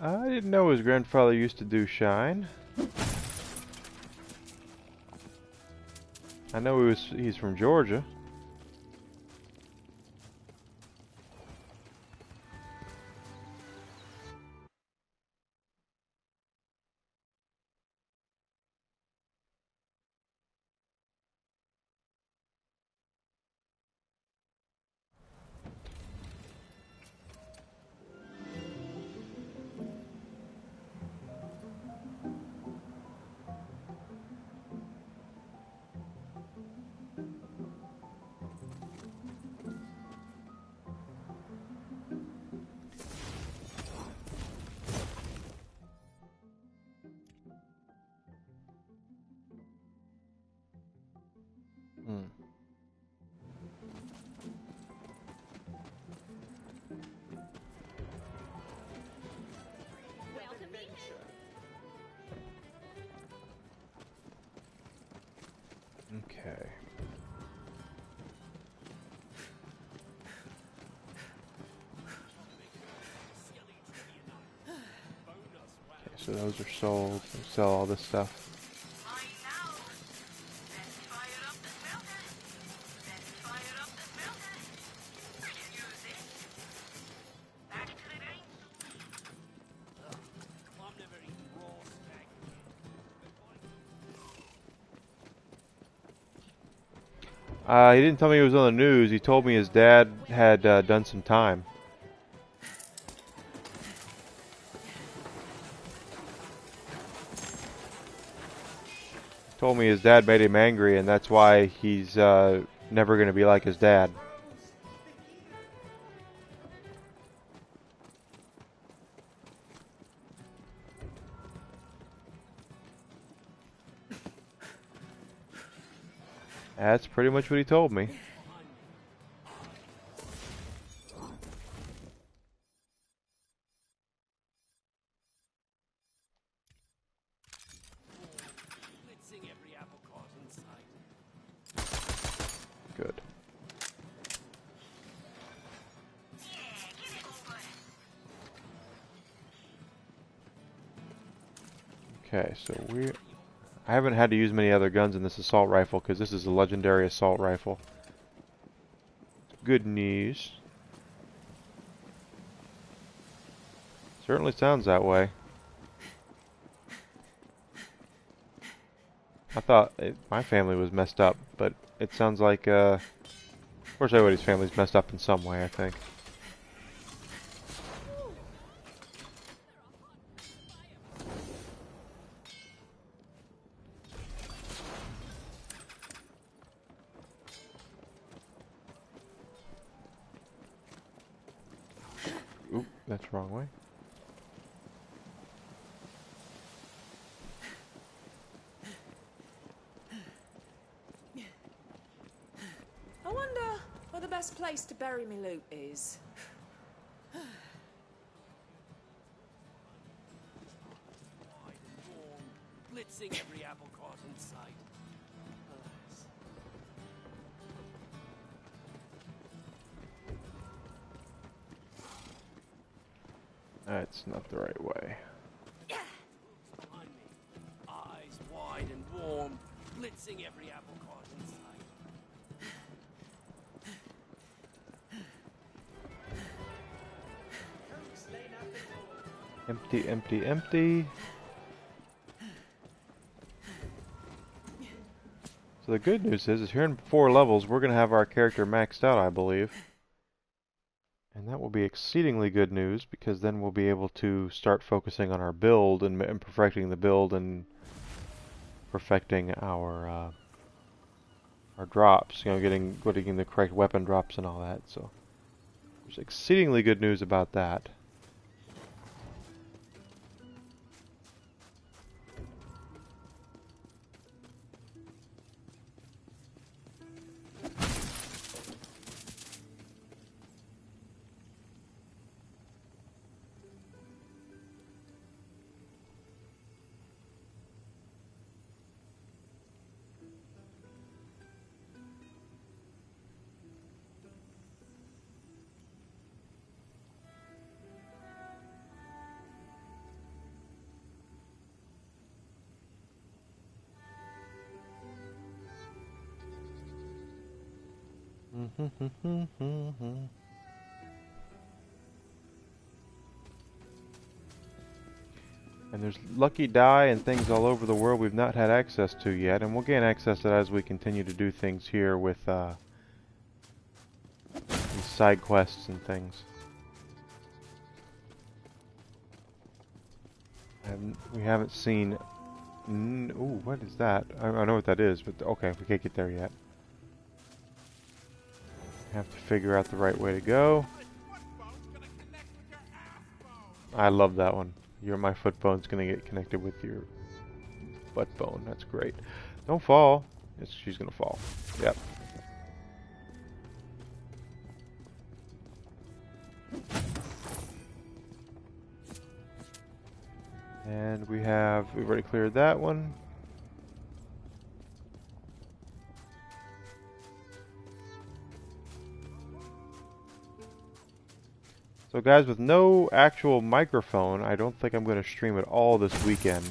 Speaker 1: I didn't know his grandfather used to do Shine. I know he's from Georgia. Hmm. Okay. So those are sold. We sell all this stuff. He didn't tell me he was on the news. He told me his dad had done some time. Told me his dad made him angry, and that's why he's never going to be like his dad. That's pretty much what he told me. Good. Okay, so I haven't had to use many other guns in this assault rifle because this is a legendary assault rifle. Good news. Certainly sounds that way. I thought my family was messed up, but it sounds like, of course everybody's family's messed up in some way, I think. Oop, that's the wrong way.
Speaker 7: I wonder where the best place to bury me loot is.
Speaker 5: Blitzing every apple cart in sight.
Speaker 1: That's not the right way.
Speaker 5: Behind me. Eyes wide and warm, blitzing every apple cart in sight.
Speaker 1: Empty, empty, empty. So the good news is here in 4 levels, we're going to have our character maxed out, I believe. And that will be exceedingly good news, because then we'll be able to start focusing on our build and perfecting the build and perfecting our drops. You know, getting the correct weapon drops and all that. So there's exceedingly good news about that. And there's lucky die and things all over the world we've not had access to yet, and we'll gain access to that as we continue to do things here with these side quests and things. And we haven't seen... ooh, what is that? I know what that is, but okay, we can't get there yet. Have to figure out the right way to go. I love that one. My foot bone's gonna get connected with your butt bone. That's great. Don't fall. She's gonna fall. Yep. And we've already cleared that one. So guys, with no actual microphone, I don't think I'm going to stream at all this weekend.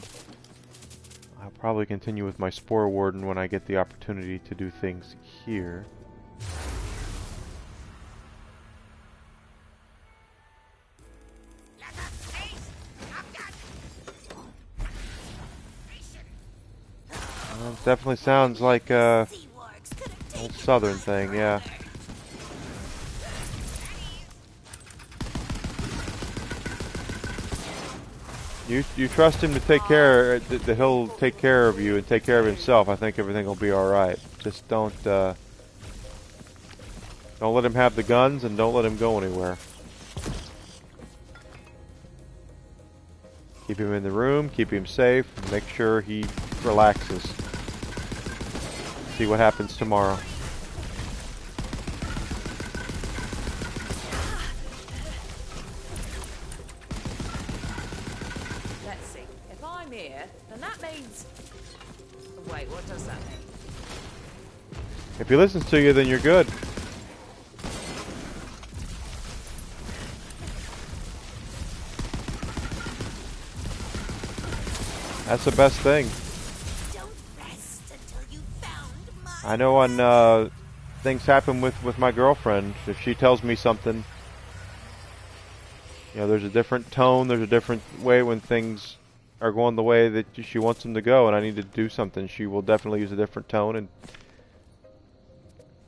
Speaker 1: I'll probably continue with my Spore Warden when I get the opportunity to do things here. Well, it definitely sounds like a old southern thing, yeah. You trust him to take care, that he'll take care of you and take care of himself. I think everything will be alright. Just don't let him have the guns and don't let him go anywhere. Keep him in the room, keep him safe, and make sure he relaxes. See what happens tomorrow.
Speaker 7: And that means... Wait, what does that mean?
Speaker 1: If he listens to you, then you're good. That's the best thing.
Speaker 3: Don't rest until you found my...
Speaker 1: I know when things happen with my girlfriend, if she tells me something, you know, there's a different tone, there's a different way when things are going the way that she wants them to go, and I need to do something. She will definitely use a different tone, and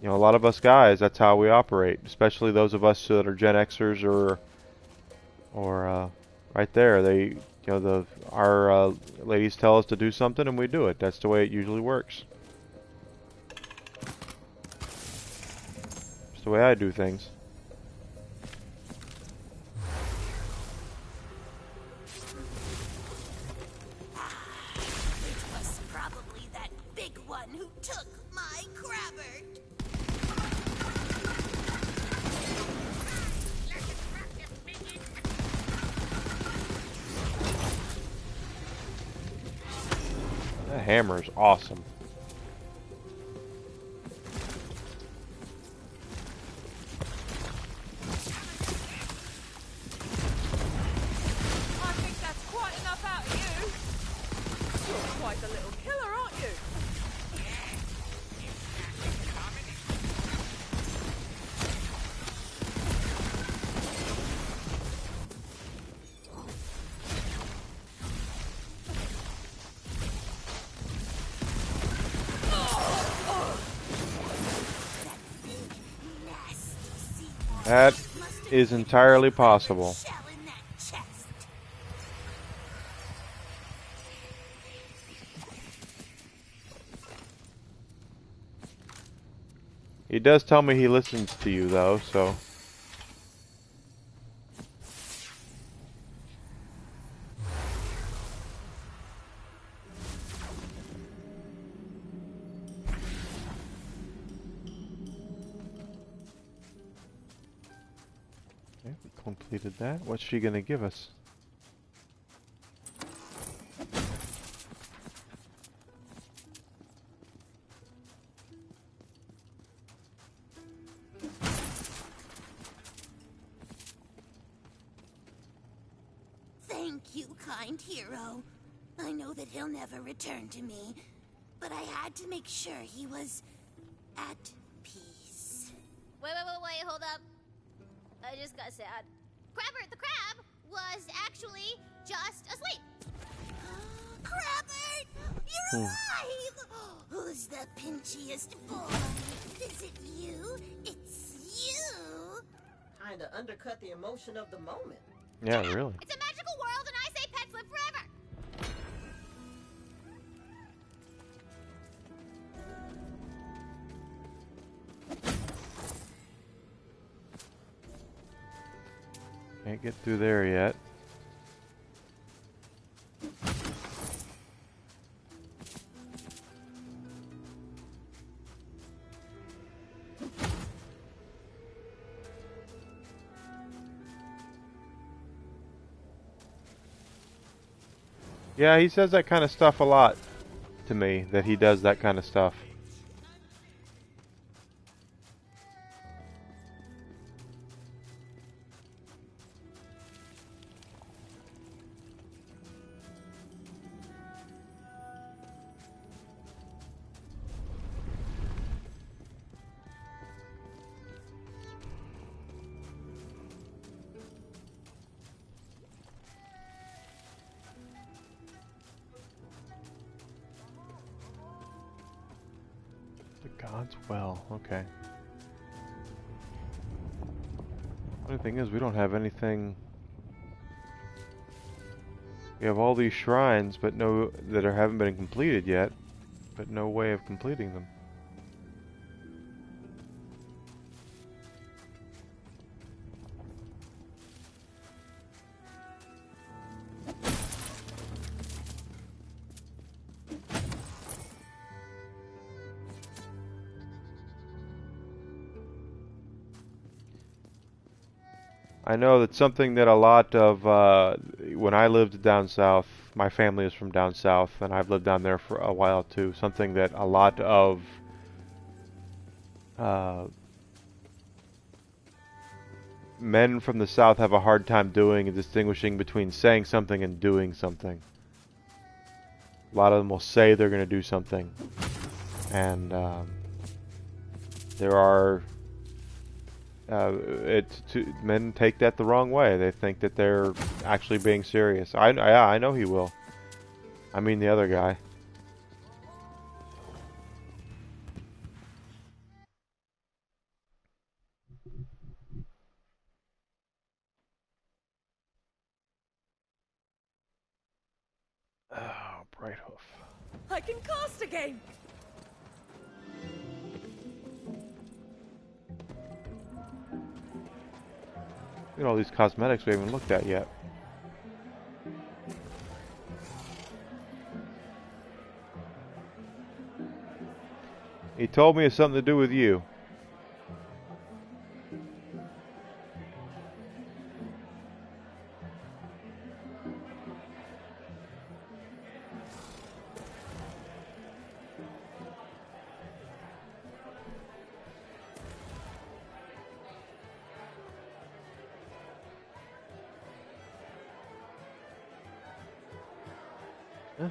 Speaker 1: you know, a lot of us guys, that's how we operate, especially those of us that are Gen Xers or right there. They, you know, our ladies tell us to do something, and we do it. That's the way it usually works. It's the way I do things. That hammer is awesome.
Speaker 7: I think that's quite enough out of you. You're quite a little killer, aren't you?
Speaker 1: That is entirely possible. He does tell me he listens to you, though, so... Okay, we completed that. What's she gonna give us?
Speaker 3: Thank you, kind hero. I know that he'll never return to me, but I had to make sure he was at peace. Wait, hold up. I just got sad. Crabber the crab was actually just asleep. Crabber, you're alive! Who's the pinchiest boy? Is it you? It's you!
Speaker 6: Kinda undercut the emotion of the moment.
Speaker 1: Yeah, really.
Speaker 3: It's a magical world, and I say pets live forever.
Speaker 1: Can't get through there yet. Yeah, he says that kind of stuff a lot to me, that he does that kind of stuff. God's well, okay. The only thing is, we don't have anything. We have all these shrines, but no, that haven't been completed yet, but no way of completing them. I know that's something that a lot of, when I lived down south, my family is from down south, and I've lived down there for a while too, something that a lot of men from the south have a hard time doing and distinguishing between saying something and doing something. A lot of them will say they're going to do something, and there are men take that the wrong way. They think that they're actually being serious. I know he will. I mean the other guy. Oh, Bright Hoof.
Speaker 7: I can cast again.
Speaker 1: Look at all these cosmetics we haven't looked at yet. He told me it's something to do with you.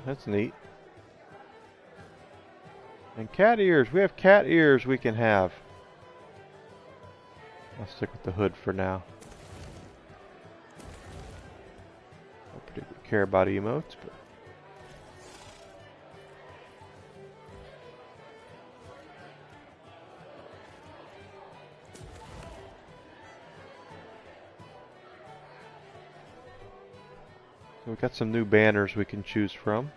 Speaker 1: That's neat. And cat ears. We have cat ears we can have. I'll stick with the hood for now. Don't particularly care about emotes, but... So we've got some new banners we can choose from.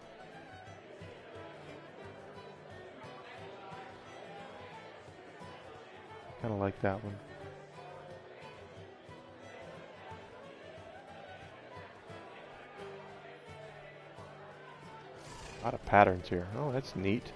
Speaker 1: Kind of like that one. A lot of patterns here. Oh, that's neat.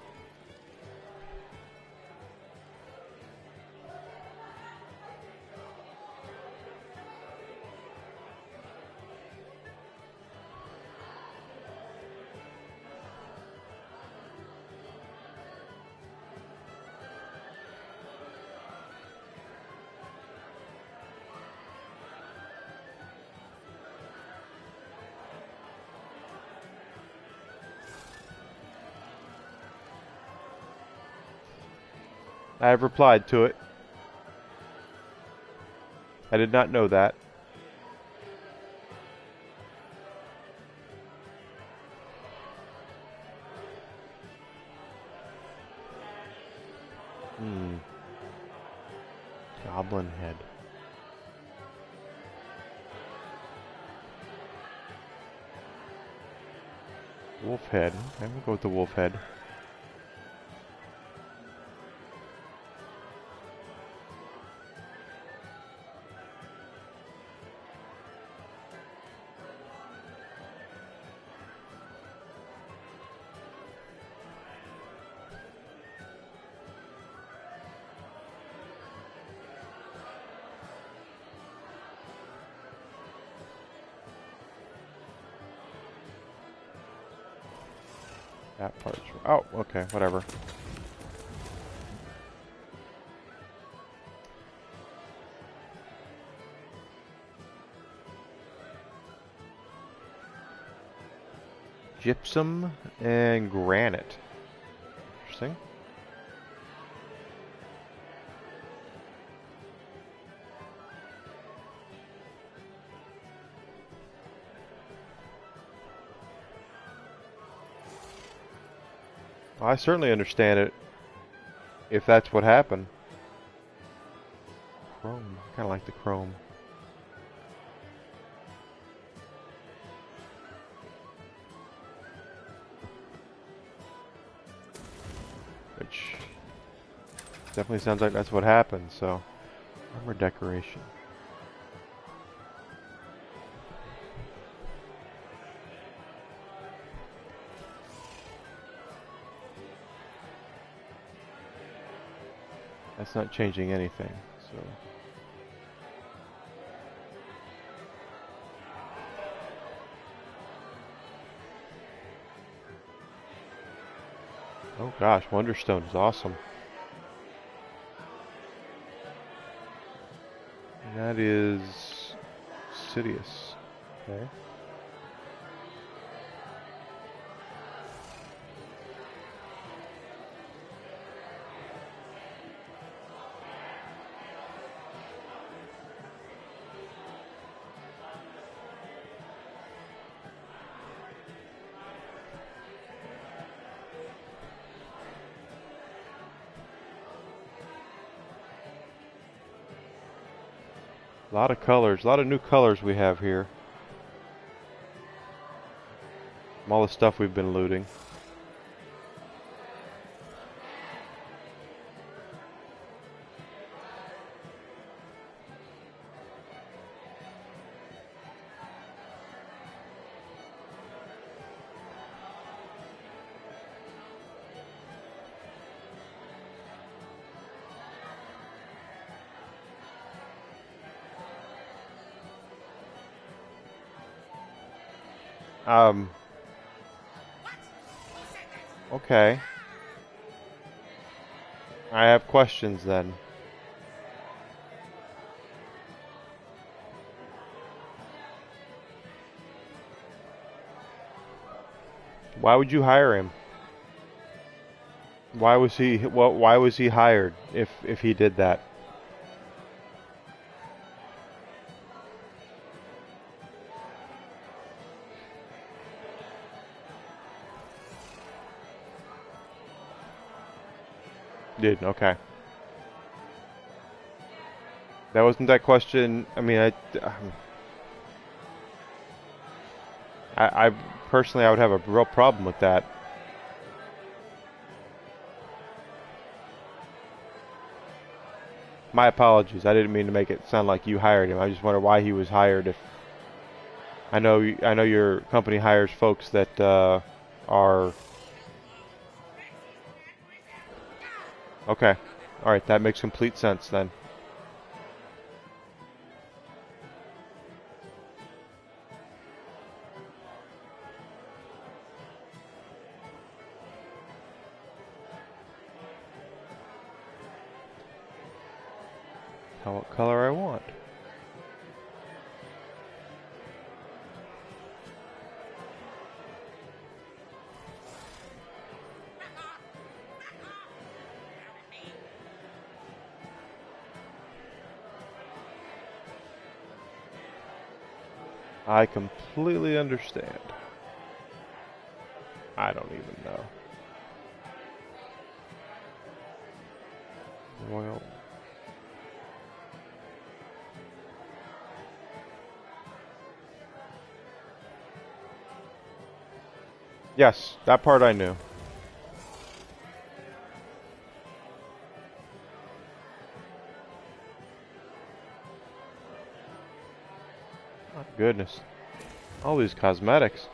Speaker 1: I have replied to it. I did not know that. Goblin head. Wolf head. Okay, we'll go with the wolf head. That part's... Oh, okay, whatever. Gypsum and granite. Interesting. Well, I certainly understand it if that's what happened. Chrome. I kind of like the chrome. Which definitely sounds like that's what happened, so. Armor decoration. That's not changing anything, so. Oh gosh, Wonderstone is awesome. And that is Sidious. Okay. A lot of colors, a lot of new colors we have here. From all the stuff we've been looting. Okay. I have questions then. Why would you hire him? Why was he why was he hired if he did that? Did okay. That wasn't that question. I mean, I personally I would have a real problem with that. My apologies. I didn't mean to make it sound like you hired him. I just wonder why he was hired. If I know your company hires folks that are okay. All right, that makes complete sense then. What color I want. I completely understand. I don't even know. Royal. Yes, that part I knew. Oh, goodness. All these cosmetics.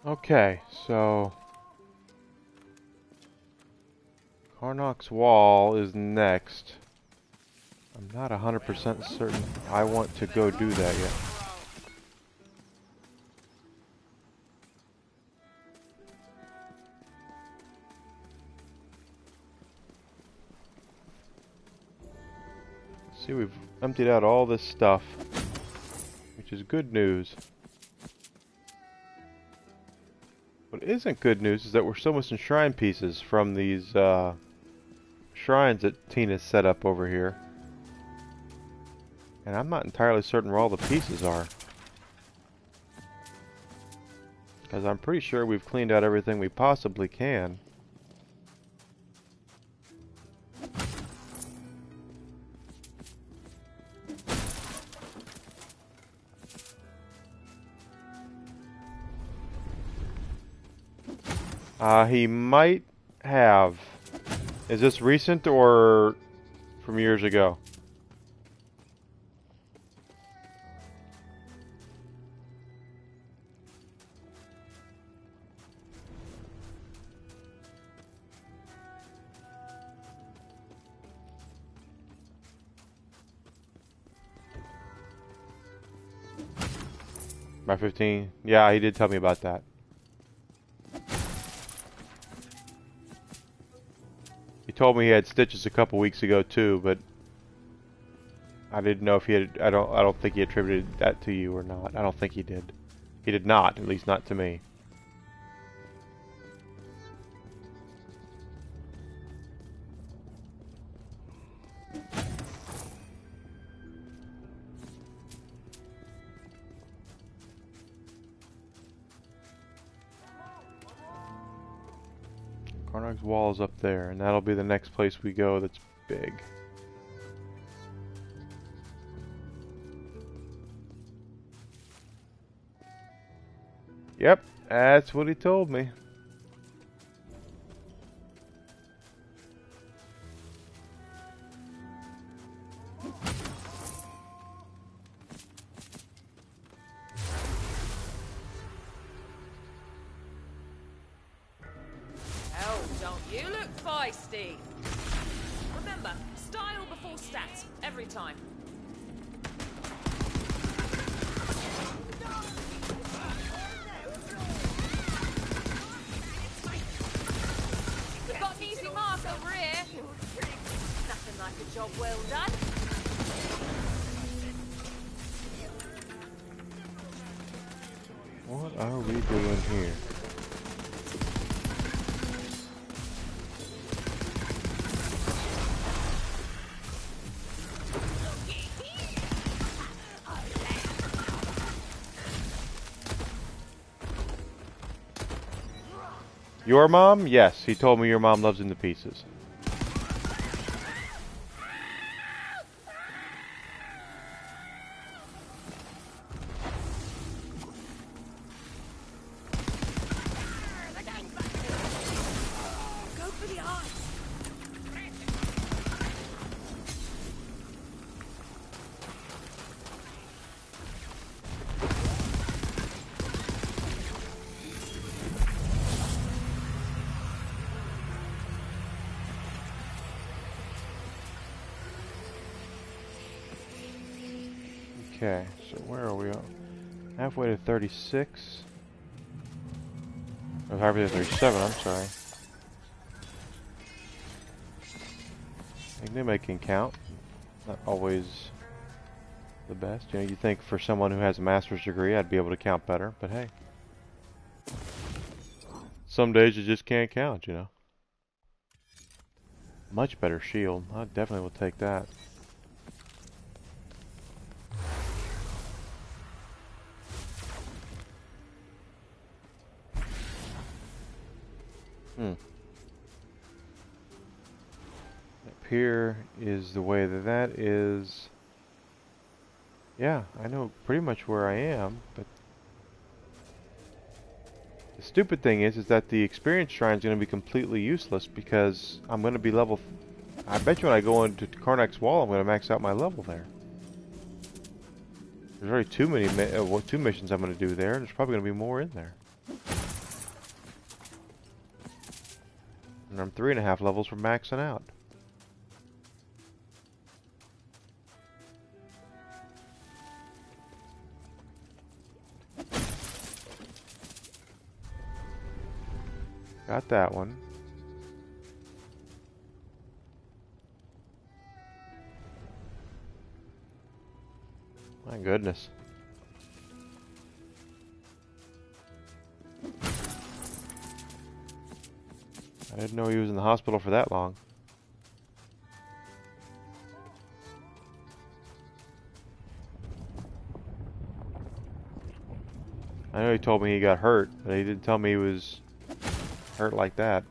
Speaker 1: Okay, so Karnok's Wall is next. I'm not 100% certain I want to go do that yet. See, we've emptied out all this stuff, which is good news. What isn't good news is that we're still missing shrine pieces from these shrines that Tina's set up over here. And I'm not entirely certain where all the pieces are. Because I'm pretty sure we've cleaned out everything we possibly can. He might have. Is this recent or from years ago? By 15? Yeah, he did tell me about that. He told me he had stitches a couple weeks ago too, but I didn't know if he had. I don't think he attributed that to you or not. I don't think he did. He did not, at least not to me. Karnok's Wall is up there, and that'll be the next place we go that's big. Yep, that's what he told me.
Speaker 7: Hell, don't you look feisty? Remember, style before stats, every time. We've got an easy mark over here. Nothing like a job well done.
Speaker 1: What are we doing here? Your mom? Yes, he told me your mom loves him to pieces.
Speaker 7: Go for the eyes.
Speaker 1: Okay, so where are we? Halfway to 36. Oh, halfway to 37, I'm sorry. Enigma can count. Not always the best. You know, you think for someone who has a master's degree, I'd be able to count better, but hey. Some days you just can't count, you know. Much better shield. I definitely will take that. Up here is the way that is. Yeah, I know pretty much where I am, but the stupid thing is that the experience shrine is going to be completely useless because I'm going to be level. I bet you when I go into Karnak's Wall, I'm going to max out my level there. There's already too many, two missions I'm going to do there. There's probably going to be more in there. And I'm 3.5 levels from maxing out. Got that one. My goodness. I didn't know he was in the hospital for that long. I know he told me he got hurt, but he didn't tell me he was hurt like that.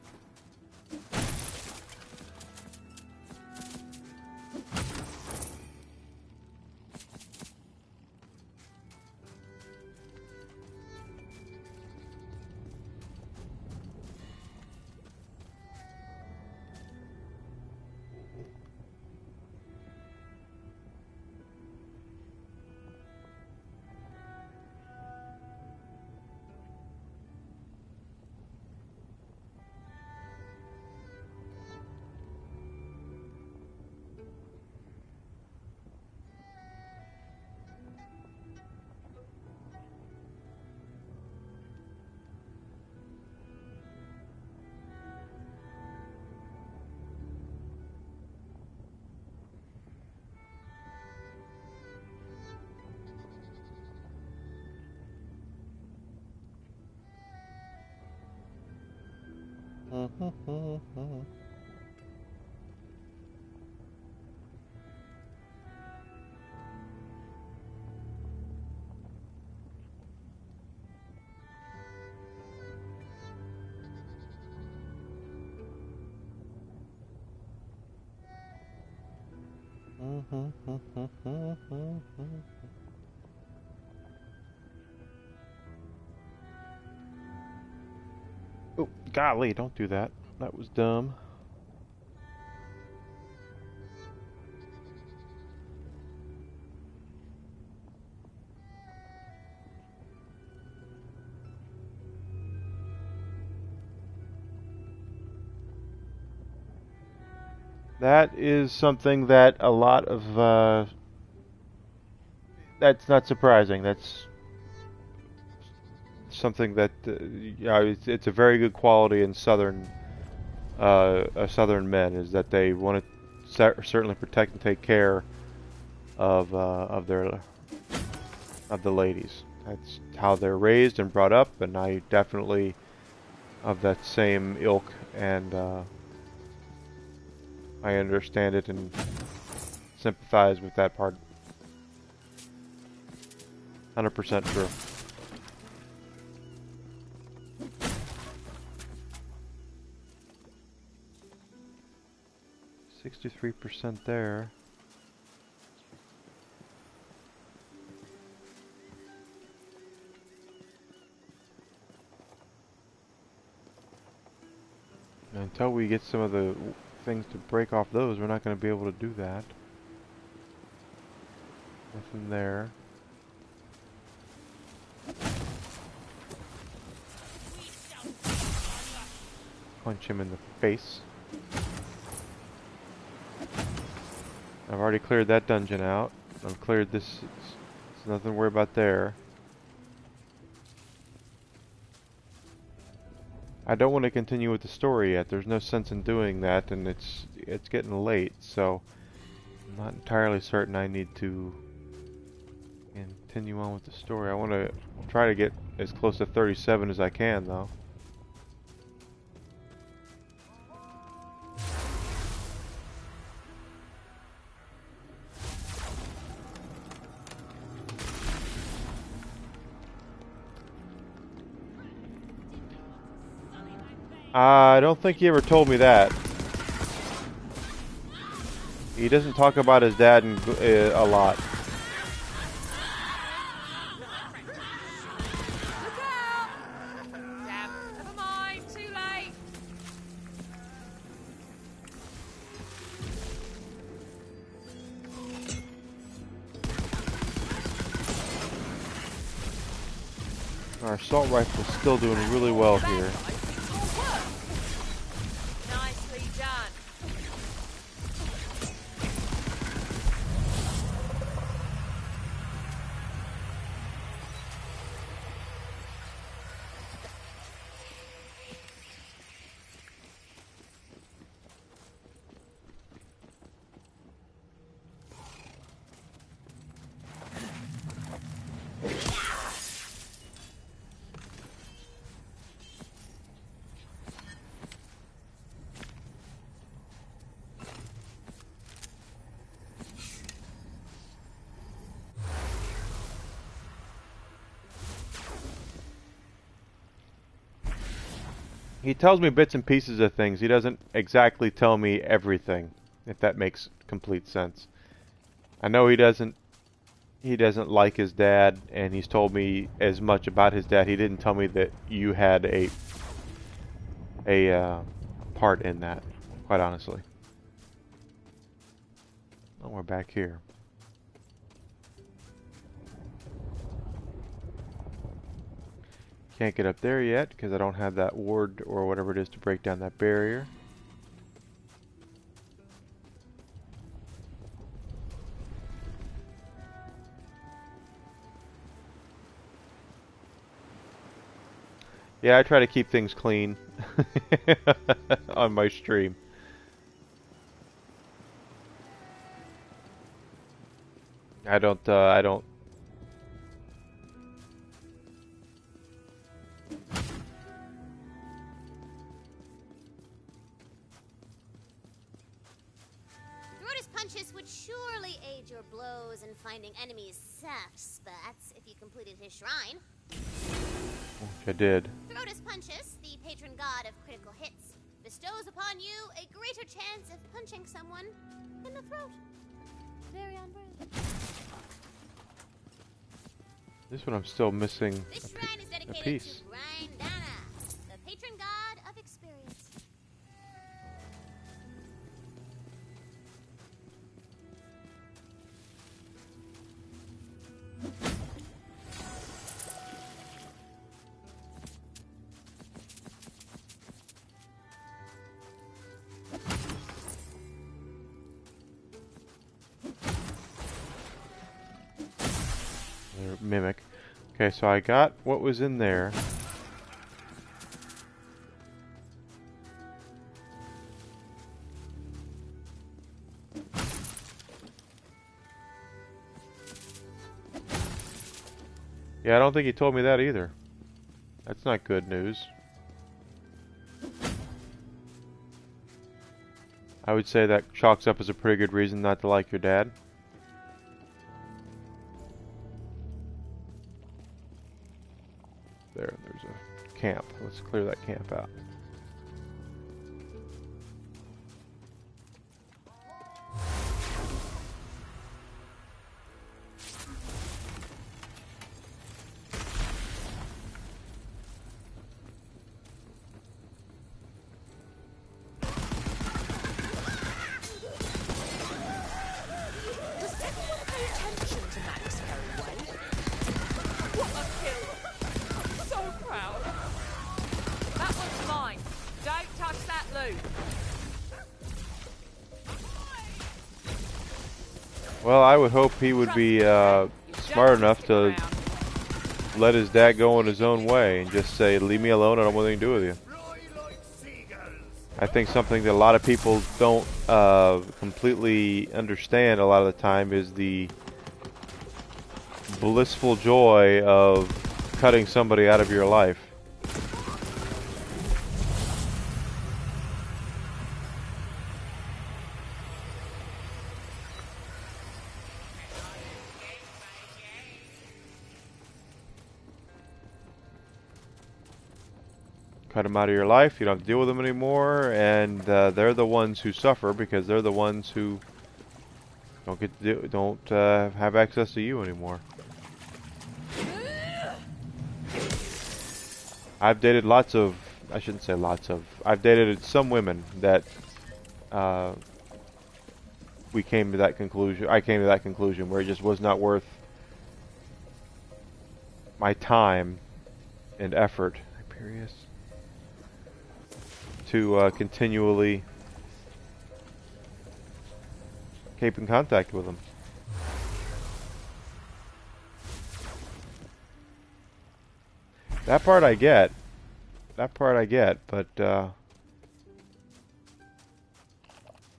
Speaker 1: Oh, golly, don't do that. That was dumb. That is something that a lot of, that's not surprising. That's something that, yeah, it's a very good quality in southern men, is that they want to certainly protect and take care of the ladies. That's how they're raised and brought up, and I definitely of that same ilk, and I understand it and sympathize with that part. 100% true. %, there. And until we get some of the things to break off those, we're not going to be able to do that. Nothing there. Punch him in the face. I've already cleared that dungeon out. I've cleared this Nothing to worry about there. I don't want to continue with the story yet. There's no sense in doing that, and it's getting late, so I'm not entirely certain I need to continue on with the story. I want to try to get as close to 37 as I can, though. I don't think he ever told me that. He doesn't talk about his dad a lot.
Speaker 7: Look out! Damn, never mind, too late.
Speaker 1: Our assault rifle's still doing really well here.
Speaker 7: Nicely done.
Speaker 1: He tells me bits and pieces of things. He doesn't exactly tell me everything, if that makes complete sense. I know he doesn't like his dad, and he's told me as much about his dad. He didn't tell me that you had a part in that, quite honestly. Oh, we're back here. Can't get up there yet because I don't have that ward or whatever it is to break down that barrier. Yeah, I try to keep things clean on my stream. I don't
Speaker 3: Throatus punches would surely aid your blows in finding enemies' soft spots if you completed his shrine.
Speaker 1: Which I did.
Speaker 3: Throatus punches, the patron god of critical hits, bestows upon you a greater chance of punching someone in the throat. Very on brand.
Speaker 1: This one I'm still missing
Speaker 3: This shrine is
Speaker 1: a
Speaker 3: dedicated
Speaker 1: piece.
Speaker 3: to Grindana, the patron god of experience.
Speaker 1: Mimic. Okay, so I got what was in there. Yeah, I don't think he told me that either. That's not good news. I would say that chalks up as a pretty good reason not to like your dad. There's a camp. Let's clear that camp out.
Speaker 7: Does anyone pay attention to Max Carraway? What a kill! So proud. That one's mine. Don't touch that loot.
Speaker 1: Well, I would hope he would be smart enough to let his dad go in his own way and just say, leave me alone, I don't want anything to do with you. I think something that a lot of people don't completely understand a lot of the time is the blissful joy of cutting somebody out of your life. Cut them out of your life, you don't have to deal with them anymore, and they're the ones who suffer because they're the ones who don't have access to you anymore. I've dated lots of, I shouldn't say lots of, I've dated some women that we came to that conclusion, I came to that conclusion where it just was not worth my time and effort. Hyperius. To continually keep in contact with them. That part I get. That part I get, but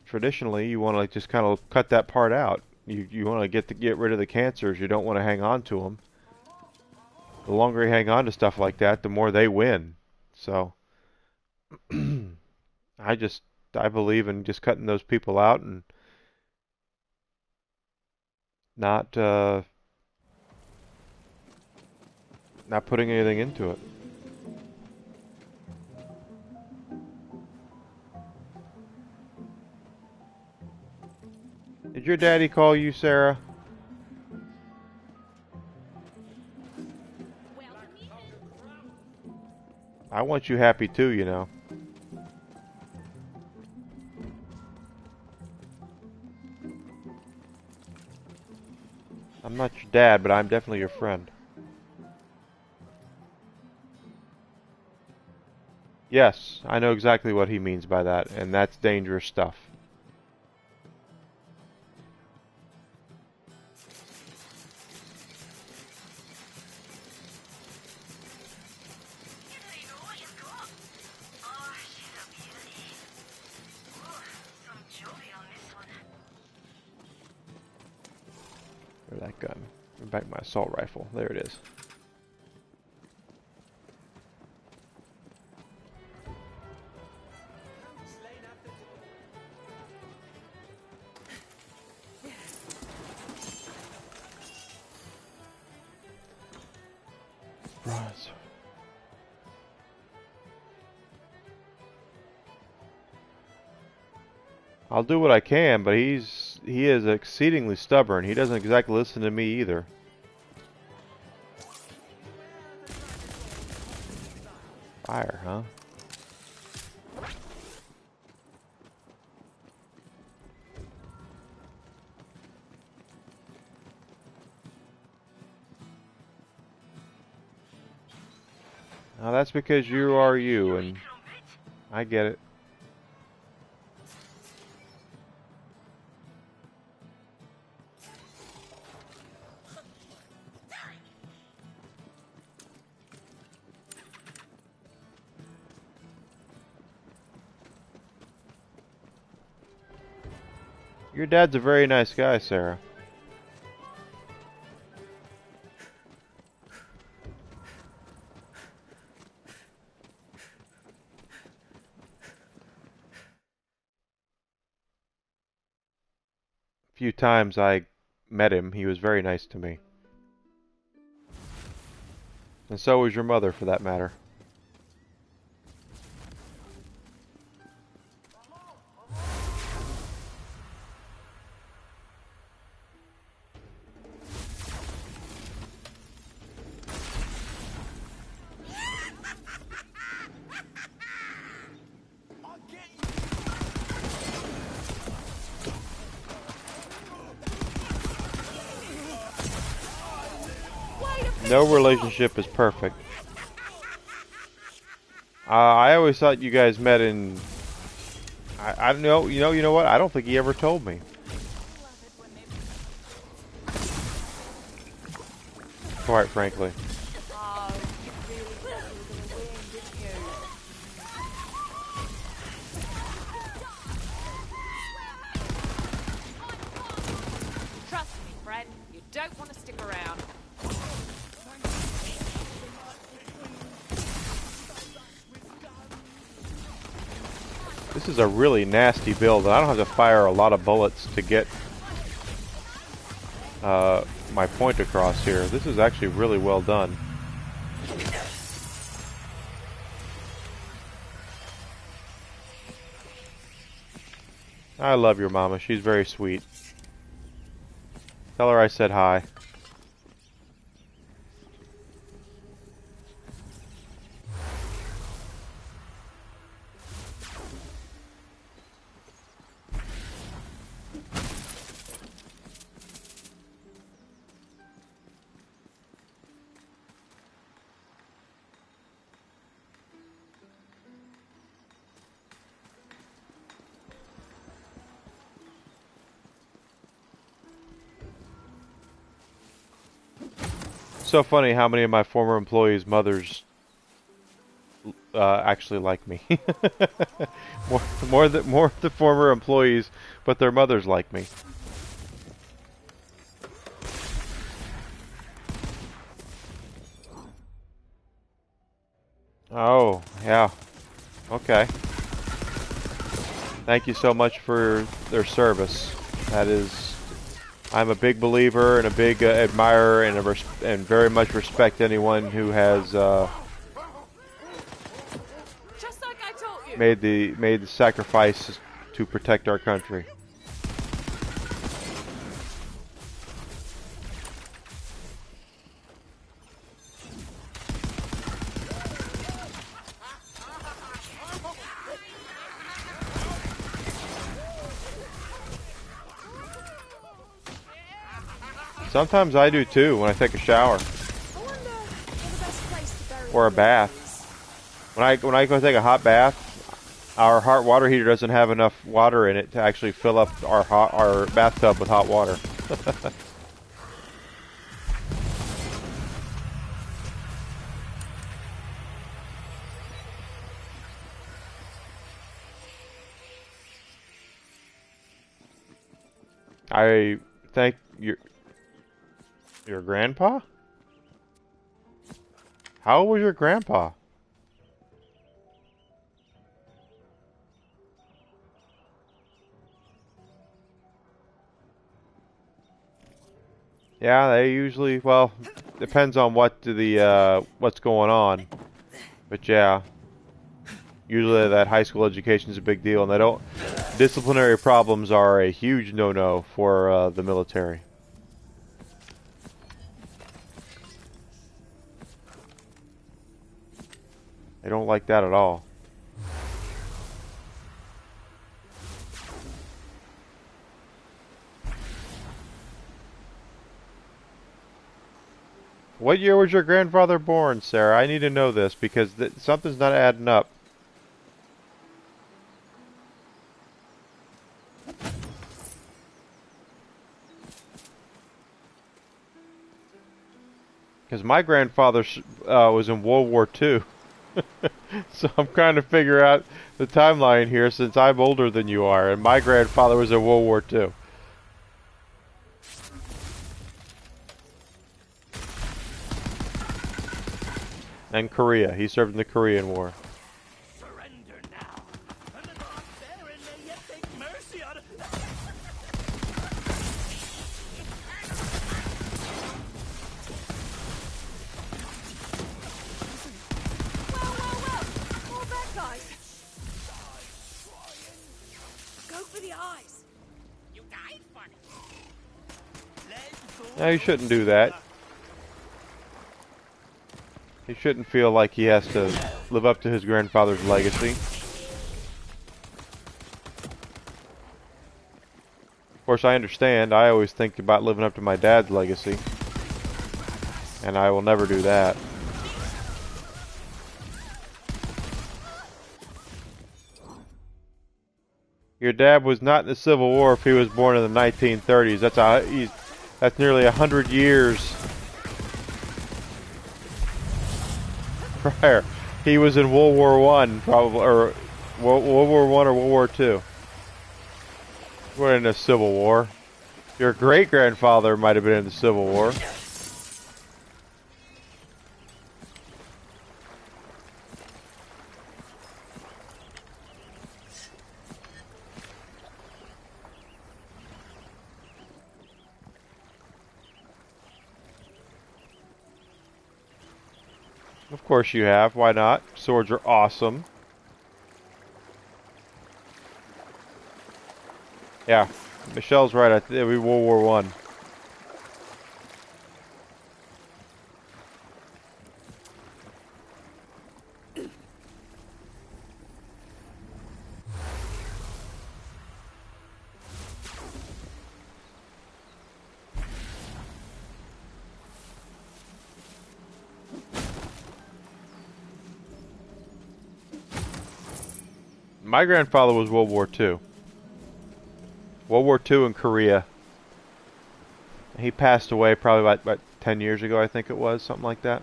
Speaker 1: traditionally you want to like just kind of cut that part out. You want to get rid of the cancers. You don't want to hang on to them. The longer you hang on to stuff like that, the more they win. So I believe in just cutting those people out and not putting anything into it. Did your daddy call you, Sarah? I want you happy too, you know. I'm not your dad, but I'm definitely your friend. Yes, I know exactly what he means by that, and that's dangerous stuff. Where's that gun? Back my assault rifle. There it is. Right. I'll do what I can, but he is exceedingly stubborn. He doesn't exactly listen to me either. Fire, huh? Now that's because you are you, and I get it. Your dad's a very nice guy, Sarah. A few times I met him, he was very nice to me. And so was your mother, for that matter. No relationship is perfect. I always thought you guys met in... I don't know, you know what? I don't think he ever told me. quite frankly.
Speaker 7: Oh, you really thought you were going to win, didn't you? Trust me, friend, you don't want to stick around.
Speaker 1: This is a really nasty build, and I don't have to fire a lot of bullets to get my point across here. This is actually really well done. I love your mama. She's very sweet. Tell her I said hi. So funny how many of my former employees' mothers actually like me. more of the former employees, but their mothers like me. Oh, yeah. Okay. Thank you so much for their service. That is... I'm a big believer and a big admirer and very much respect anyone who has
Speaker 7: Just like I told you.
Speaker 1: made the sacrifice to protect our country. Sometimes I do too when I take a shower or a bath. When I go take a hot bath, our hot water heater doesn't have enough water in it to actually fill up our bathtub with hot water. I thank your grandpa? How old was your grandpa? Yeah, they usually, well, depends on what's going on. But yeah, usually that high school education is a big deal, and disciplinary problems are a huge no-no for the military. They don't like that at all. What year was your grandfather born, Sarah? I need to know this because something's not adding up. Because my grandfather was in World War II. So I'm trying to figure out the timeline here since I'm older than you are, and my grandfather was in World War II. And Korea. He served in the Korean War.
Speaker 9: Surrender now, and the barbarian may yet take mercy on...
Speaker 7: Well. All that, guys. Go for the eyes.
Speaker 9: You died for it.
Speaker 1: No, you shouldn't do that. He shouldn't feel like he has to live up to his grandfather's legacy. Of course, I understand. I always think about living up to my dad's legacy. And I will never do that. Your dad was not in the Civil War if he was born in the 1930s. That's nearly 100 years prior. He was in World War One, probably, or World War One or World War Two. We're in the Civil War. Your great grandfather might have been in the Civil War. Of course you have. Why not? Swords are awesome. Yeah, Michelle's right. I think it'll be World War One. My grandfather was World War II. World War II in Korea. He passed away probably about 10 years ago, I think it was. Something like that.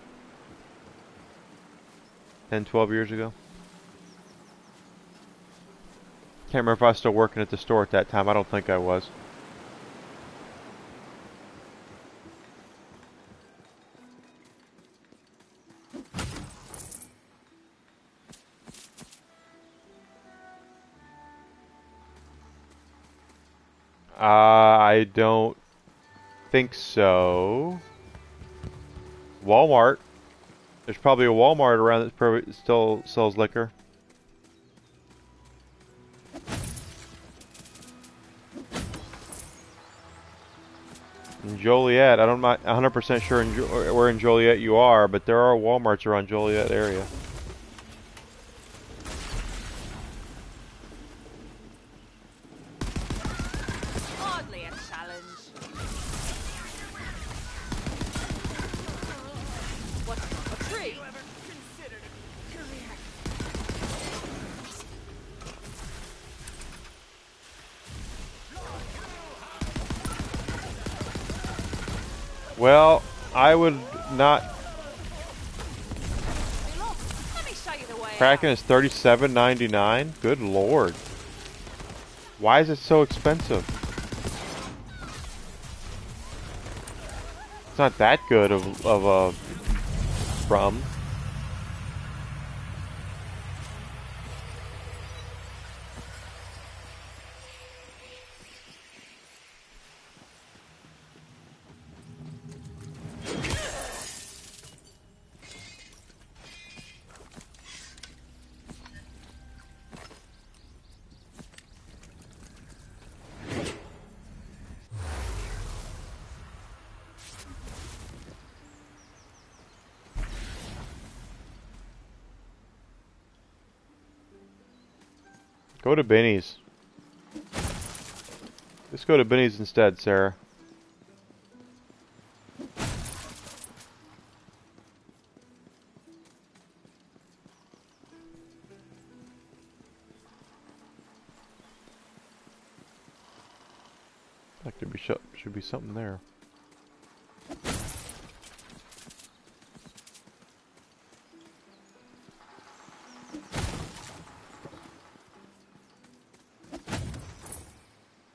Speaker 1: 10, 12 years ago. Can't remember if I was still working at the store at that time. I don't think I was. I don't think so. Walmart. There's probably a Walmart around that probably still sells liquor. In Joliet, I'm not 100% sure where in Joliet you are, but there are Walmarts around Joliet area.
Speaker 7: Hardly a challenge. What? A tree?
Speaker 1: Well, I would not.
Speaker 7: Let me show you the way
Speaker 1: Kraken is $37.99. Good lord. Why is it so expensive? It's not that good of a rum. Go to Benny's. Let's go to Benny's instead, Sarah. Like there should be something there.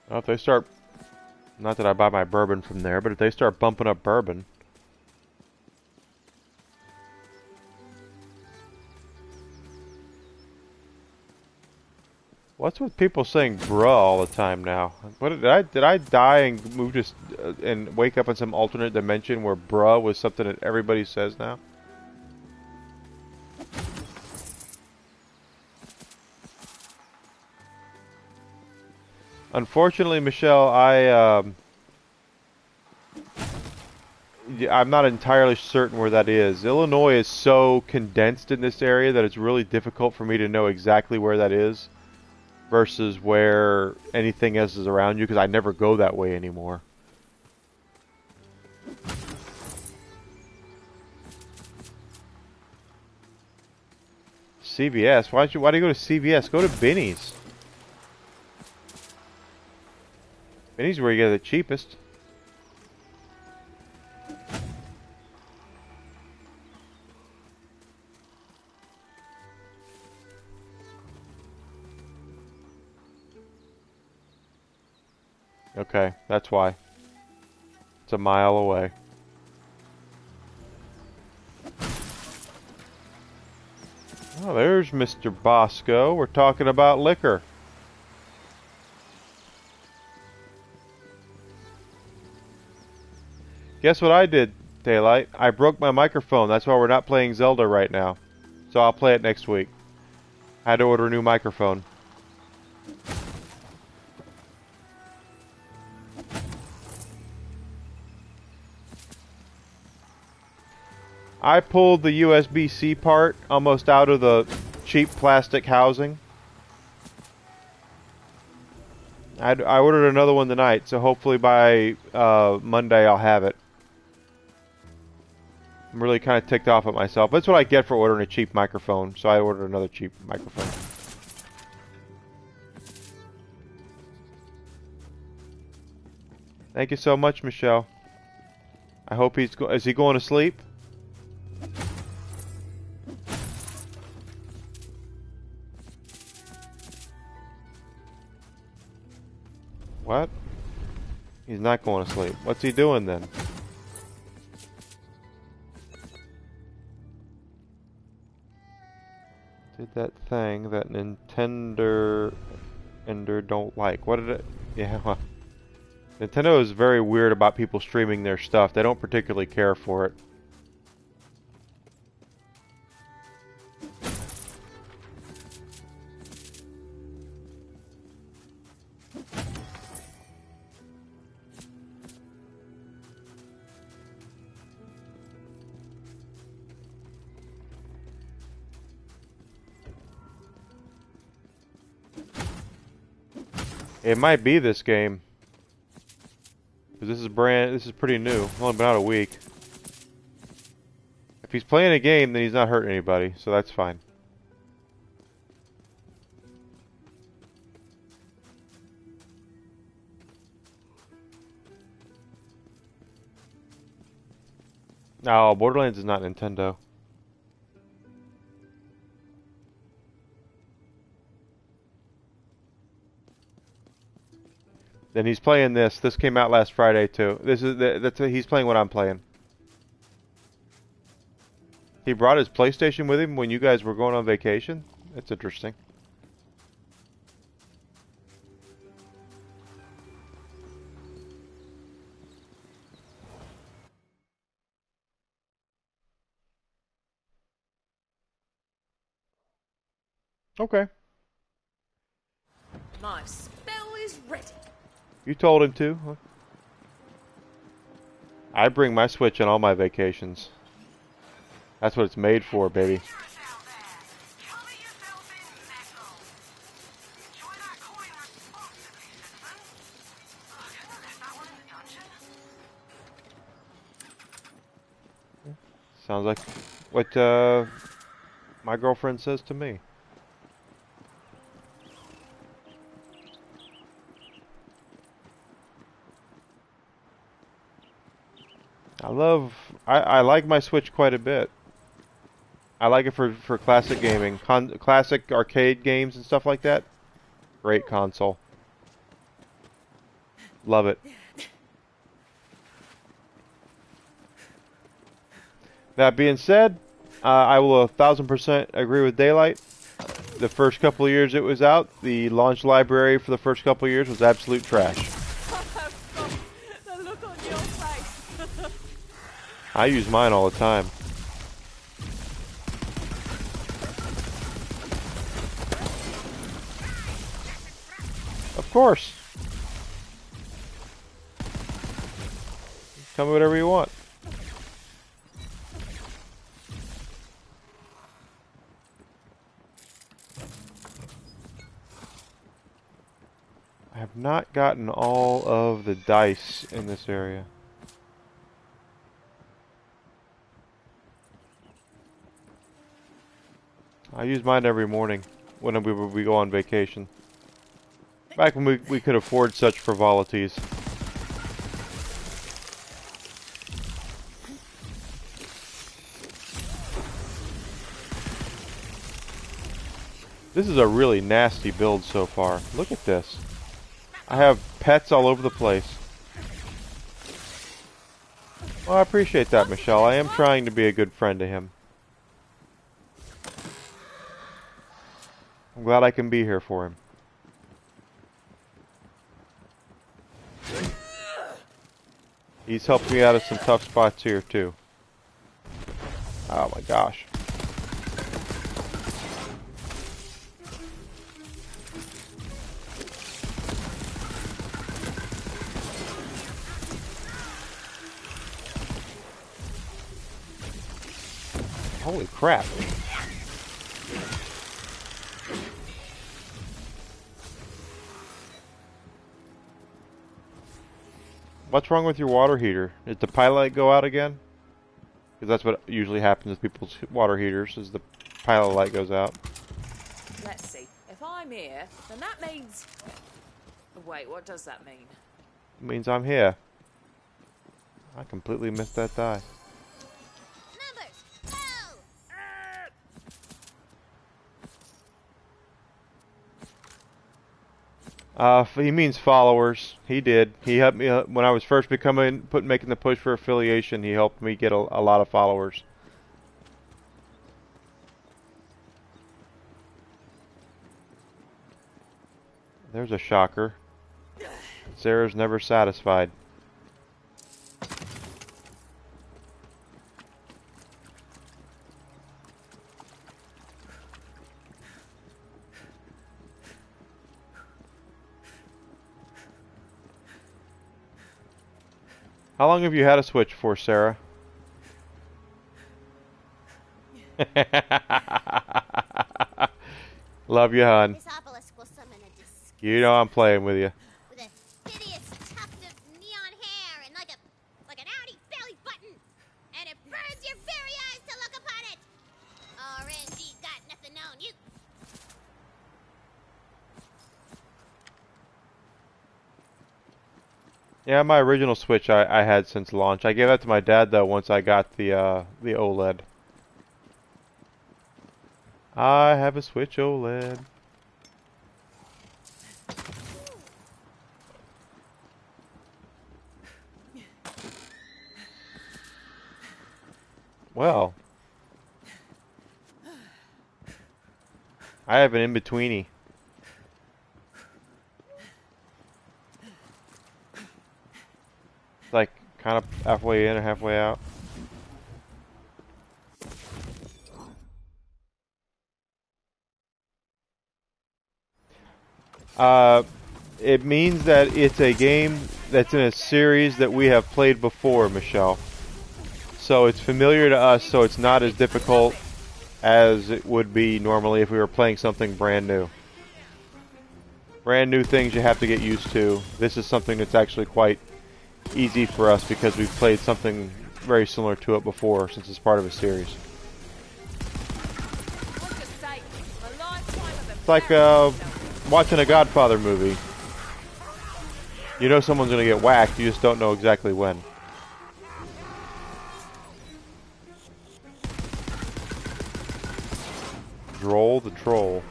Speaker 1: Well, if they start, not that I buy my bourbon from there, but if they start bumping up bourbon. What's with people saying bruh all the time now? What did I die and move to and wake up in some alternate dimension where bruh was something that everybody says now? Unfortunately, Michelle, I'm not entirely certain where that is. Illinois is so condensed in this area that it's really difficult for me to know exactly where that is versus where anything else is around you, because I never go that way anymore. CVS? Why do you go to CVS? Go to Benny's. Benny's where you get the cheapest. Okay, that's why. It's a mile away. Oh, there's Mr. Bosco. We're talking about liquor. Guess what I did, Daylight? I broke my microphone. That's why we're not playing Zelda right now. So I'll play it next week. I had to order a new microphone. I pulled the USB-C part almost out of the cheap plastic housing. I ordered another one tonight, so hopefully by Monday I'll have it. I'm really kind of ticked off at myself. That's what I get for ordering a cheap microphone, so I ordered another cheap microphone. Thank you so much, Michelle. I hope is he going to sleep? What? He's not going to sleep. What's he doing then? Did that thing that Nintendo don't like. What did it? Yeah. Nintendo is very weird about people streaming their stuff. They don't particularly care for it. It might be this game. Because this is pretty new. Only been out a week. If he's playing a game, then he's not hurting anybody, so that's fine. No, Borderlands is not Nintendo. Then he's playing this. This came out last Friday too. He's playing what I'm playing. He brought his PlayStation with him when you guys were going on vacation? That's interesting. Okay.
Speaker 7: My spell is ready.
Speaker 1: You told him to. Huh? I bring my Switch on all my vacations. That's what it's made for, baby. Sounds like what my girlfriend says to me. I like my Switch quite a bit. I like it for classic gaming, classic arcade games and stuff like that. Great console. Love it. That being said, I will 1000% agree with Daylight. The first couple of years it was out, the launch library for the first couple of years was absolute trash.
Speaker 7: The look on your face.
Speaker 1: I use mine all the time. Of course. Tell me whatever you want. I have not gotten all of the dice in this area. I use mine every morning when we go on vacation. Back when we could afford such frivolities. This is a really nasty build so far. Look at this. I have pets all over the place. Well, I appreciate that, Michelle. I am trying to be a good friend to him. I'm glad I can be here for him. He's helped me out of some tough spots here, too. Oh my gosh. Holy crap. What's wrong with your water heater? Did the pilot light go out again? Because that's what usually happens with people's water heaters, is the pilot light goes out.
Speaker 7: Let's see. If I'm here, then that means... Wait, what does that mean?
Speaker 1: It means I'm here. I completely missed that die. He means followers. He did. He helped me when I was first making the push for affiliation. He helped me get a lot of followers. There's a shocker. Sarah's never satisfied. How long have you had a Switch for, Sarah? Love you, hon. You know I'm playing with you.
Speaker 3: With a hideous tuft of neon hair and like an outie belly button. And it burns your very eyes to look upon it. RNG's got nothing on you.
Speaker 1: Yeah, my original Switch I had since launch. I gave that to my dad though once I got the OLED. I have a Switch OLED. Well, I have an in-betweenie. Like kind of halfway in or halfway out. It means that it's a game that's in a series that we have played before, Michelle. So it's familiar to us, so it's not as difficult as it would be normally if we were playing something brand new. Brand new things you have to get used to. This is something that's actually quite easy for us because we've played something very similar to it before since it's part of a series. It's like watching a Godfather movie. You know someone's going to get whacked, you just don't know exactly when. Droll the Troll.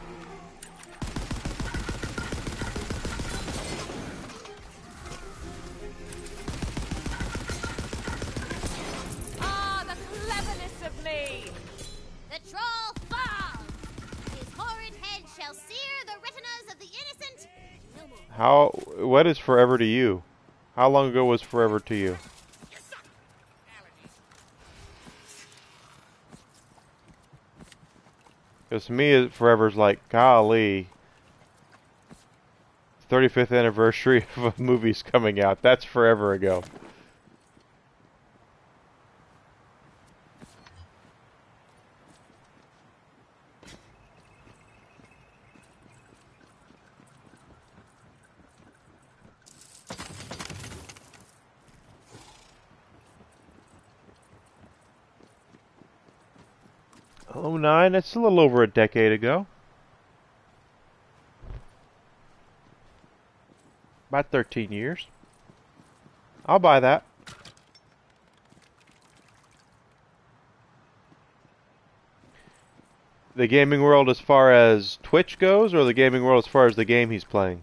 Speaker 7: Ah, the cleverness of me!
Speaker 3: The troll falls. His horrid head shall sear the retinas of the innocent. No more.
Speaker 1: What is forever to you? How long ago was forever to you? Because to me, forever's like, golly, 35th anniversary of a movie's coming out. That's forever ago. Oh, 09, that's a little over a decade ago. About 13 years. I'll buy that. The gaming world as far as Twitch goes, or the gaming world as far as the game he's playing?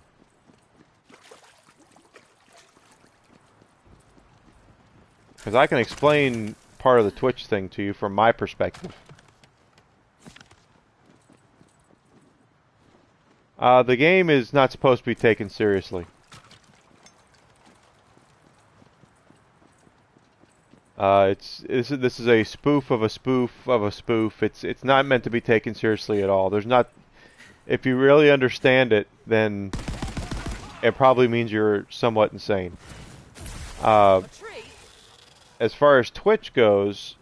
Speaker 1: Because I can explain part of the Twitch thing to you from my perspective. The game is not supposed to be taken seriously. This is a spoof of a spoof of a spoof. It's not meant to be taken seriously at all. There's not. If you really understand it, then it probably means you're somewhat insane. As far as Twitch goes,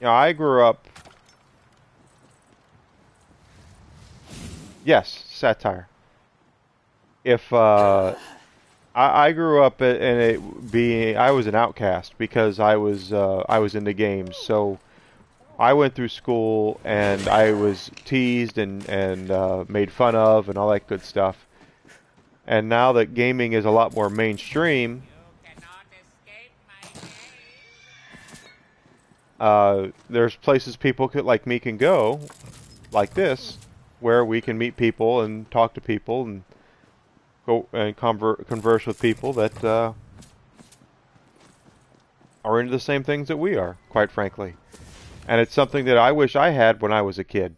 Speaker 1: I grew up. Yes, satire. If I grew up in it being, I was an outcast because I was into games. So I went through school and I was teased and made fun of and all that good stuff. And now that gaming is a lot more mainstream, there's places people like me can go, like this, where we can meet people and talk to people and go and converse with people that are into the same things that we are, quite frankly. And it's something that I wish I had when I was a kid,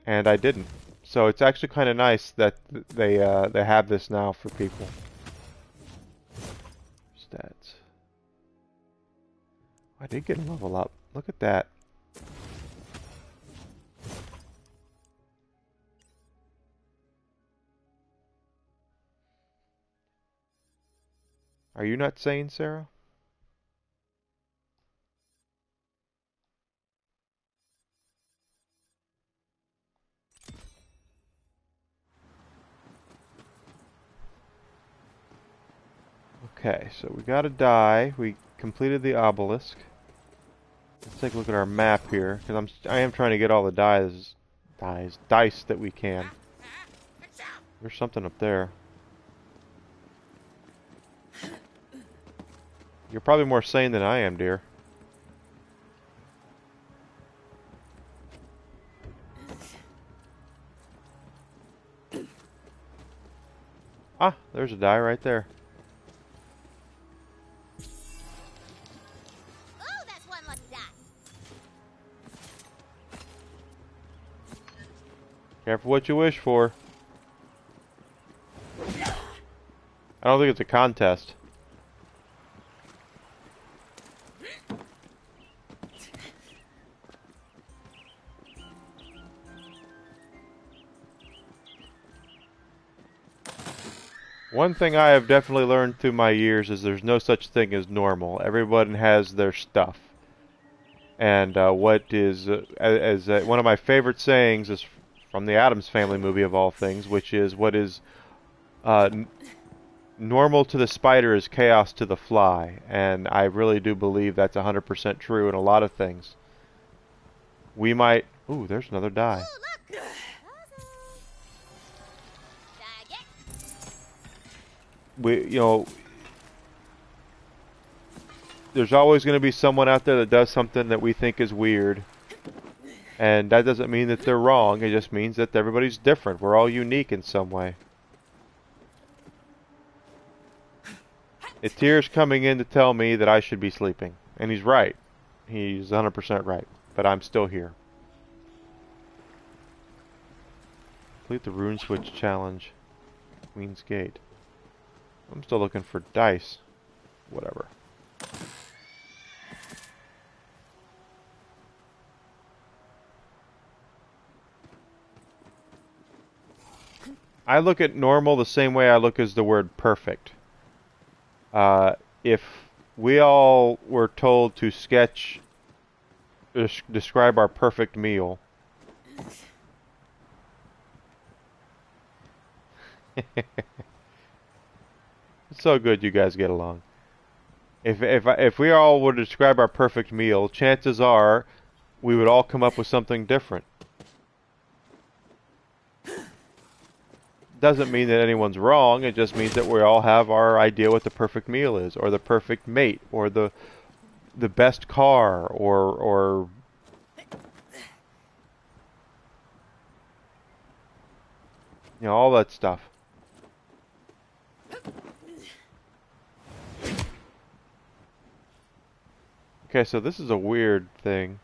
Speaker 1: and I didn't. So it's actually kind of nice that they have this now for people. Stats. I did get a level up. Look at that. Are you not sane, Sarah? Okay, so we got a die. We completed the obelisk. Let's take a look at our map here, because I am trying to get all the dice that we can. There's something up there. You're probably more sane than I am, dear. Ah, there's a die right there.
Speaker 3: Oh, that's one lucky die.
Speaker 1: Careful what you wish for. I don't think it's a contest. One thing I have definitely learned through my years is there's no such thing as normal. Everyone has their stuff. And what is, one of my favorite sayings is from the Addams Family movie of all things, which is what is normal to the spider is chaos to the fly. And I really do believe that's 100% true in a lot of things. We might... Ooh, there's another die.
Speaker 3: Ooh, look.
Speaker 1: There's always going to be someone out there that does something that we think is weird. And that doesn't mean that they're wrong. It just means that everybody's different. We're all unique in some way. Itir's coming in to tell me that I should be sleeping. And he's right. He's 100% right. But I'm still here. Complete the Rune Switch Challenge. Queen's Gate. I'm still looking for dice. Whatever. I look at normal the same way I look as the word perfect. If we all were told to sketch, describe our perfect meal, it's so good you guys get along. If we all were to describe our perfect meal, chances are we would all come up with something different. Doesn't mean that anyone's wrong. It just means that we all have our idea what the perfect meal is, or the perfect mate, or the best car, or all that stuff. Okay, so this is a weird thing.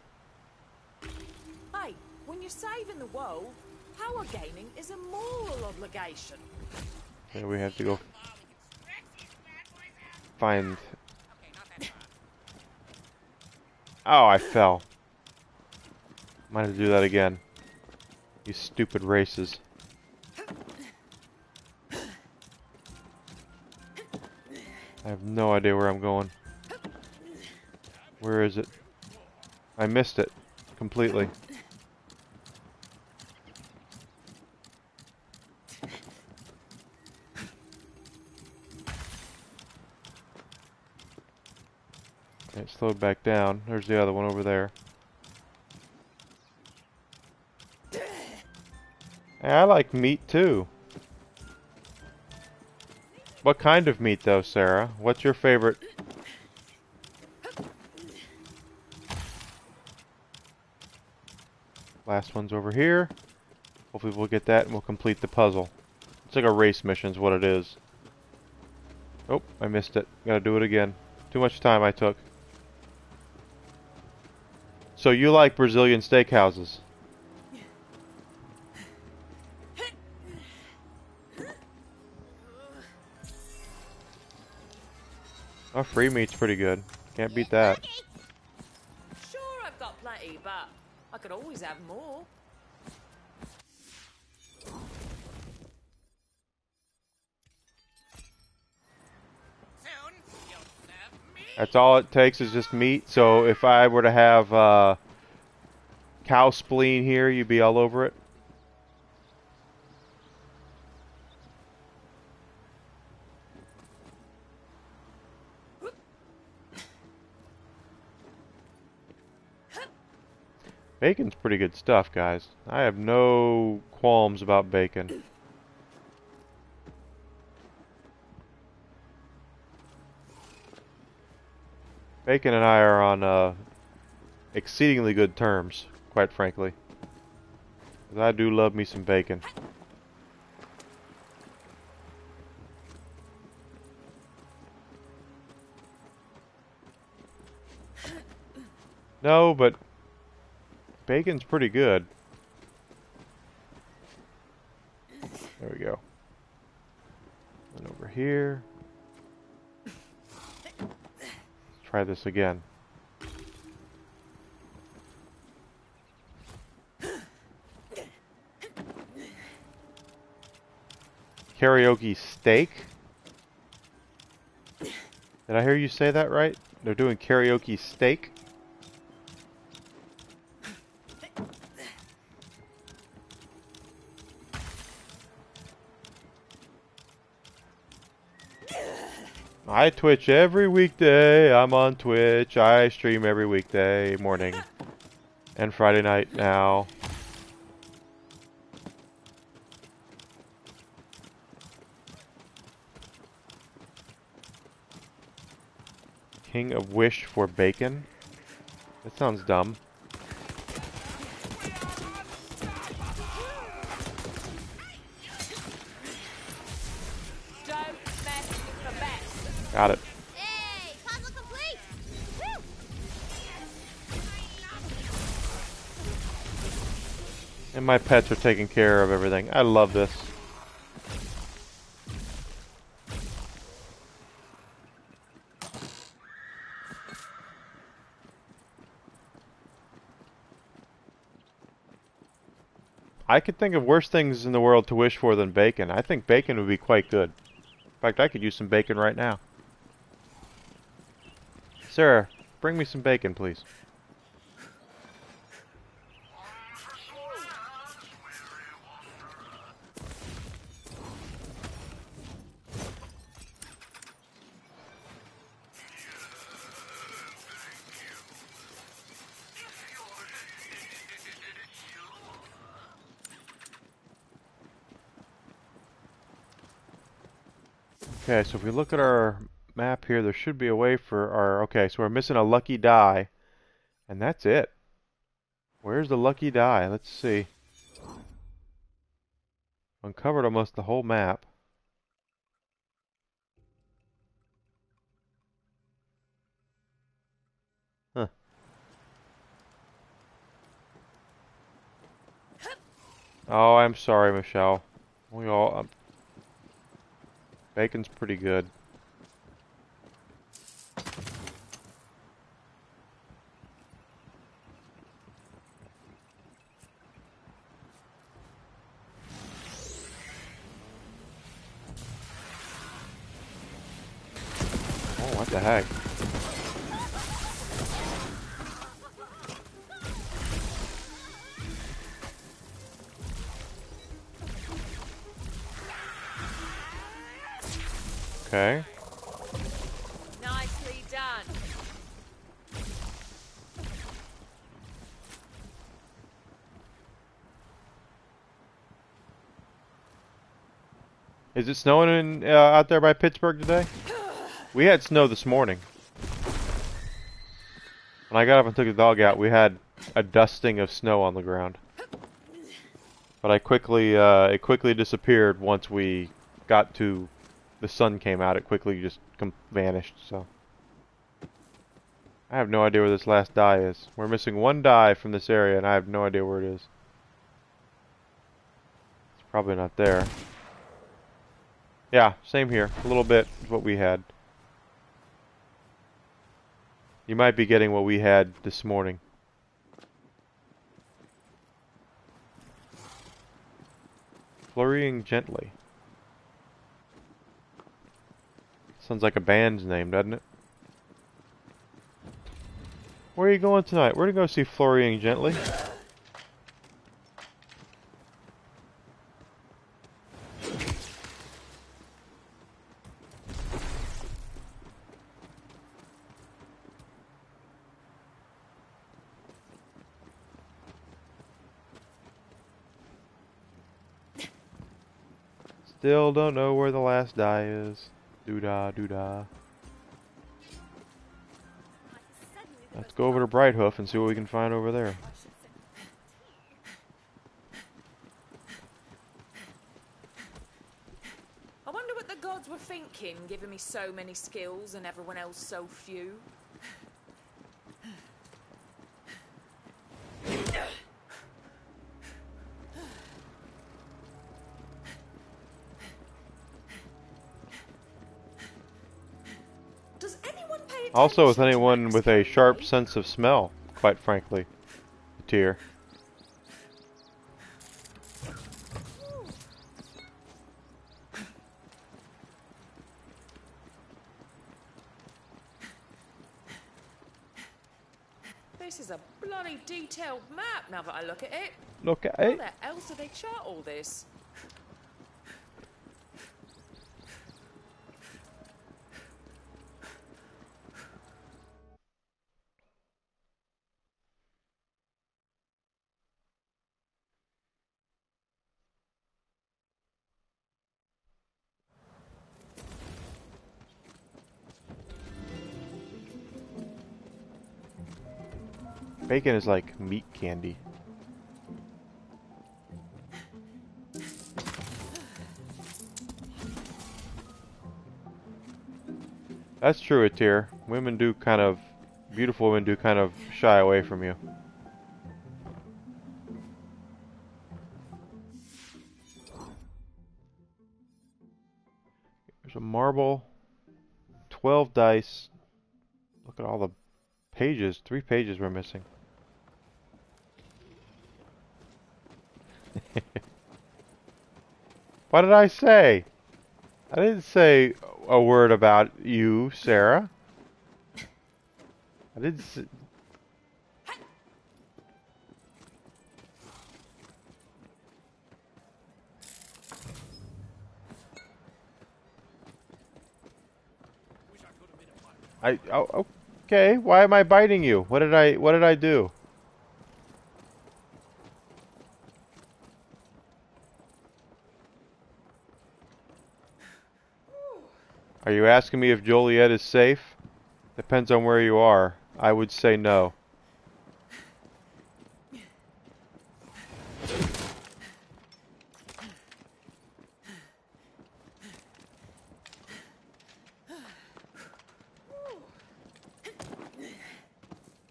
Speaker 7: Hey, when you're saving the world, power gaming is a moral obligation.
Speaker 1: Okay, we have to go find... Oh, I fell. Might have to do that again. You stupid races. I have no idea where I'm going. Where is it? I missed it completely. It slowed back down. There's the other one over there. Hey, I like meat too. What kind of meat though, Sarah? What's your favorite? Last one's over here. Hopefully we'll get that and we'll complete the puzzle. It's like a race mission is what it is. Oh, I missed it. Gotta do it again. Too much time I took. So you like Brazilian steakhouses? Oh, free meat's pretty good. Can't beat that.
Speaker 7: Sure, I've got plenty, but I could always have more.
Speaker 1: That's all it takes is just meat. So if I were to have cow spleen here, you'd be all over it. Bacon's pretty good stuff, guys. I have no qualms about bacon. Bacon and I are on exceedingly good terms, quite frankly. 'Cause I do love me some bacon. No, but bacon's pretty good. There we go. And over here. Let's try this again. Karaoke steak? Did I hear you say that right? They're doing karaoke steak? I Twitch every weekday. I'm on Twitch. I stream every weekday morning and Friday night now. King of Wish for bacon? That sounds dumb. Got it.
Speaker 3: Hey, puzzle complete! Woo!
Speaker 1: And my pets are taking care of everything. I love this. I could think of worse things in the world to wish for than bacon. I think bacon would be quite good. In fact, I could use some bacon right now. Sarah, bring me some bacon, please. Okay, so if we look at our map here, there should be a way for our... Okay, so we're missing a lucky die. And that's it. Where's the lucky die? Let's see. Uncovered almost the whole map. Huh. Oh, I'm sorry, Michelle. We all bacon's pretty good. Oh, what the heck? Okay.
Speaker 7: Nicely done.
Speaker 1: Is it snowing out there by Pittsburgh today? We had snow this morning. When I got up and took the dog out, we had a dusting of snow on the ground. But it quickly disappeared once we got to, the sun came out. It quickly just vanished. So I have no idea where this last die is. We're missing one die from this area, and I have no idea where it is. It's probably not there. Yeah, same here. A little bit is what we had. You might be getting what we had this morning. Flurrying gently. Sounds like a band's name, doesn't it? Where are you going tonight? We're gonna go see Flurrying Gently. Still don't know where the last die is. Doo-dah, doo-dah. Let's go over to Brighthoof and see what we can find over there.
Speaker 7: I wonder what the gods were thinking, giving me so many skills and everyone else so few.
Speaker 2: Does anyone pay attention
Speaker 1: Also, with
Speaker 2: to
Speaker 1: anyone
Speaker 2: Max
Speaker 1: with a sharp
Speaker 2: Carey?
Speaker 1: sense of smell, quite frankly. Tier.
Speaker 7: This is a bloody detailed map now that I look at it.
Speaker 1: Look at
Speaker 7: How
Speaker 1: it.
Speaker 7: the else did they chart all this?
Speaker 1: Bacon is like meat candy. That's true, Atir. Women do kind of, beautiful women do kind of shy away from you. There's a marble, 12 dice. Look at all the pages. 3 pages we're missing. What did I say? I didn't say a word about you, Sarah. I didn't say... Oh, okay, why am I biting you? What did I do? Are you asking me if Joliet is safe? Depends on where you are. I would say no.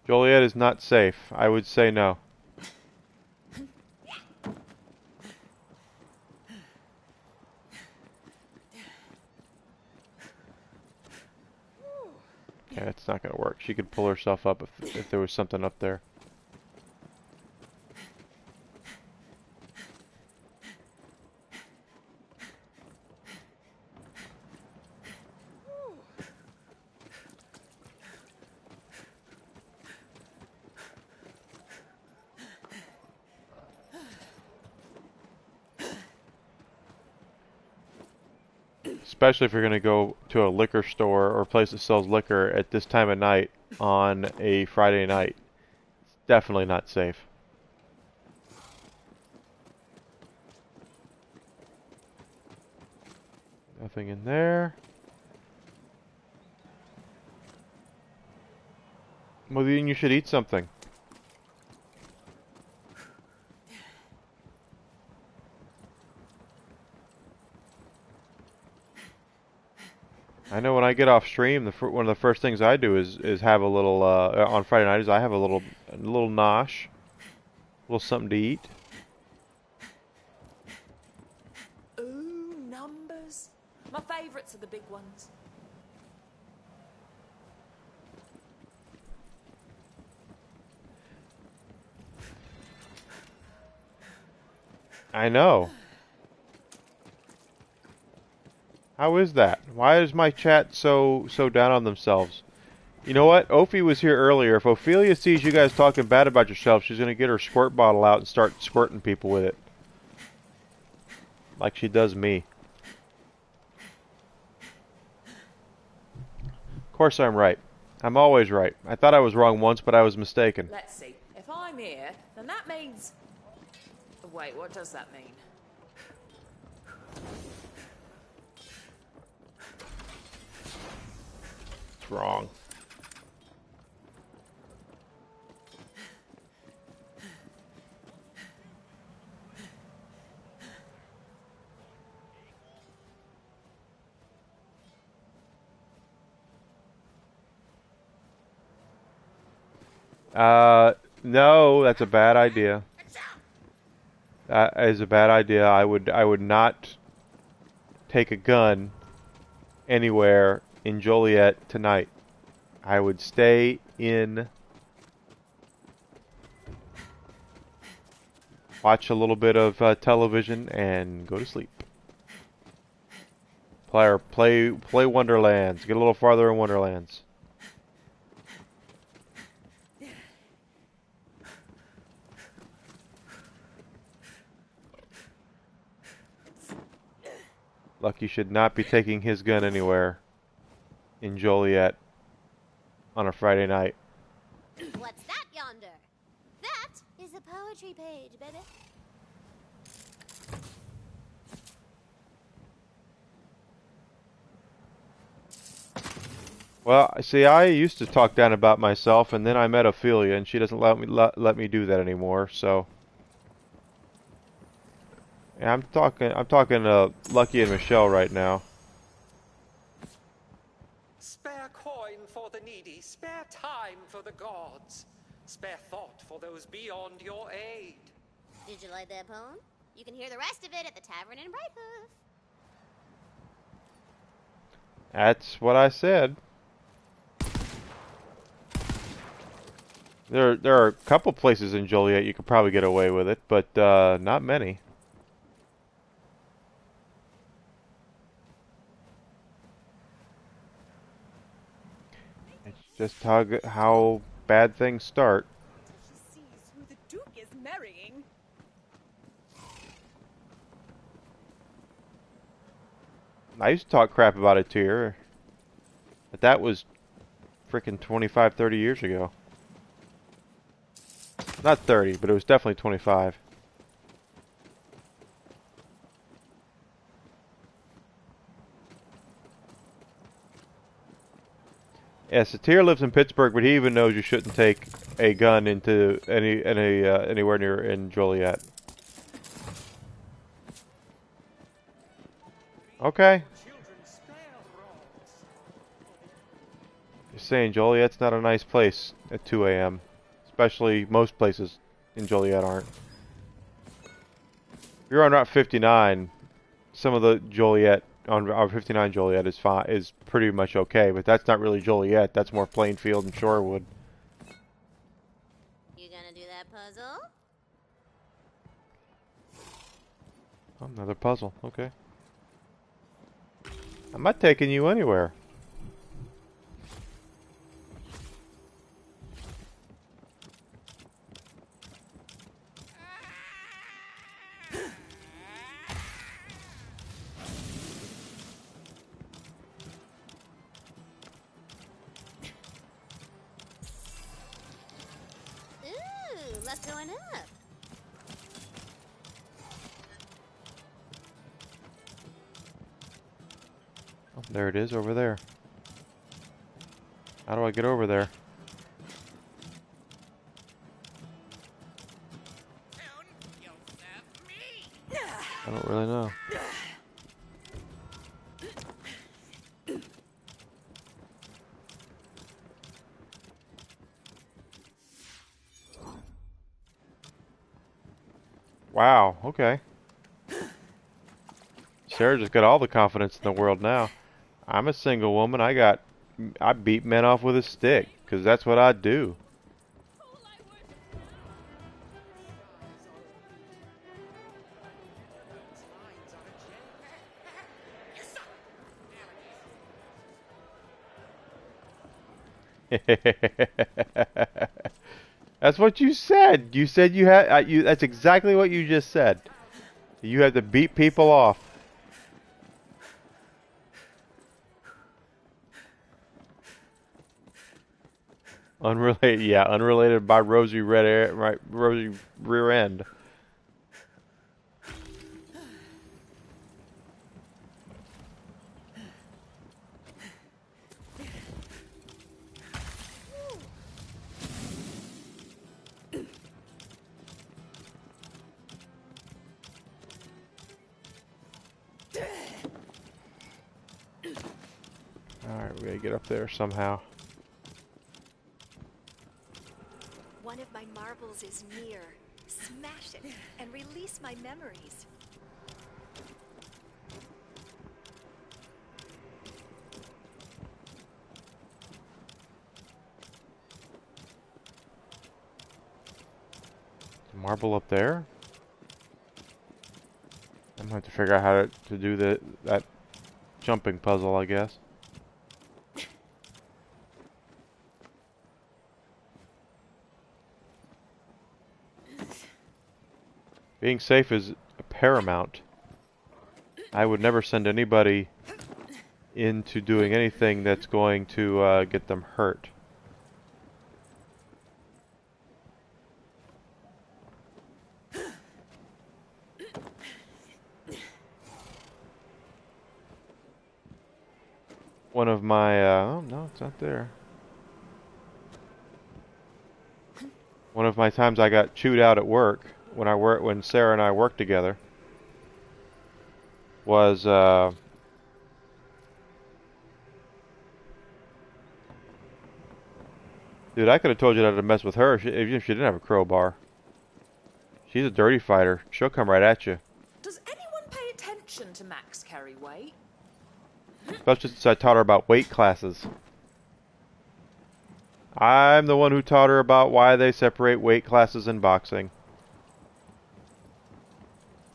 Speaker 1: Joliet is not safe. I would say no. Yeah, it's not gonna work. She could pull herself up if there was something up there. Especially if you're gonna go to a liquor store or a place that sells liquor at this time of night on a Friday night. It's definitely not safe. Nothing in there. Well, then you should eat something. I know when I get off stream, one of the first things I do is have a little on Friday night is I have a little nosh, a little something to eat.
Speaker 7: Ooh, numbers. My favourites are the big ones.
Speaker 1: I know. How is that? Why is my chat so down on themselves? You know what? Ophi was here earlier. If Ophelia sees you guys talking bad about yourself, she's gonna get her squirt bottle out and start squirting people with it. Like she does me. Of course I'm right. I'm always right. I thought I was wrong once, but I was mistaken.
Speaker 7: Let's see. If I'm here, then that means... Wait, what does that mean?
Speaker 1: It's wrong. No, that's a bad idea. That is a bad idea. I would not take a gun anywhere in Joliet tonight. I would stay in, watch a little bit of television, and go to sleep. Play Wonderlands. Get a little farther in Wonderlands. Lucky should not be taking his gun anywhere in Joliet on a Friday night.
Speaker 3: What's that yonder? That is a poetry page, baby.
Speaker 1: Well, see, I used to talk down about myself, and then I met Ophelia, and she doesn't let me do that anymore. So, yeah, I'm talking Lucky and Michelle right now.
Speaker 14: Spare coin for the needy, spare time for the gods, spare thought for those beyond your aid.
Speaker 3: Did you like that poem? You can hear the rest of it at the tavern in Brighthoof.
Speaker 1: That's what I said. There are a couple places in Joliet you could probably get away with it, but not many. It's just how bad things start.
Speaker 15: She sees who the Duke is marrying.
Speaker 1: I used to talk crap about it to her, but that was freaking 25, 30 years ago. Not 30, but it was definitely 25. Yeah, Satir lives in Pittsburgh, but he even knows you shouldn't take a gun into anywhere near in Joliet. Okay. Just saying, Joliet's not a nice place at 2 a.m. Especially most places in Joliet aren't. If you're on Route 59, some of the Joliet on R59 Joliet is fine, is pretty much okay, but that's not really Joliet. That's more Plainfield and Shorewood.
Speaker 3: You gonna do that puzzle?
Speaker 1: Oh, another puzzle. Okay. I'm not taking you anywhere.
Speaker 3: Ooh, lots going up.
Speaker 1: Oh, there it is over there. How do I get over there? I don't really know. Wow, okay. Sarah just got all the confidence in the world now. I'm a single woman. I beat men off with a stick, 'cause that's what I do. That's what you said. You said you had. That's exactly what you just said. You had to beat people off. Unrelated, yeah, unrelated by rosy red air, right? Rosy rear end. Alright, we gotta get up there somehow.
Speaker 16: One of my marbles is near. Smash it and release my memories.
Speaker 1: Marble up there? I'm gonna have to figure out how to do that jumping puzzle, I guess. Being safe is paramount. I would never send anybody into doing anything that's going to get them hurt. One of my, oh no, it's not there. One of my times I got chewed out at work when Sarah and I worked together was dude, I could have told you not to mess with her even if she didn't have a crowbar. She's a dirty fighter. She'll come right at you.
Speaker 7: Does anyone pay attention to Max carry weight?
Speaker 1: Especially since I taught her about weight classes. I'm the one who taught her about why they separate weight classes in boxing.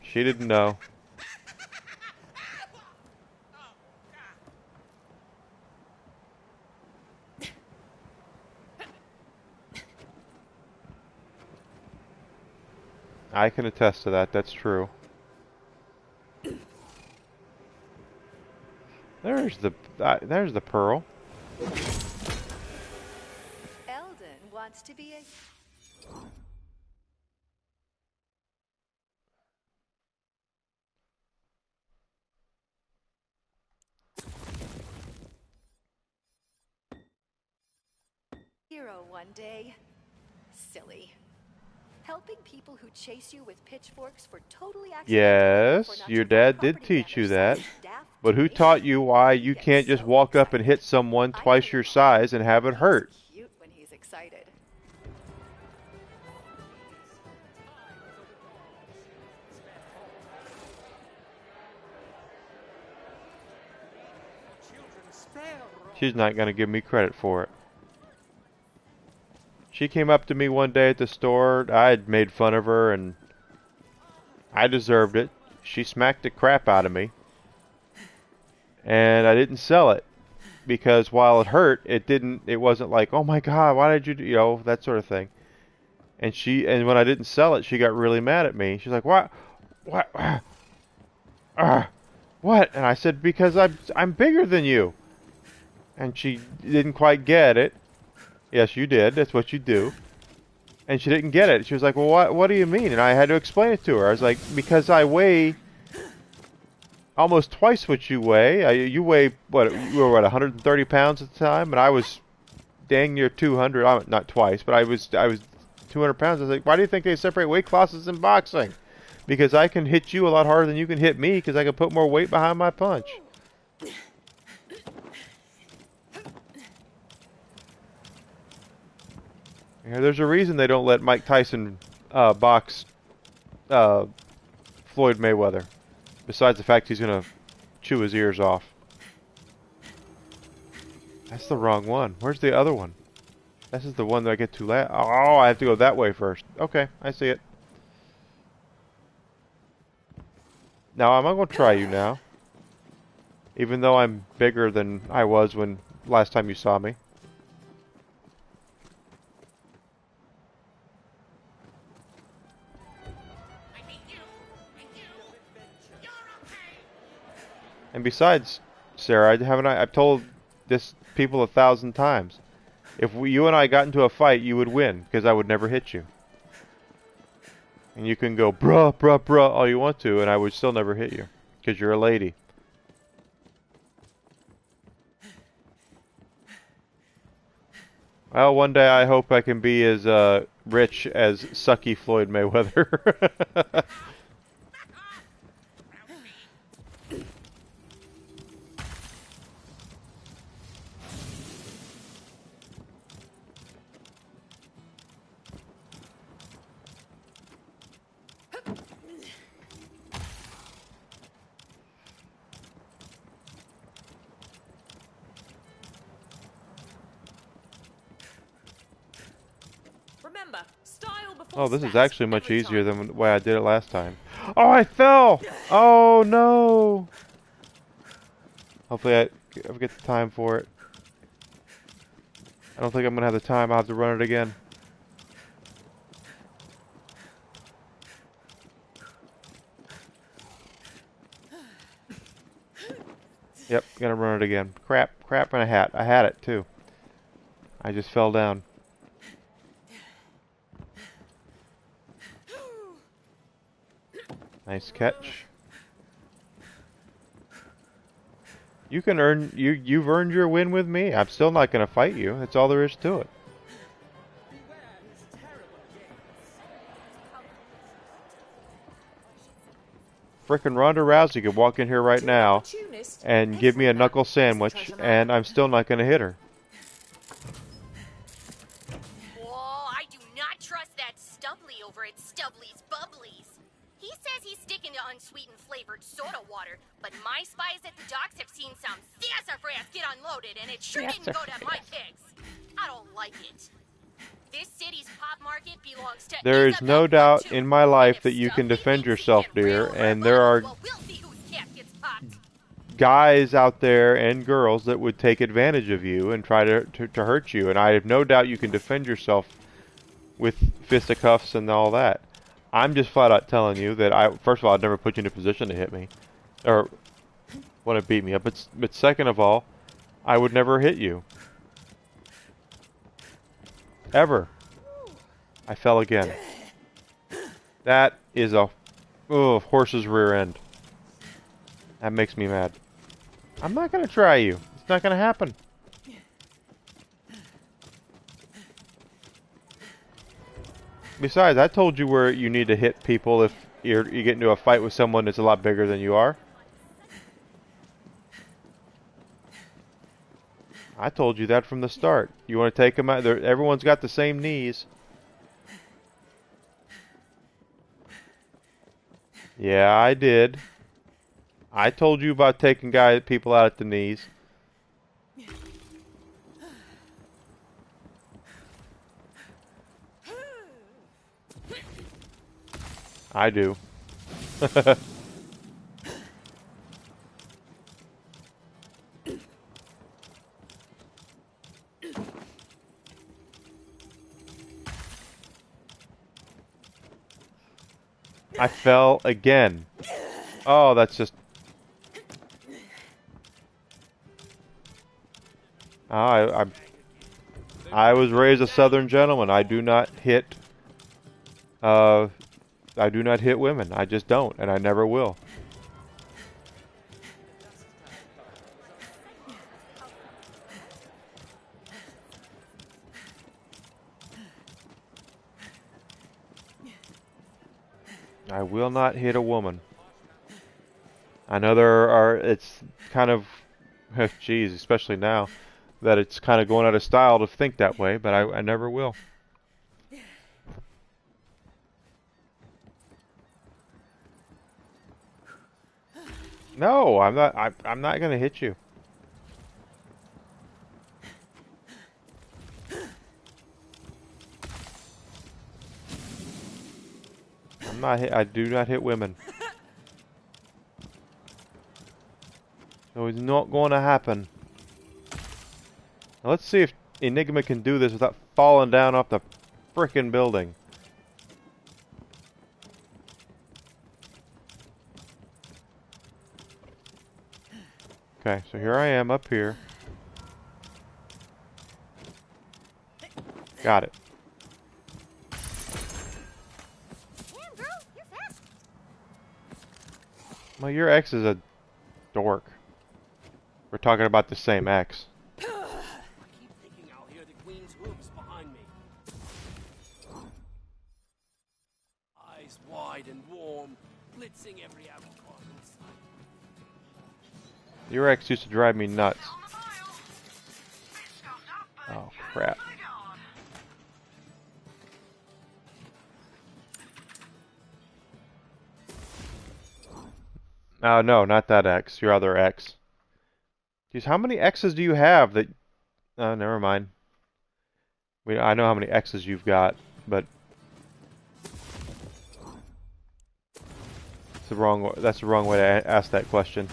Speaker 1: She didn't know. I can attest to that. That's true. There's the pearl.
Speaker 16: Eldon wants to be a... hero one day. Silly. Helping people who chase you with pitchforks for totally
Speaker 1: Yes, your dad did teach you that. But who taught you why you can't just walk up and hit someone twice your size and have it hurt?
Speaker 16: Cute when he's excited.
Speaker 1: She's not going to give me credit for it. She came up to me one day at the store. I had made fun of her, and I deserved it. She smacked the crap out of me. And I didn't sell it. Because while it hurt, it wasn't like, oh my God, why did you do, that sort of thing. And when I didn't sell it, she got really mad at me. She's like, what? What? And I said, because I'm bigger than you. And she didn't quite get it. Yes, you did. That's what you do. And she didn't get it. She was like, well, what do you mean? And I had to explain it to her. I was like, because I weigh almost twice what you weigh. You weigh, you were 130 pounds at the time? And I was dang near 200. Not twice, but I was 200 pounds. I was like, why do you think they separate weight classes in boxing? Because I can hit you a lot harder than you can hit me because I can put more weight behind my punch. Yeah, there's a reason they don't let Mike Tyson box Floyd Mayweather. Besides the fact he's going to chew his ears off. That's the wrong one. Where's the other one? This is the one that I get to last. Oh, I have to go that way first. Okay, I see it. Now, I'm going to try you now. Even though I'm bigger than I was when last time you saw me. And besides, Sarah, I've told this people 1,000 times. If you and I got into a fight, you would win, because I would never hit you. And you can go, bruh, bruh, bruh, all you want to, and I would still never hit you, because you're a lady. Well, one day I hope I can be as rich as sucky Floyd Mayweather.
Speaker 7: Remember, style before
Speaker 1: Oh, this is
Speaker 7: stats
Speaker 1: actually much
Speaker 7: every
Speaker 1: easier
Speaker 7: time.
Speaker 1: than the way I did it last time. Oh, I fell! Oh, no! Hopefully I'll get the time for it. I don't think I'm going to have the time. I'll have to run it again. Yep, gonna run it again. Crap, crap, and a hat. I had it, too. I just fell down. Nice catch. You've earned your win with me. I'm still not gonna fight you. That's all there is to it. Frickin' Ronda Rousey could walk in here right now and give me a knuckle sandwich, and I'm still not gonna hit her.
Speaker 3: Whoa, I do not trust that Stubbly over at Stubbly's Bubblies. He says he's sticking to unsweetened flavored soda water, but my spies at the docks have seen some sassafras get unloaded, and it sure didn't go to my pigs. I don't like it. This city's pop market belongs to
Speaker 1: There is no doubt in my life that you can defend yourself, dear, and there are guys out there and girls that would take advantage of you and try to hurt you, and I have no doubt you can defend yourself with fisticuffs and all that. I'm just flat out telling you that first of all, I'd never put you in a position to hit me or want to beat me up, but second of all, I would never hit you. Ever. I fell again. That is a horse's rear end. That makes me mad. I'm not going to try you. It's not going to happen. Besides, I told you where you need to hit people if you get into a fight with someone that's a lot bigger than you are. I told you that from the start. You want to take them out? Everyone's got the same knees. Yeah, I did. I told you about taking people out at the knees. I do. I fell again. Oh, that's just... I was raised a Southern gentleman. I do not hit... I do not hit women. I just don't, and I never will. I will not hit a woman. I know there are... It's kind of... Geez, especially now that it's kind of going out of style to think that way, but I never will. No, I'm not. I'm not gonna hit you. I'm not. I do not hit women. So it's not going to happen. Now let's see if Enigma can do this without falling down off the frickin' building. Okay, so here I am up here. Got it.
Speaker 3: Damn, bro, you're fast.
Speaker 1: Well, your ex is a dork. We're talking about the same ex.
Speaker 9: I keep thinking I'll hear the Queen's hooves behind me. Eyes wide and warm, blitzing every outcross in sight.
Speaker 1: Your ex used to drive me nuts. Oh, crap. No, not that ex. Your other ex. Jeez, how many exes do you have that... never mind. I know how many exes you've got, but... That's the wrong way to ask that question.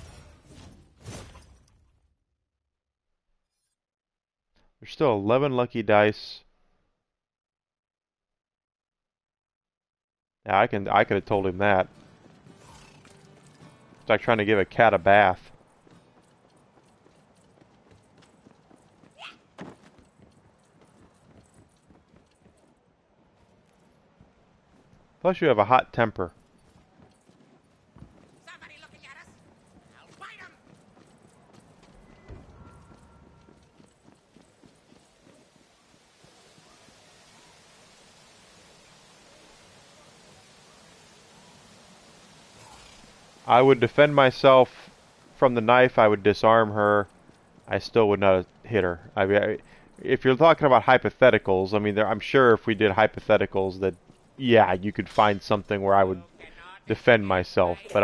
Speaker 1: There's still 11 lucky dice. Yeah, I could have told him that. It's like trying to give a cat a bath. Plus you have a hot temper.
Speaker 10: Somebody looking at us. I'll bite him.
Speaker 1: I would defend myself from the knife. I would disarm her. I still would not have hit her. I mean, if you're talking about hypotheticals, I mean, I'm sure if we did hypotheticals that, yeah, you could find something where I would defend myself. But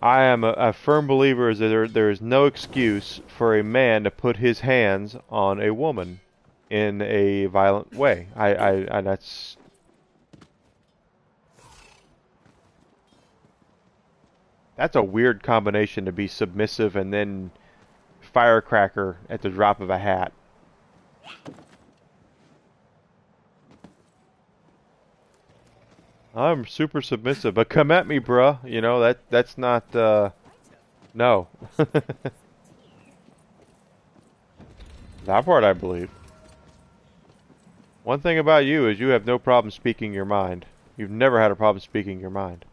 Speaker 1: I am a firm believer that there is no excuse for a man to put his hands on a woman in a violent way. That's a weird combination to be submissive and then firecracker at the drop of a hat. I'm super submissive, but come at me, bruh. You know, that's not, no. That part I believe. One thing about you is you have no problem speaking your mind. You've never had a problem speaking your mind.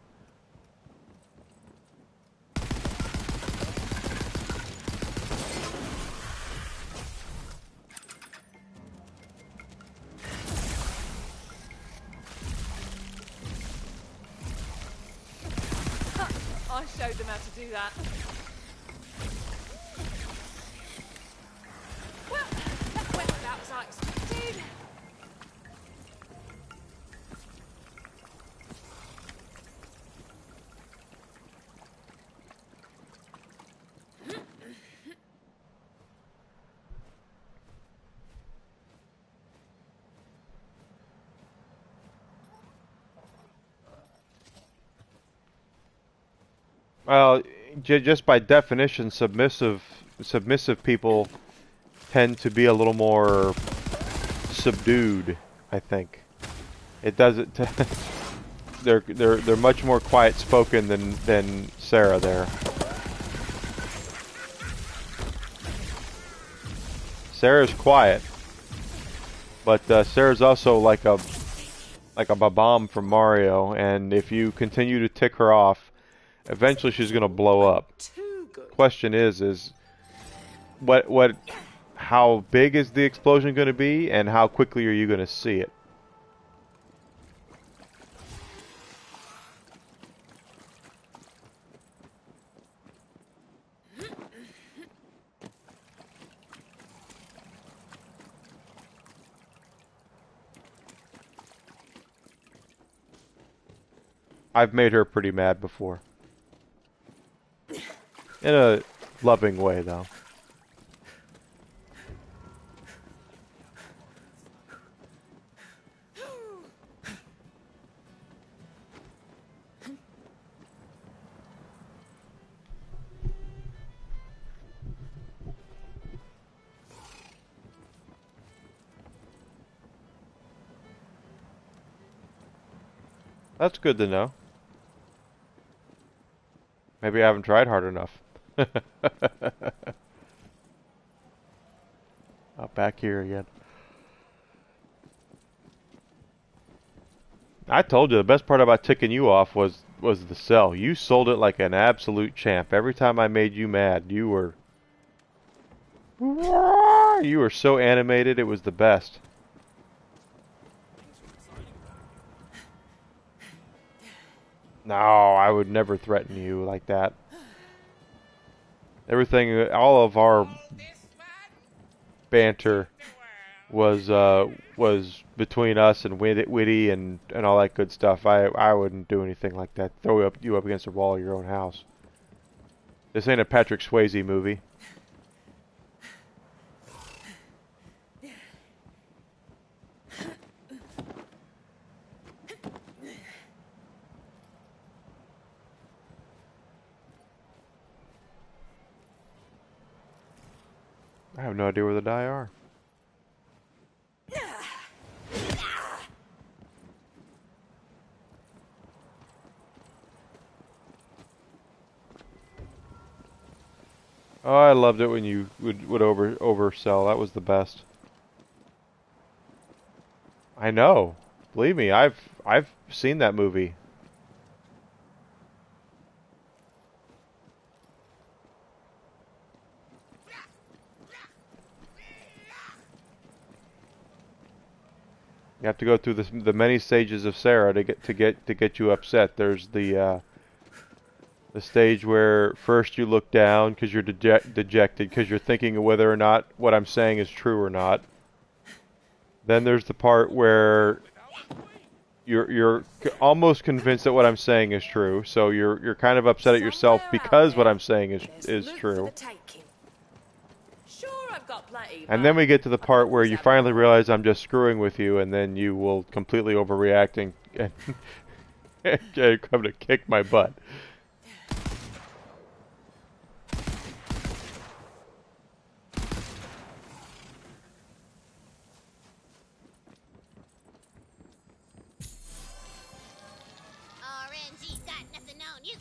Speaker 7: I showed them how to do that. Well, that went about as I expected.
Speaker 1: Well, just by definition, submissive people tend to be a little more subdued, I think. It doesn't. They're much more quiet spoken than Sarah there. Sarah's quiet, but Sarah's also like a bomb from Mario, and if you continue to tick her off, eventually she's gonna blow up. Question is how big is the explosion gonna be, and how quickly are you gonna see it? I've made her pretty mad before. In a loving way, though. That's good to know. Maybe I haven't tried hard enough. Oh, back here again. I told you the best part about ticking you off was the cell. You sold it like an absolute champ. Every time I made you mad, you were so animated. It was the best. No, I would never threaten you like that. Everything, all of our banter was between us and Witty and all that good stuff. I wouldn't do anything like that. Throw you up against the wall of your own house. This ain't a Patrick Swayze movie. I have no idea where the die are. Oh, I loved it when you would oversell. That was the best. I know. Believe me, I've seen that movie. You have to go through the many stages of Sarah to get you upset. There's the stage where first you look down because you're dejected because you're thinking of whether or not what I'm saying is true or not. Then there's the part where you're almost convinced that what I'm saying is true, so you're kind of upset at yourself because what I'm saying is true. And then we get to the part where you finally realize I'm just screwing with you, and then you will completely overreact and come to kick my butt.
Speaker 3: RNG's got nothing on you.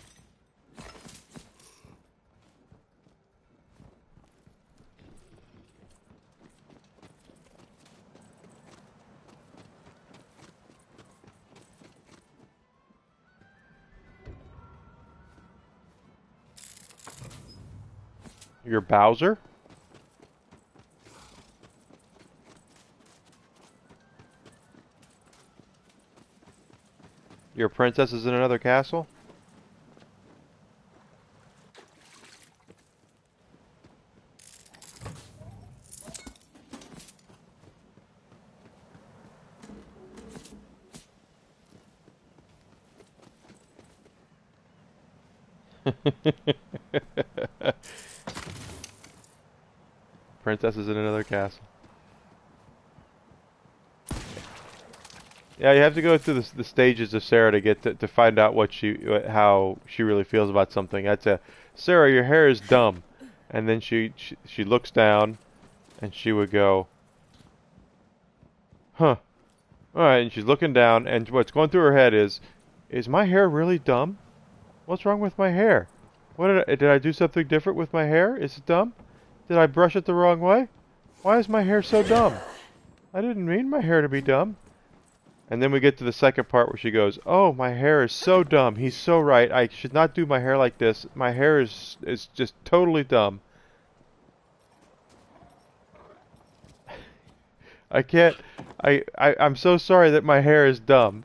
Speaker 1: You're Bowser? Your princess is in another castle? Princess is in another castle. Yeah, you have to go through the stages of Sarah to get to find out how she really feels about something. I'd say, Sarah, your hair is dumb, and then she looks down, and she would go, huh. All right, and she's looking down, and what's going through her head is my hair really dumb? What's wrong with my hair? Did I do something different with my hair? Is it dumb? Did I brush it the wrong way? Why is my hair so dumb? I didn't mean my hair to be dumb. And then we get to the second part where she goes, oh, my hair is so dumb. He's so right. I should not do my hair like this. My hair is just totally dumb. I'm so sorry that my hair is dumb.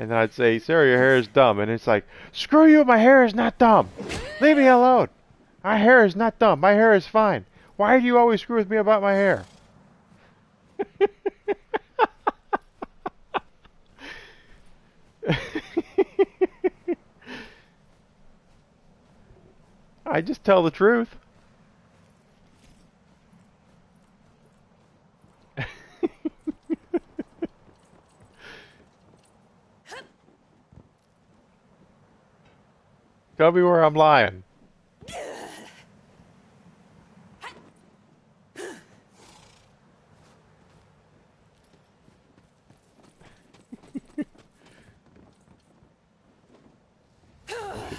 Speaker 1: And then I'd say, Sarah, your hair is dumb. And it's like, screw you, my hair is not dumb. Leave me alone. My hair is not dumb. My hair is fine. Why do you always screw with me about my hair? I just tell the truth. Tell me where I'm lying.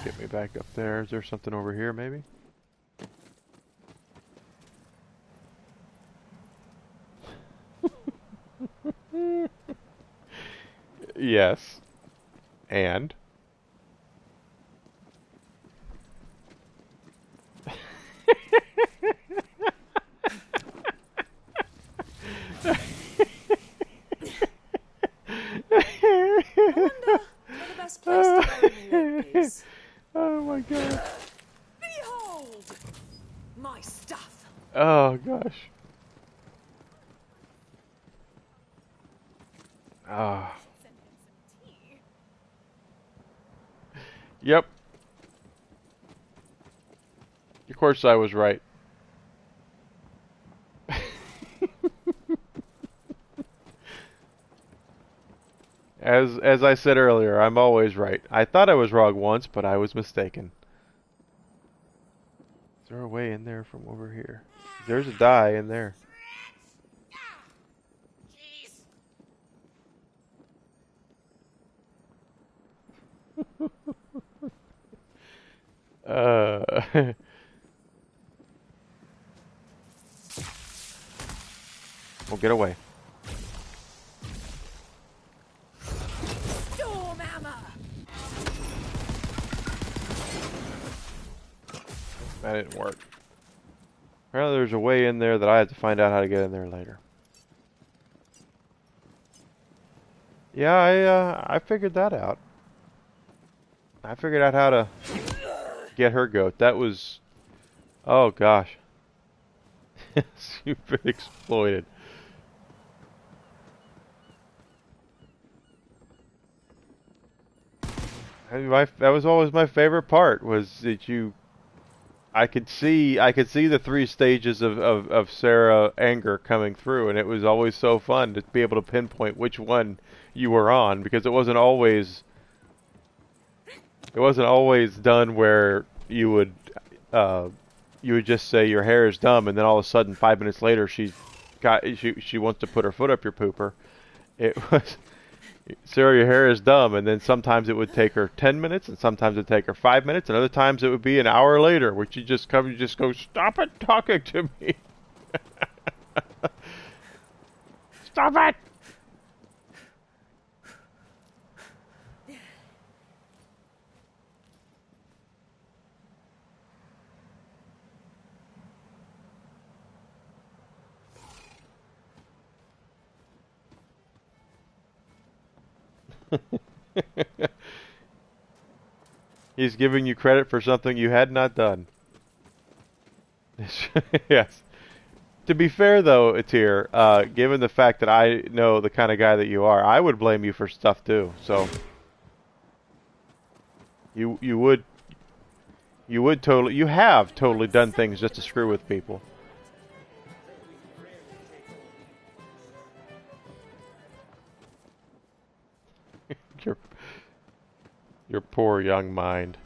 Speaker 1: Get me back up there. Is there something over here, maybe? Yes. And? Oh my god.
Speaker 7: Behold my stuff.
Speaker 1: Oh gosh. Ah. Yep. Of course I was right. As I said earlier, I'm always right. I thought I was wrong once, but I was mistaken. Is there a way in there from over here? There's a die in there. We'll get away.
Speaker 7: Storm hammer.
Speaker 1: That didn't work. Apparently there's a way in there that I have to find out how to get in there later. Yeah, I figured that out. I figured out how to get her goat. That was... Oh gosh. You've been exploited. That was always my favorite part, was that I could see the three stages of Sarah anger coming through, and it was always so fun to be able to pinpoint which one you were on, because it wasn't always done where you would just say your hair is dumb, and then all of a sudden 5 minutes later she wants to put her foot up your pooper. It was Sarah, your hair is dumb, and then sometimes it would take her 10 minutes, and sometimes it would take her 5 minutes, and other times it would be an hour later, where you just go, stop it talking to me. Stop it! He's giving you credit for something you had not done. Yes. To be fair, though, Atir, given the fact that I know the kind of guy that you are, I would blame you for stuff too. So you have totally done things just to screw with people. Your poor young mind.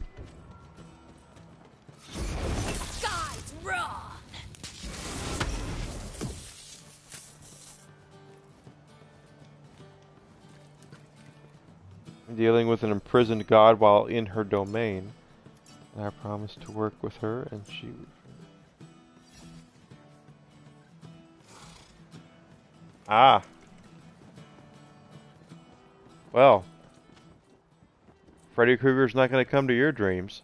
Speaker 7: Guys, run!
Speaker 1: Dealing with an imprisoned god while in her domain. And I promised to work with her, and she... Ah. Well. Freddy Krueger's not going to come to your dreams.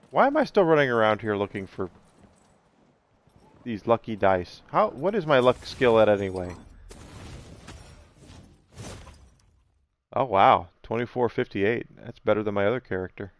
Speaker 1: Why am I still running around here looking for these lucky dice? What is my luck skill at anyway? Oh wow, 2458. That's better than my other character.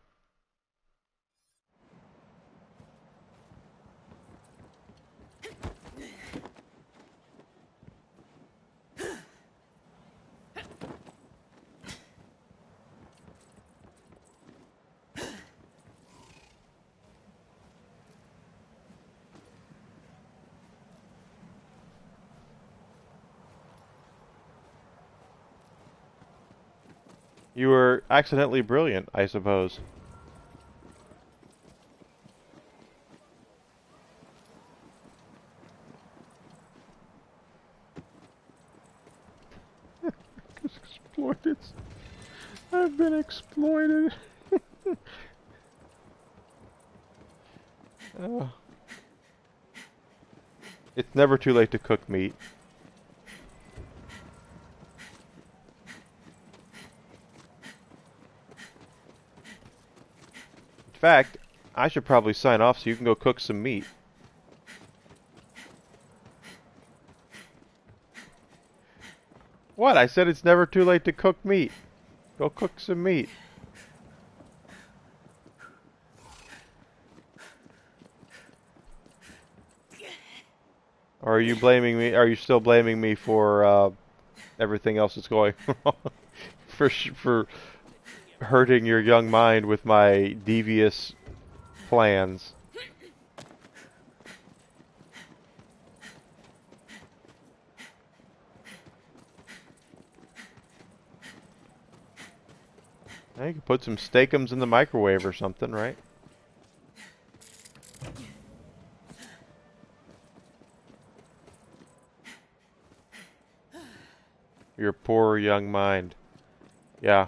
Speaker 1: You were accidentally brilliant, I suppose. Exploited. I've been exploited. It's never too late to cook meat. In fact, I should probably sign off so you can go cook some meat. What? I said it's never too late to cook meat. Go cook some meat. Or are you blaming me? Are you still blaming me for everything else that's going wrong? for hurting your young mind with my devious plans. You can put some steakums in the microwave or something, right? Your poor young mind. Yeah.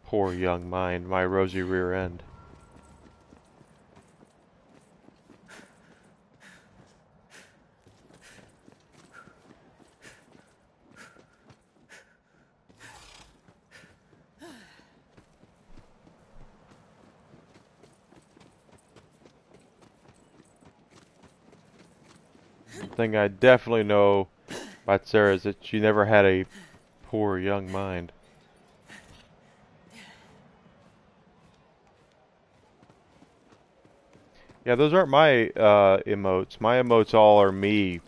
Speaker 1: Poor young mind, my rosy rear end. Thing I definitely know about Sarah is that she never had a poor young mind. Yeah, those aren't my emotes. My emotes all are me.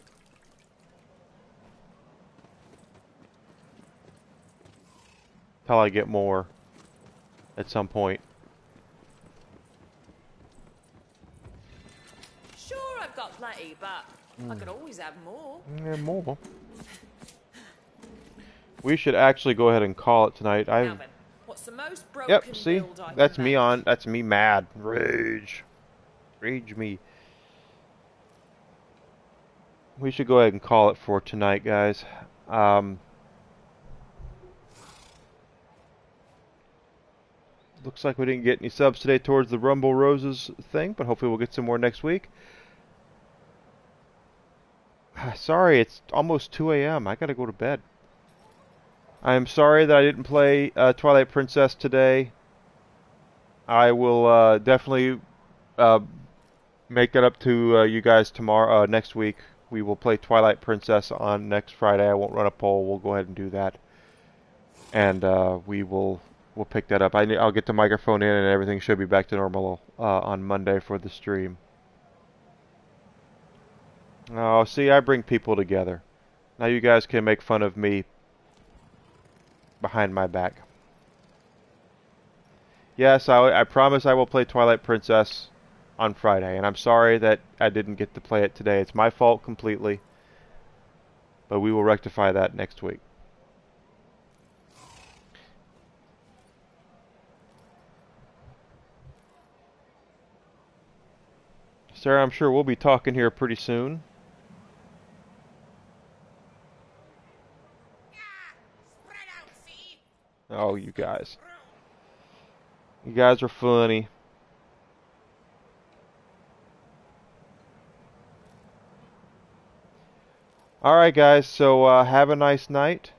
Speaker 1: Till I get more at some point.
Speaker 7: Sure, I've got plenty, but I could always have more.
Speaker 1: Yeah, more. We should actually go ahead and call it tonight.
Speaker 7: Now then, what's the most broken
Speaker 1: Yep, see?
Speaker 7: build I
Speaker 1: That's
Speaker 7: can
Speaker 1: me
Speaker 7: make?
Speaker 1: on. That's me mad. Rage. Rage me. We should go ahead and call it for tonight, guys. Looks like we didn't get any subs today towards the Rumble Roses thing, but hopefully we'll get some more next week. Sorry, it's almost 2 a.m. I gotta go to bed. I am sorry that I didn't play Twilight Princess today. I will definitely make it up to you guys tomorrow, next week. We will play Twilight Princess on next Friday. I won't run a poll. We'll go ahead and do that, and we'll pick that up. I'll get the microphone in, and everything should be back to normal on Monday for the stream. Oh, see, I bring people together. Now you guys can make fun of me behind my back. Yes, I promise I will play Twilight Princess on Friday, and I'm sorry that I didn't get to play it today. It's my fault completely. But we will rectify that next week. Sarah, I'm sure we'll be talking here pretty soon. Oh, you guys. You guys are funny. Alright guys, so have a nice night.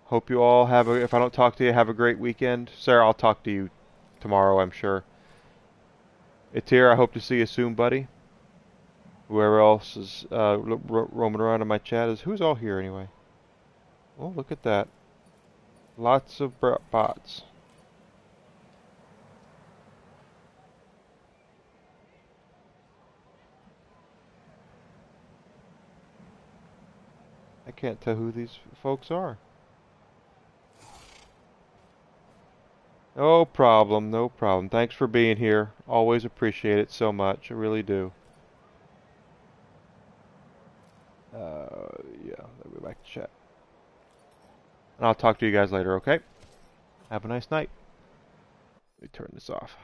Speaker 1: Hope you all have if I don't talk to you, have a great weekend. Sarah, I'll talk to you tomorrow, I'm sure. Etir, I hope to see you soon, buddy. Whoever else is roaming around in my chat is... Who's all here anyway? Oh, look at that. Lots of bots. I can't tell who these folks are. No problem, no problem. Thanks for being here. Always appreciate it so much. I really do. Yeah, let me go back to chat. And I'll talk to you guys later, okay? Have a nice night. Let me turn this off.